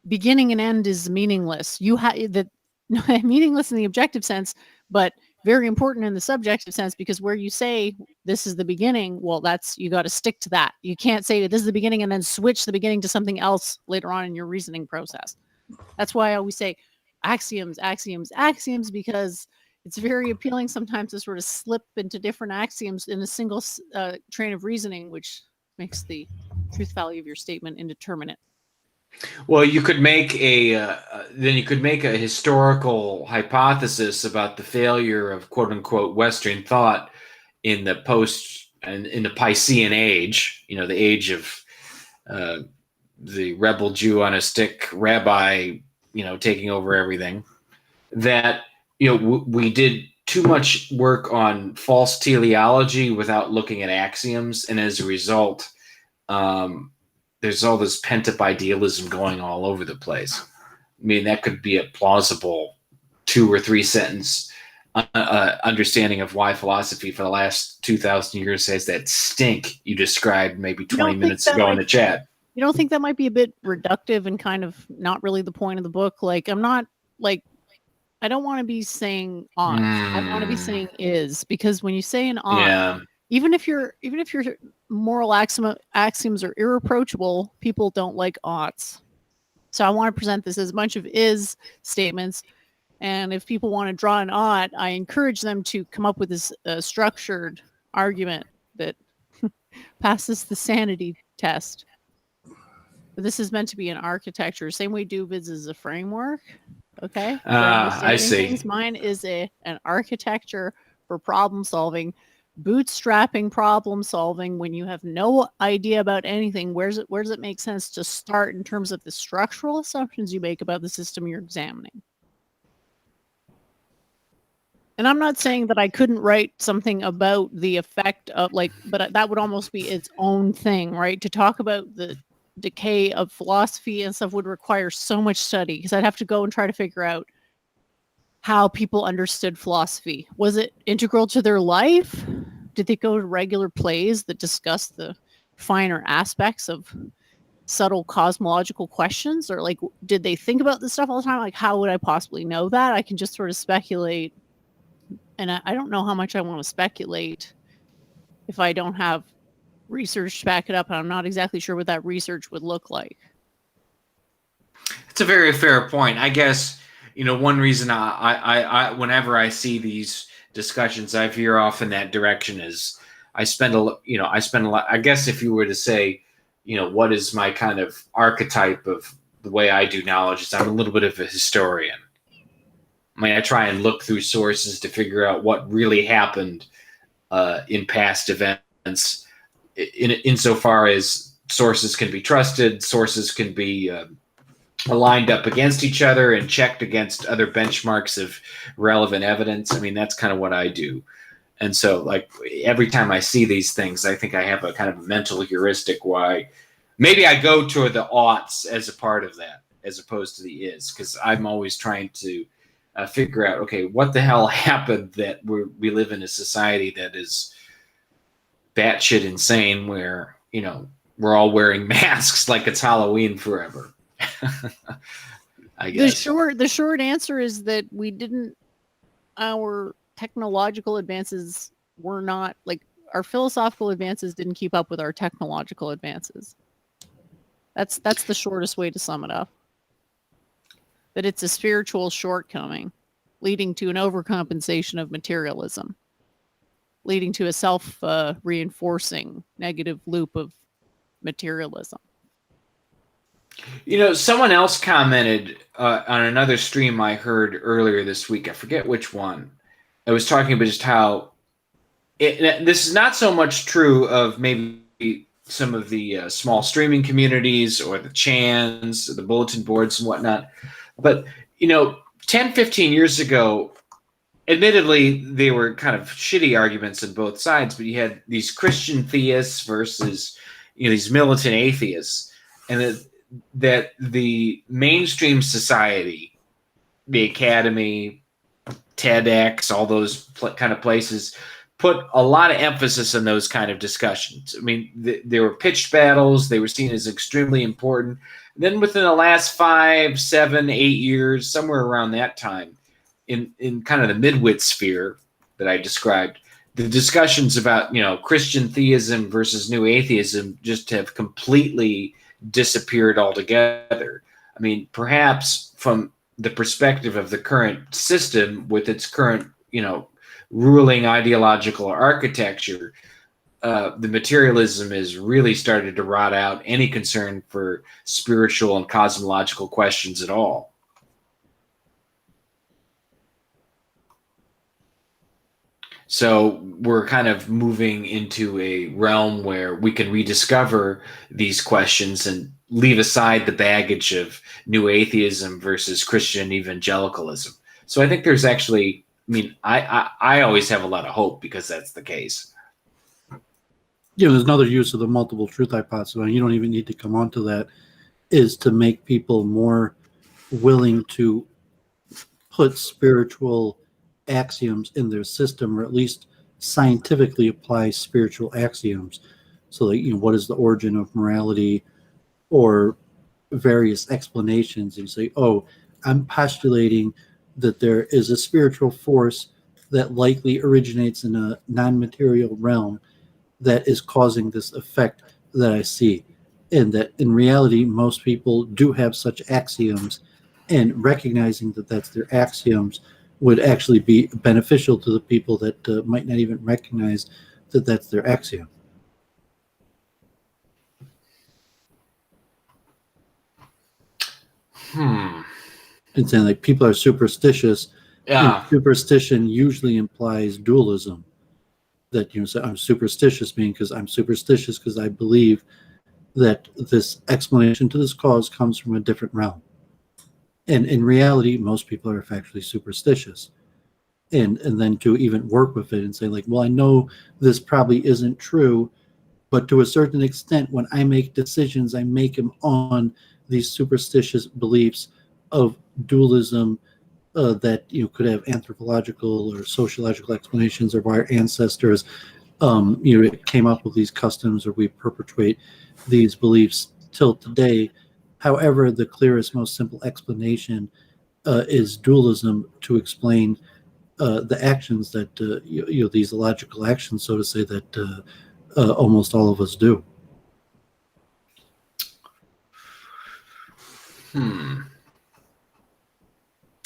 beginning and end is meaningless. You have that meaningless in the objective sense, but very important in the subjective sense, because where you say this is the beginning, well, you got to stick to that. You can't say that this is the beginning and then switch the beginning to something else later on in your reasoning process. That's why I always say axioms, axioms, axioms, because it's very appealing sometimes to sort of slip into different axioms in a single train of reasoning, which makes the truth value of your statement indeterminate. Well, you could make a historical hypothesis about the failure of quote unquote Western thought in the Piscean age, the age of the rebel Jew on a stick rabbi, taking over everything. That we did too much work on false teleology without looking at axioms, and as a result, there's all this pent-up idealism going all over the place. I mean, that could be a plausible 2 or 3 sentence understanding of why philosophy for the last 2,000 years has that stink you described maybe 20 minutes ago in the chat. You don't think that might be a bit reductive and kind of not really the point of the book? Like, I'm not like, I don't want to be saying ought. I want to be saying is, because when you say an ought, even if your moral axioms are irreproachable, people don't like oughts. So I want to present this as a bunch of is statements. And if people want to draw an ought, I encourage them to come up with this structured argument that passes the sanity test. But this is meant to be an architecture. Same way Doovid's is a framework. Okay. For I understanding see. things. Mine is an architecture for problem solving, bootstrapping problem solving when you have no idea about anything. Where does it make sense to start in terms of the structural assumptions you make about the system you're examining? And I'm not saying that I couldn't write something about the effect of but that would almost be its own thing, right? To talk about the decay of philosophy and stuff would require so much study because I'd have to go and try to figure out how people understood philosophy. Was it integral to their life? Did they go to regular plays that discuss the finer aspects of subtle cosmological questions? Or did they think about this stuff all the time? How would I possibly know that? I can just sort of speculate. And I don't know how much I want to speculate if I don't have research to back it up. And I'm not exactly sure what that research would look like. It's a very fair point. I guess, one reason I whenever I see these discussions, I veer off in that direction is I spend a lot, I guess if you were to say, what is my kind of archetype of the way I do knowledge is I'm a little bit of a historian. I try and look through sources to figure out what really happened in past events, insofar as sources can be trusted, sources can be lined up against each other and checked against other benchmarks of relevant evidence. That's kind of what I do. And so, every time I see these things, I think I have a kind of a mental heuristic why maybe I go toward the oughts as a part of that, as opposed to the is, because I'm always trying to figure out, okay, what the hell happened that we live in a society that is batshit insane where, we're all wearing masks like it's Halloween forever. I guess. The short answer is that our technological advances were not, our philosophical advances didn't keep up with our technological advances. That's the shortest way to sum it up. That it's a spiritual shortcoming leading to an overcompensation of materialism, leading to a self-reinforcing negative loop of materialism. Someone else commented on another stream I heard earlier this week. I forget which one. I was talking about just how this is not so much true of maybe some of the small streaming communities or the chans, or the bulletin boards and whatnot. But, 10, 15 years ago, admittedly, they were kind of shitty arguments on both sides, but you had these Christian theists versus, these militant atheists. And that the mainstream society, the academy, TEDx, all those kind of places, put a lot of emphasis on those kind of discussions. There were pitched battles. They were seen as extremely important. And then within the last 5, 7, 8 years, somewhere around that time, in kind of the midwit sphere that I described, the discussions about, Christian theism versus new atheism just have completely disappeared altogether. Perhaps from the perspective of the current system with its current, ruling ideological architecture, the materialism has really started to rot out any concern for spiritual and cosmological questions at all. So we're kind of moving into a realm where we can rediscover these questions and leave aside the baggage of new atheism versus Christian evangelicalism. So I think there's actually, I always have a lot of hope because that's the case. There's another use of the multiple truth hypothesis, and you don't even need to come onto that, is to make people more willing to put spiritual axioms in their system, or at least scientifically apply spiritual axioms. So what is the origin of morality, or various explanations, and you say, I'm postulating that there is a spiritual force that likely originates in a non-material realm that is causing this effect that I see, and that in reality most people do have such axioms, and recognizing that that's their axioms would actually be beneficial to the people that might not even recognize that that's their axiom. And saying like people are superstitious, Yeah. and superstition usually implies dualism. That say I'm superstitious, meaning because I'm superstitious because I believe that this explanation to this cause comes from a different realm. And in reality, most people are factually superstitious. And then to even work with it and say like, well, I know this probably isn't true, but to a certain extent, when I make decisions, I make them on these superstitious beliefs of dualism, that could have anthropological or sociological explanations, or why our ancestors came up with these customs, or we perpetuate these beliefs till today. However, the clearest, most simple explanation is dualism, to explain the actions that these illogical actions, so to say, that almost all of us do.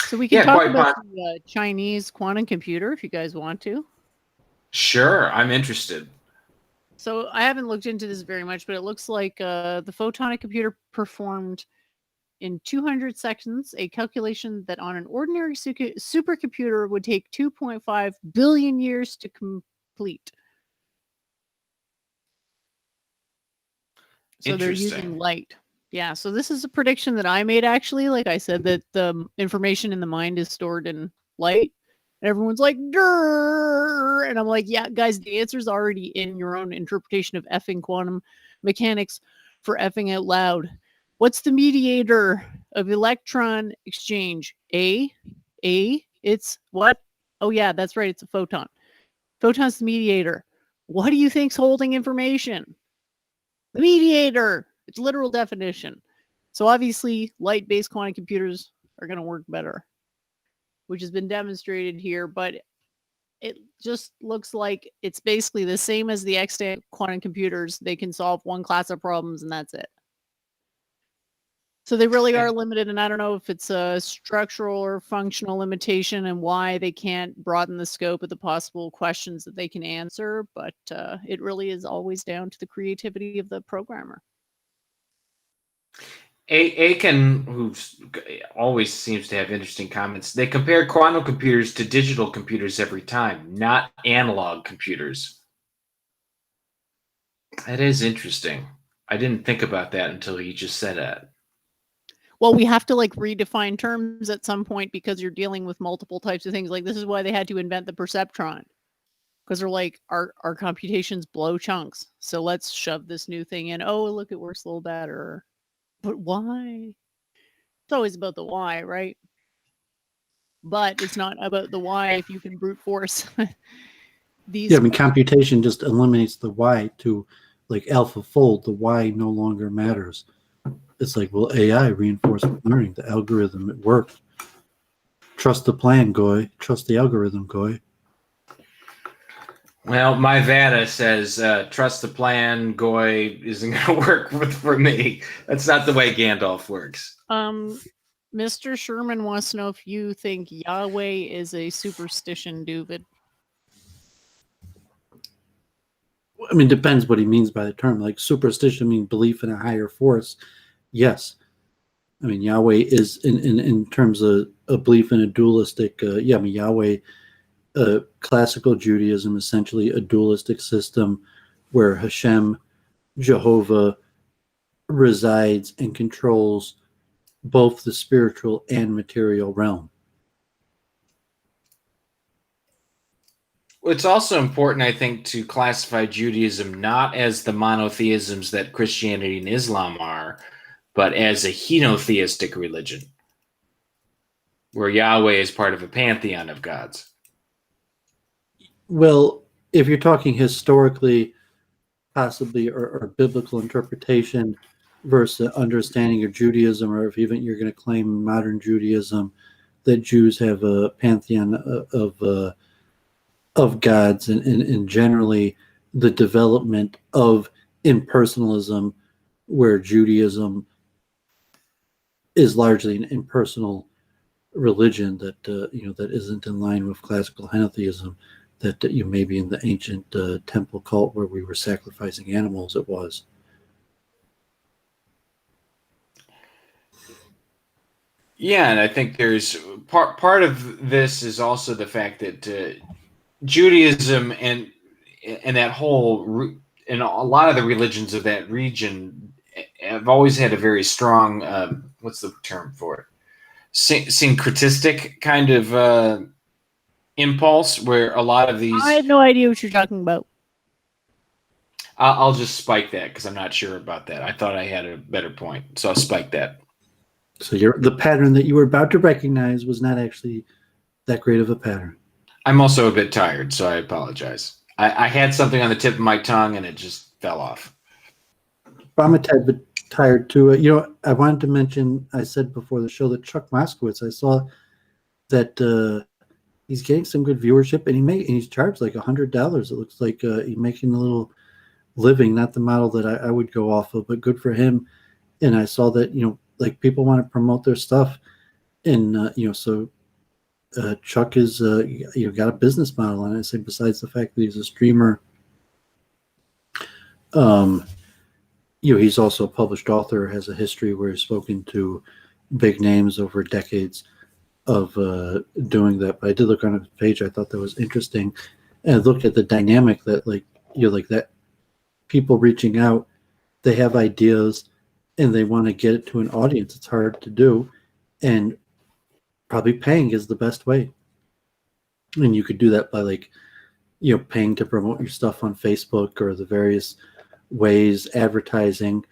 So we can Yeah, talk quite about the Chinese quantum computer if you guys want to. Sure, I'm interested. So I haven't looked into this very much, but it looks like the photonic computer performed in 200 seconds a calculation that on an ordinary supercomputer would take 2.5 billion years to complete. So they're using light. Yeah, so this is a prediction that I made actually. Like I said, that the information in the mind is stored in light. And everyone's like, "Grrr!" And I'm like, yeah, guys, the answer's already in your own interpretation of effing quantum mechanics for effing out loud. What's the mediator of electron exchange? A? It's what? Oh, yeah, that's right. It's a photon. Photon's the mediator. What do you think's holding information? The mediator. It's literal definition. So obviously, light-based quantum computers are going to work better, which has been demonstrated here, but it just looks like it's basically the same as the extant quantum computers. They can solve one class of problems, and that's it. So they really are limited, and I don't know if it's a structural or functional limitation and why they can't broaden the scope of the possible questions that they can answer, but it really is always down to the creativity of the programmer. Aiken, who always seems to have interesting comments, they compare quantum computers to digital computers every time, not analog computers. That is interesting. I didn't think about that until you just said that. Well, we have to like redefine terms at some point because you're dealing with multiple types of things. Like this is why they had to invent the perceptron. Because they're like, our computations blow chunks. So let's shove this new thing in. Oh, look, it works a little better. But why? It's always about the why, right? But it's not about the why if you can brute force these. Yeah, I mean, computation just eliminates the why to like AlphaFold. The why no longer matters. It's like, well, AI, reinforcement learning, the algorithm, it worked. Trust the plan, Goy. Trust the algorithm, Goy. Well, my Vada says, trust the plan, Goy isn't going to work for me. That's not the way Gandalf works. Mr. Sherman wants to know if you think Yahweh is a superstition, Doovid. I mean, depends what he means by the term. Like superstition means belief in a higher force. Yes. I mean, Yahweh is in terms of a belief in a dualistic, I mean, Yahweh, classical Judaism, essentially a dualistic system where Hashem, Jehovah, resides and controls both the spiritual and material realm. It's also important, I think, to classify Judaism not as the monotheisms that Christianity and Islam are, but as a henotheistic religion, where Yahweh is part of a pantheon of gods. Well, if you're talking historically, possibly, or biblical interpretation versus understanding of Judaism, or if even you're going to claim modern Judaism that Jews have a pantheon of gods, and generally the development of impersonalism, where Judaism is largely an impersonal religion that that isn't in line with classical henotheism, that maybe in the ancient temple cult where we were sacrificing animals, it was. Yeah, and I think there's part of this is also the fact that Judaism and that whole and a lot of the religions of that region have always had a very strong what's the term for it, syncretistic kind of impulse, where a lot of these. I have no idea what you're talking about. I'll just spike that because I'm not sure about that. I thought I had a better point, so I'll spike that. So the pattern that you were about to recognize was not actually that great of a pattern. I'm also a bit tired, so I apologize. I had something on the tip of my tongue and it just fell off. I'm a tad bit tired too. I wanted to mention, I said before the show that Chuck Moskowitz, I saw that he's getting some good viewership, and he's charged like $100. It looks like he's making a little living, not the model that I would go off of, but good for him. And I saw that, like people want to promote their stuff, and so Chuck is got a business model. And I say, besides the fact that he's a streamer, he's also a published author, has a history where he's spoken to big names over decades of doing that. But I did look on his page. I thought that was interesting, and I looked at the dynamic that like that people reaching out, they have ideas and they want to get it to an audience. It's hard to do, and probably paying is the best way. And you could do that by paying to promote your stuff on Facebook or the various ways, advertising.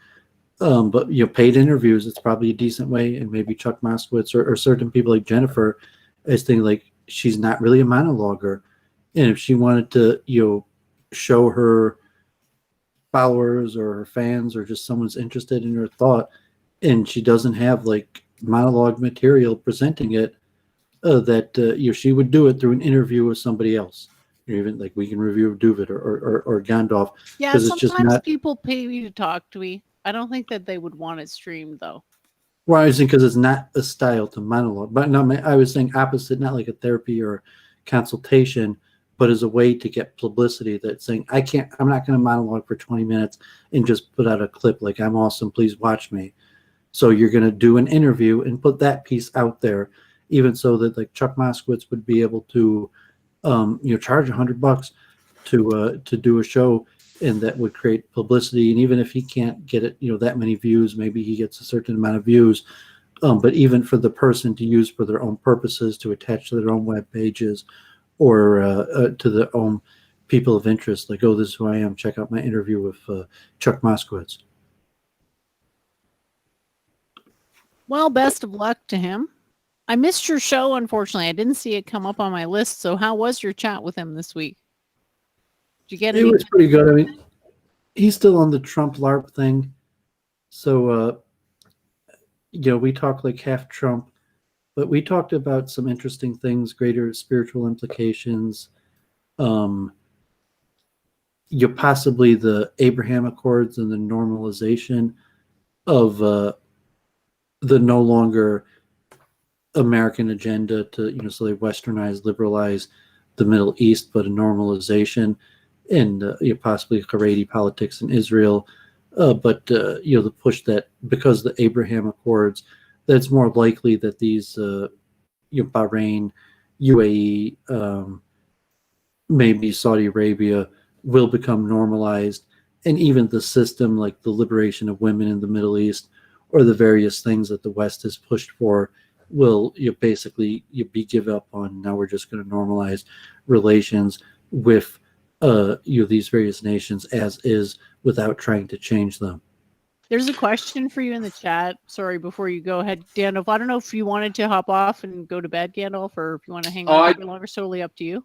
But paid interviews, it's probably a decent way. And maybe Chuck Moskowitz or certain people like Jennifer, is thinking like she's not really a monologuer, and if she wanted to show her followers or her fans or just someone's interested in her thought, and she doesn't have like monologue material presenting it, that she would do it through an interview with somebody else. Even like we can review Doooovid or Gandalf. Yeah, it's sometimes just not, people pay me to talk to me. I don't think that they would want it streamed though. well, I was saying because it's not a style to monologue. But no, I was saying opposite, not like a therapy or consultation, but as a way to get publicity. That's saying I'm not going to monologue for 20 minutes and just put out a clip like I'm awesome, please watch me. So you're going to do an interview and put that piece out there, even so that like Chuck Moskowitz would be able to charge $100 to do a show, and that would create publicity. And even if he can't get it that many views, maybe he gets a certain amount of views, but even for the person to use for their own purposes, to attach to their own web pages or to their own people of interest, like, oh, this is who I am, check out my interview with Chuck Moskowitz. Well, best of luck to him. I missed your show, unfortunately. I didn't see it come up on my list. So how was your chat with him this week? Did you get it? It was pretty good. I mean, he's still on the Trump LARP thing. So, we talk like half Trump, but we talked about some interesting things, greater spiritual implications, possibly the Abraham Accords and the normalization of the no longer American agenda to, so they westernize, liberalize the Middle East, but a normalization, and possibly Haredi politics in Israel. But the push that because the Abraham Accords, that it's more likely that these, Bahrain, UAE, maybe Saudi Arabia will become normalized, and even the system like the liberation of women in the Middle East or the various things that the West has pushed for will basically be give up on. Now we're just going to normalize relations with these various nations as is without trying to change them. There's a question for you in the chat. Sorry, before you go ahead, Gandalf. I don't know if you wanted to hop off and go to bed, Gandalf, or if you want to hang on a bit longer. It's totally up to you.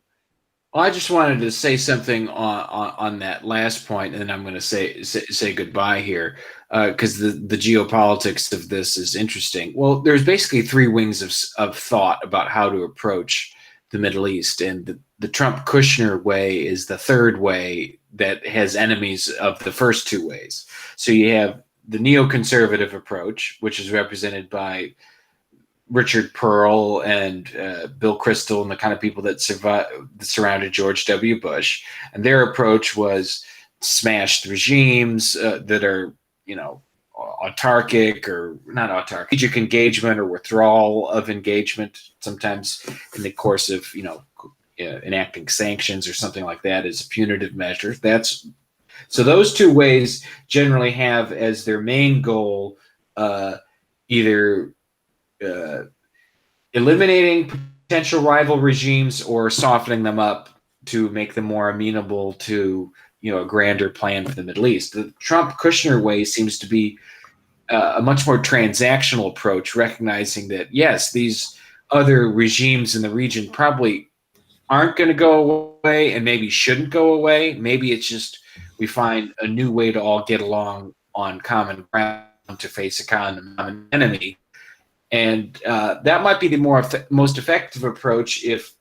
I just wanted to say something on that last point, and then I'm going to say goodbye here, because the geopolitics of this is interesting. Well, there's basically three wings of thought about how to approach the Middle East, and the Trump-Kushner way is the third way that has enemies of the first two ways. So you have the neoconservative approach, which is represented by Richard Pearl and Bill Kristol and the kind of people that surrounded George W. Bush. And their approach was smash the regimes that are, autarkic or not autarkic, strategic engagement or withdrawal of engagement, sometimes in the course of, enacting sanctions or something like that as a punitive measure. So those two ways generally have as their main goal either eliminating potential rival regimes or softening them up to make them more amenable to a grander plan for the Middle East. The Trump-Kushner way seems to be a much more transactional approach, recognizing that, yes, these other regimes in the region probably aren't going to go away and maybe shouldn't go away. Maybe it's just we find a new way to all get along on common ground to face a common enemy. And that might be the most effective approach if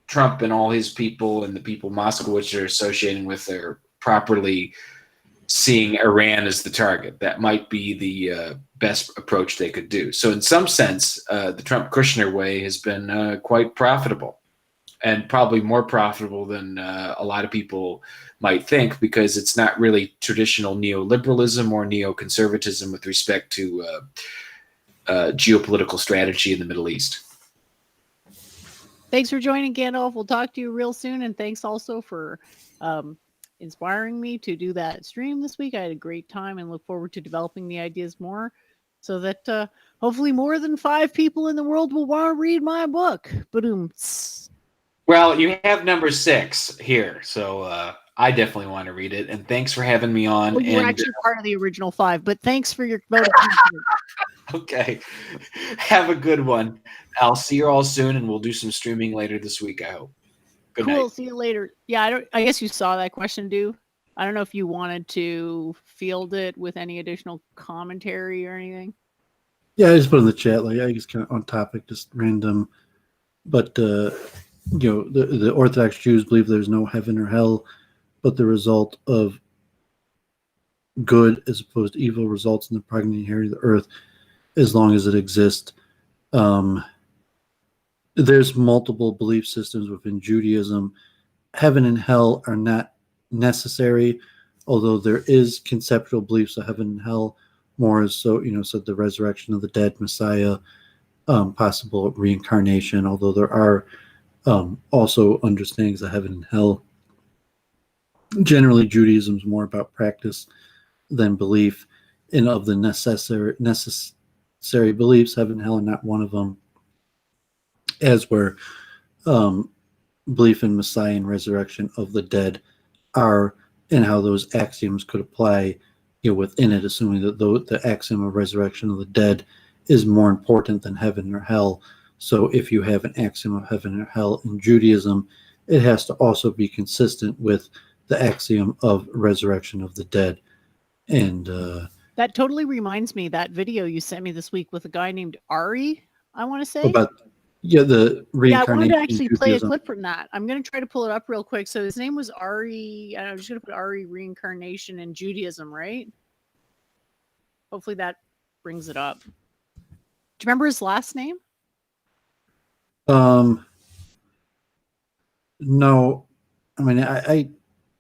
Trump and all his people and the people Moskowitz are associating with are properly seeing Iran as the target. That might be the best approach they could do. So in some sense, the Trump-Kushner way has been quite profitable, and probably more profitable than a lot of people might think, because it's not really traditional neoliberalism or neoconservatism with respect to geopolitical strategy in the Middle East. Thanks for joining, Gandalf. We'll talk to you real soon. And thanks also for inspiring me to do that stream this week. I had a great time and look forward to developing the ideas more so that hopefully more than 5 people in the world will want to read my book. Boom. Well, you have number 6 here, so I definitely want to read it. And thanks for having me on. Well, you're actually part of the original 5, but thanks for your vote of confidence. Okay. Have a good one. I'll see you all soon, and we'll do some streaming later this week, I hope. Good night. Cool. See you later. Yeah, I guess you saw that question, Do. I don't know if you wanted to field it with any additional commentary or anything. Yeah, I just put in the chat, like, I just kind of on topic, just random. But, the Orthodox Jews believe there's no heaven or hell, but the result of good as opposed to evil results in the progeny of the earth as long as it exists. There's multiple belief systems within Judaism. Heaven and hell are not necessary, although there is conceptual beliefs of heaven and hell, more so, so the resurrection of the dead, Messiah, possible reincarnation, although there are also understandings of heaven and hell. Generally, Judaism is more about practice than belief, and of the necessary beliefs, heaven and hell are not one of them, as were belief in Messiah and resurrection of the dead are, and how those axioms could apply within it, assuming that the axiom of resurrection of the dead is more important than heaven or hell. So if you have an axiom of heaven or hell in Judaism, it has to also be consistent with the axiom of resurrection of the dead. And that totally reminds me, that video you sent me this week with a guy named Ari, I want to say. About the reincarnation. Yeah, I wanted to actually play a Judaism. clip from that. I'm going to try to pull it up real quick. So his name was Ari. I'm just going to put Ari reincarnation in Judaism, right? Hopefully that brings it up. Do you remember his last name? No, I mean, I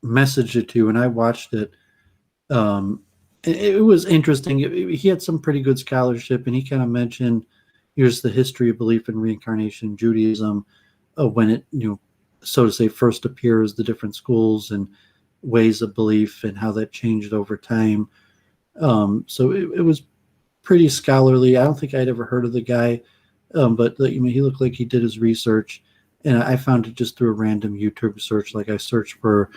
messaged it to you and I watched it. It was interesting. He had some pretty good scholarship, and he kind of mentioned here's the history of belief in reincarnation in Judaism, when it, so to say, first appears, the different schools and ways of belief and how that changed over time. So it was pretty scholarly. I don't think I'd ever heard of the guy, but he looked like he did his research, and I found it just through a random YouTube search. Like I searched for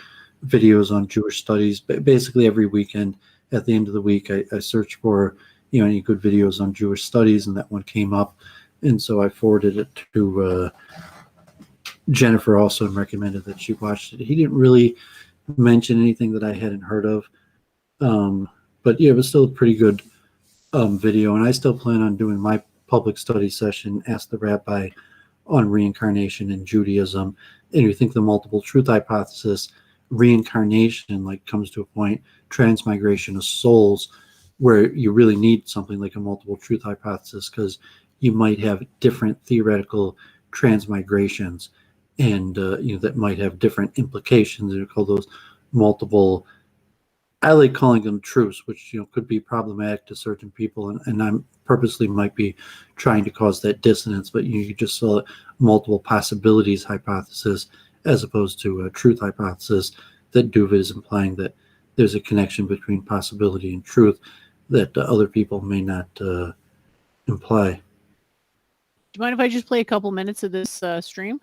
videos on Jewish studies, but basically every weekend at the end of the week, I searched for any good videos on Jewish studies, and that one came up, and so I forwarded it to Jennifer also and recommended that she watched it. He didn't really mention anything that I hadn't heard of, but yeah, it was still a pretty good video, and I still plan on doing my public study session, Ask the Rabbi, on reincarnation in Judaism. And you think the multiple truth hypothesis, reincarnation comes to a point, transmigration of souls, where you really need something like a multiple truth hypothesis, because you might have different theoretical transmigrations, and that might have different implications. They call those multiple I like calling them truths, which could be problematic to certain people, and I'm purposely might be trying to cause that dissonance. But you just saw multiple possibilities hypothesis as opposed to a truth hypothesis. That Doovid is implying that there's a connection between possibility and truth that other people may not imply. Do you mind if I just play a couple minutes of this stream?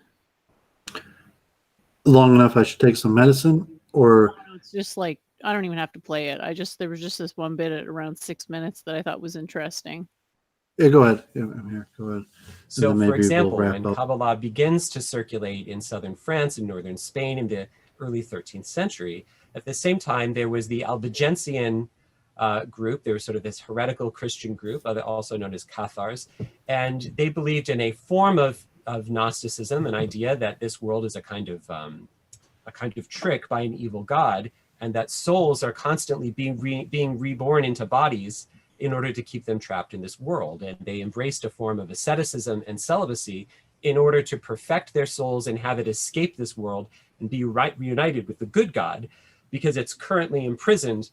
Long enough I should take some medicine, or No, it's just like, I don't even have to play it. There was just this one bit at around 6 minutes that I thought was interesting. yeah, go ahead. Yeah, I'm here. Go ahead. So, maybe for we'll example, wrap when up. Kabbalah begins to circulate in southern France and northern Spain in the early 13th century, at the same time, there was the Albigensian group. There was sort of this heretical Christian group, also known as Cathars, and they believed in a form of Gnosticism, an idea that this world is a kind of trick by an evil god, and that souls are constantly being reborn into bodies in order to keep them trapped in this world. And they embraced a form of asceticism and celibacy in order to perfect their souls and have it escape this world and be reunited with the good God, because it's currently imprisoned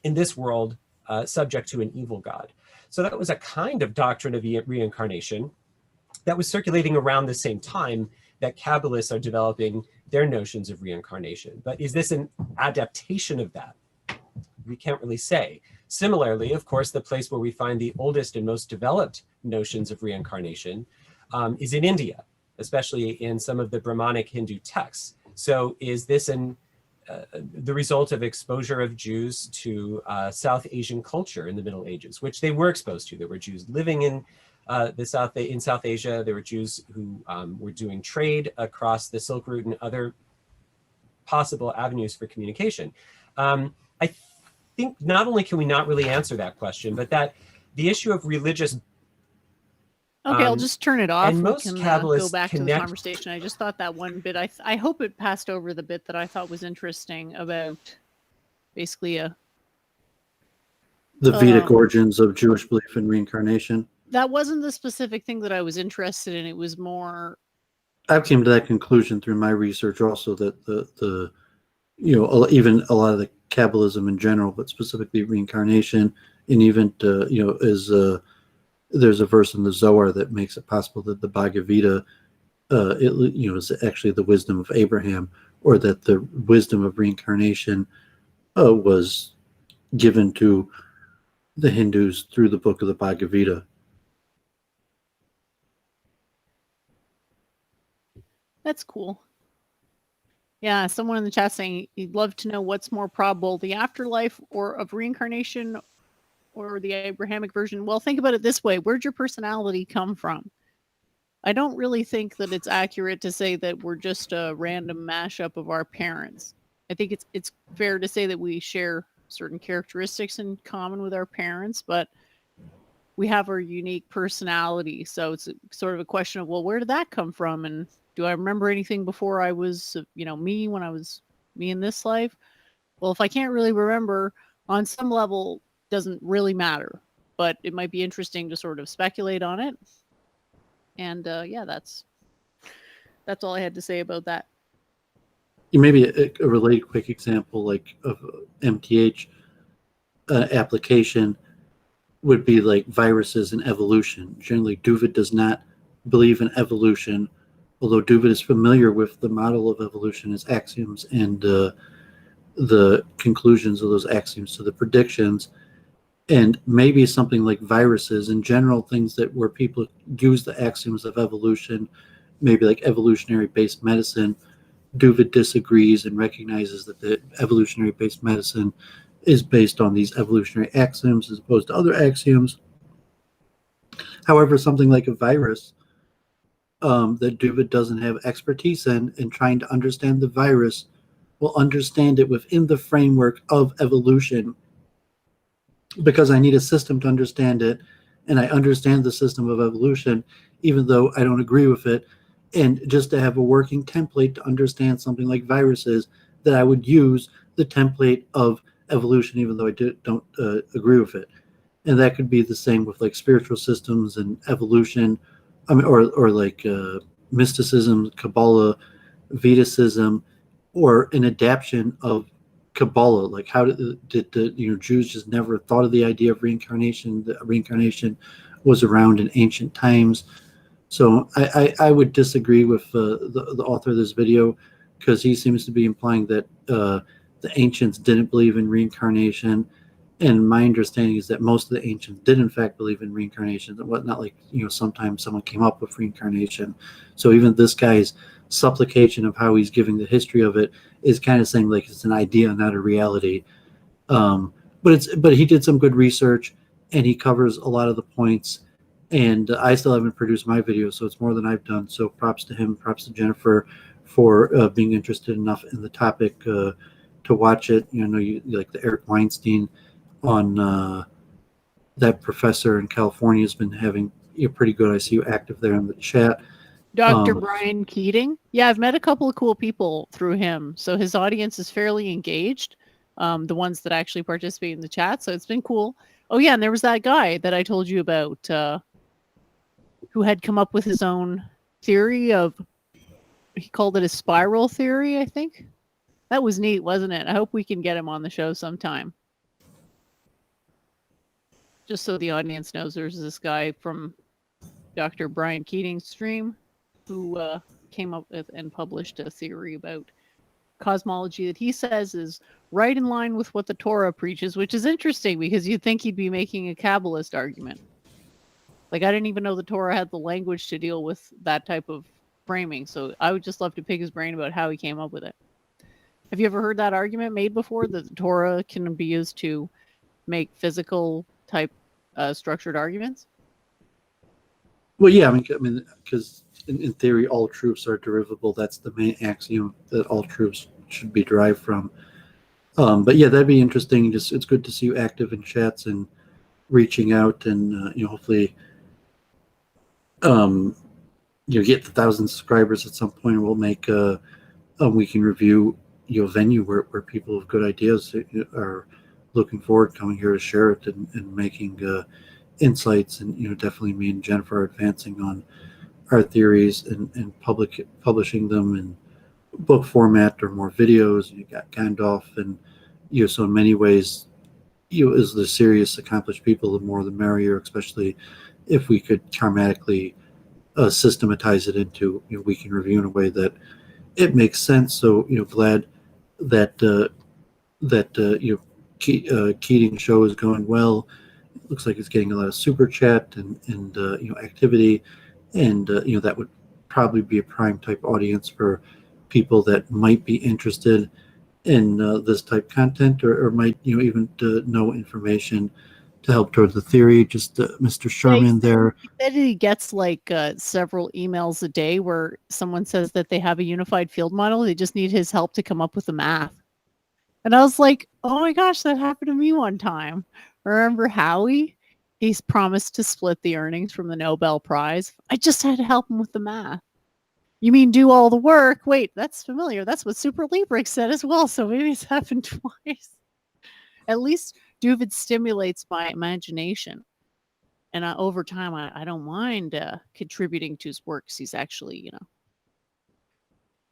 in this world, subject to an evil God. So that was a kind of doctrine of reincarnation that was circulating around the same time that Kabbalists are developing their notions of reincarnation. But is this an adaptation of that? We can't really say. Similarly, of course, the place where we find the oldest and most developed notions of reincarnation is in India, especially in some of the Brahmanic Hindu texts. So is this the result of exposure of Jews to South Asian culture in the Middle Ages, which they were exposed to? There were Jews living in South Asia. There were Jews who were doing trade across the Silk Route and other possible avenues for communication. I think not only can we not really answer that question, but that the issue of religious. Okay, I'll just turn it off. And We most can Kabbalists go back to the connect- conversation. I just thought that one bit, I hope it passed over the bit that I thought was interesting about basically The Vedic origins of Jewish belief in reincarnation. that wasn't the specific thing that I was interested in. It was more, I've came to that conclusion through my research also, that the even a lot of the Kabbalism in general, but specifically reincarnation, and even is there's a verse in the Zohar that makes it possible that the Bhagavad Gita is actually the wisdom of Abraham, or that the wisdom of reincarnation was given to the Hindus through the book of the Bhagavad Gita. that's cool. Yeah, someone in the chat saying he'd love to know what's more probable, the afterlife or of reincarnation or the Abrahamic version. Well, think about it this way. Where'd your personality come from? I don't really think that it's accurate to say that we're just a random mashup of our parents. I think it's fair to say that we share certain characteristics in common with our parents, but we have our unique personality. So it's sort of a question of, well, where did that come from? And do I remember anything before I was, me when I was me in this life? Well, if I can't really remember, on some level, doesn't really matter. But it might be interesting to sort of speculate on it. And that's all I had to say about that. Maybe a related quick example, like of MTH application, would be like viruses and evolution. Generally, Doovid does not believe in evolution, although Doovid is familiar with the model of evolution, its axioms, and the conclusions of those axioms to the predictions. And maybe something like viruses in general, things that where people use the axioms of evolution, maybe like evolutionary-based medicine. Doovid disagrees and recognizes that the evolutionary-based medicine is based on these evolutionary axioms as opposed to other axioms. However, something like a virus that Doovid doesn't have expertise in trying to understand the virus, will understand it within the framework of evolution, because I need a system to understand it, and I understand the system of evolution, even though I don't agree with it. And just to have a working template to understand something like viruses, that I would use the template of evolution, even though I don't agree with it. And that could be the same with like spiritual systems and evolution, or like mysticism, Kabbalah, Vedicism, or an adaptation of Kabbalah. Like, how did the Jews just never thought of the idea of reincarnation? That reincarnation was around in ancient times. So I would disagree with the author of this video, because he seems to be implying that the ancients didn't believe in reincarnation. And my understanding is that most of the ancients did in fact believe in reincarnation. Not like, sometimes someone came up with reincarnation. So even this guy's supplication of how he's giving the history of it is kind of saying like it's an idea, not a reality. But he did some good research, and he covers a lot of the points. And I still haven't produced my video, so it's more than I've done. So props to him, props to Jennifer for being interested enough in the topic to watch it. You like the Eric Weinstein on that professor in California has been having pretty good. I see you active there in the chat. Dr. Brian Keating. Yeah, I've met a couple of cool people through him. So his audience is fairly engaged, the ones that actually participate in the chat. So it's been cool. Oh, yeah, and there was that guy that I told you about who had come up with his own theory of, he called it a spiral theory, I think. That was neat, wasn't it? I hope we can get him on the show sometime. Just so the audience knows, there's this guy from Dr. Brian Keating's stream who came up with and published a theory about cosmology that he says is right in line with what the Torah preaches, which is interesting because you'd think he'd be making a Kabbalist argument. Like, I didn't even know the Torah had the language to deal with that type of framing. So I would just love to pick his brain about how he came up with it. Have you ever heard that argument made before, that the Torah can be used to make physical type structured arguments? Well, yeah, I mean, because in theory, all truths are derivable. That's the main axiom that all truths should be derived from. But yeah, that'd be interesting. It's good to see you active in chats and reaching out, and hopefully, get the 1,000 subscribers at some point. We'll make a weekend review, venue where people with good ideas are looking forward to coming here to share it and making insights. And definitely me and Jennifer are advancing on our theories and publishing them in book format or more videos. You got Gandalf, and so in many ways, as the serious accomplished people, the more the merrier, especially if we could karmatically systematize it into we can review in a way that it makes sense. So glad that Keating's show is going well. It looks like it's getting a lot of super chat and activity, and that would probably be a prime type audience for people that might be interested in this type content, or might even know information to help towards the theory. Just Mr. Sherman there. He said he gets like several emails a day where someone says that they have a unified field model. They just need his help to come up with the math. And I was like, oh my gosh, that happened to me one time. Remember Howie? He's promised to split the earnings from the Nobel Prize. I just had to help him with the math. You mean do all the work? Wait, that's familiar. That's what Super Librix said as well. So maybe it's happened twice. At least Doovid stimulates my imagination. And over time, I don't mind contributing to his work, because he's actually,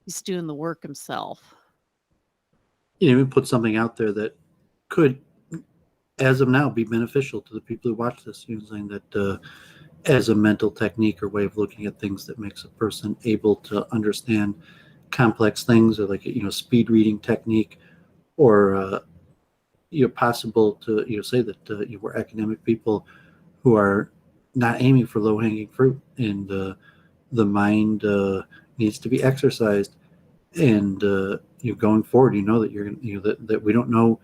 he's doing the work himself. We put something out there that could, as of now, be beneficial to the people who watch this. Saying that as a mental technique or way of looking at things that makes a person able to understand complex things, or like a speed reading technique, or possible to say that we're academic people who are not aiming for low hanging fruit, and the mind needs to be exercised. And going forward, that you're that we don't know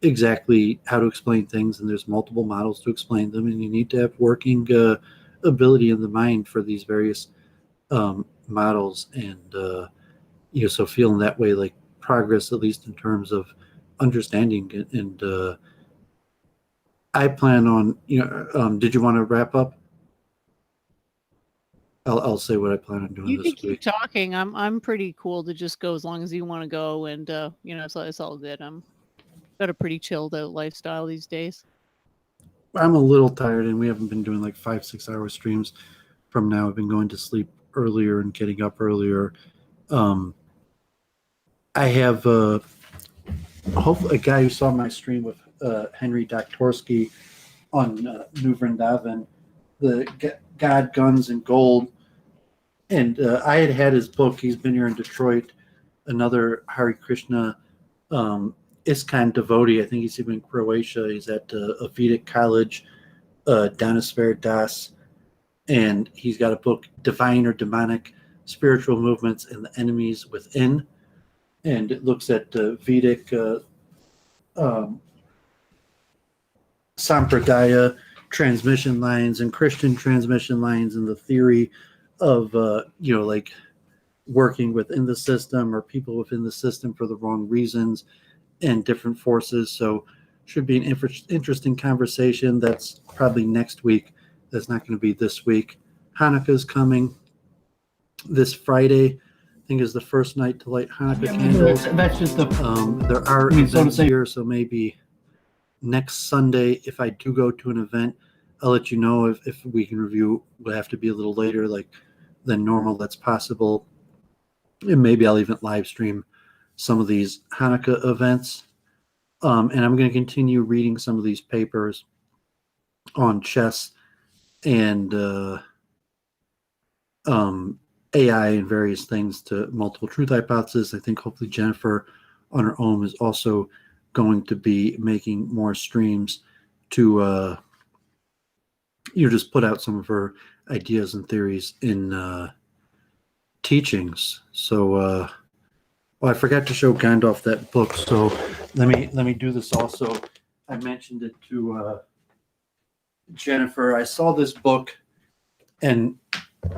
exactly how to explain things, and there's multiple models to explain them, and you need to have working ability in the mind for these various models. And so feeling that way, like progress, at least in terms of understanding it. And I plan on did you want to wrap up? I'll say what I plan on doing You this can keep week. talking. I'm pretty cool to just go as long as you want to go, and it's all good. I'm got a pretty chilled out lifestyle these days. I'm a little tired, and we haven't been doing like 5-6 hour streams from now. I've been going to sleep earlier and getting up earlier. I have hopefully a guy who saw my stream with Henry Doktorsky on New Vrindavan, the God, Guns, and Gold. And I had his book. He's been here in Detroit. Another Hare Krishna ISKCON devotee. I think he's even in Croatia. He's at a Vedic college, Danisvar Das. And he's got a book, Divine or Demonic Spiritual Movements and the Enemies Within. And it looks at Vedic Sampradaya transmission lines and Christian transmission lines and the theory of, like working within the system or people within the system for the wrong reasons and different forces. So should be an interesting conversation. That's probably next week. That's not going to be this week. Hanukkah's coming this Friday. I think is the first night to light Hanukkah candles. That's just the. There are events here, so maybe next Sunday, if I do go to an event, I'll let you know if we can review. We'll have to be a little later, than normal. That's possible, and maybe I'll even live stream some of these Hanukkah events. And I'm going to continue reading some of these papers on chess and AI and various things to multiple truth hypothesis. I think hopefully Jennifer on her own is also going to be making more streams to just put out some of her ideas and theories in teachings. So I forgot to show Gandalf that book, so let me do this also. I mentioned it to Jennifer. I saw this book, and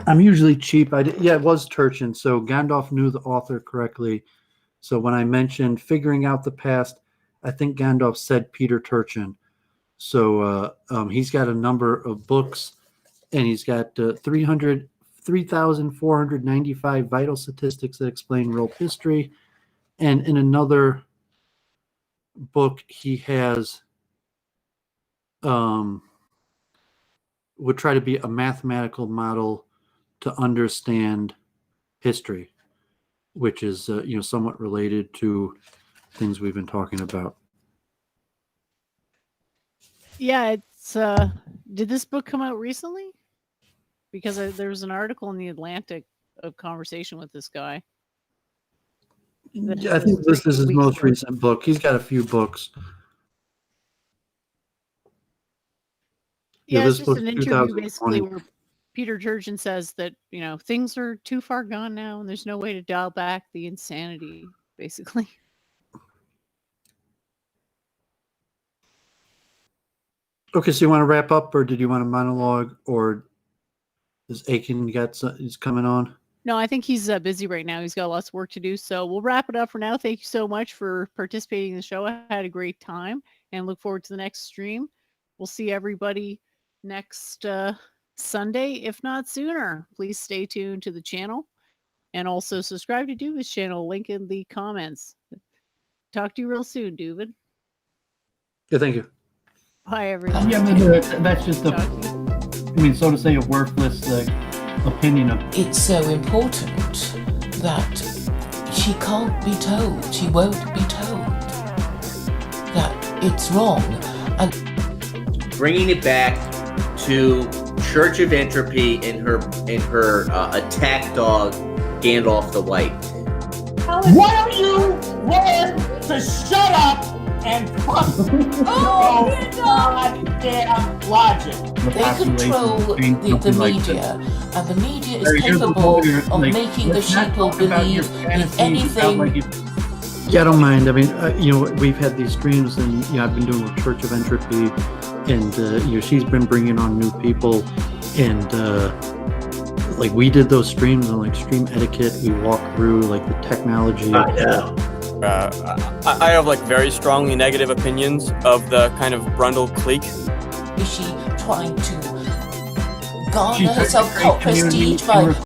I'm usually cheap. It was Turchin, so Gandalf knew the author correctly. So when I mentioned figuring out the past, I think Gandalf said Peter Turchin. So he's got a number of books, and he's got 3,495 vital statistics that explain world history. And in another book, he has would try to be a mathematical model to understand history, which is somewhat related to things we've been talking about. Yeah, it's did this book come out recently? Because there was an article in the Atlantic of conversation with this guy. I think this is his most recent book. He's got a few books. Yeah, it's just an interview basically where Peter Turchin says that, things are too far gone now and there's no way to dial back the insanity, basically. Okay, so you want to wrap up, or did you want a monologue, or is Aiken he's coming on? No, I think he's busy right now. He's got lots of work to do. So we'll wrap it up for now. Thank you so much for participating in the show. I had a great time and look forward to the next stream. We'll see everybody next Sunday, if not sooner. Please stay tuned to the channel and also subscribe to Doovid's channel. Link in the comments. Talk to you real soon, Doovid. Yeah, thank you. Bye, everyone. Yeah, that's just so to say, a worthless opinion of. It's so important that she can't be told, she won't be told that it's wrong. And bringing it back to Church of Entropy in her attack dog Gandalf the White. Why don't you learn to shut up and fuck goddamn logic? They control the media, and the media is capable of making the sheeple believe in anything. Yeah, I don't mind. I mean, we've had these streams, and I've been doing with Church of Entropy, and she's been bringing on new people, and we did those streams on stream etiquette. We walked through the technology. I have very strongly negative opinions of the kind of Brundle clique. Is she trying to garner herself cult prestige by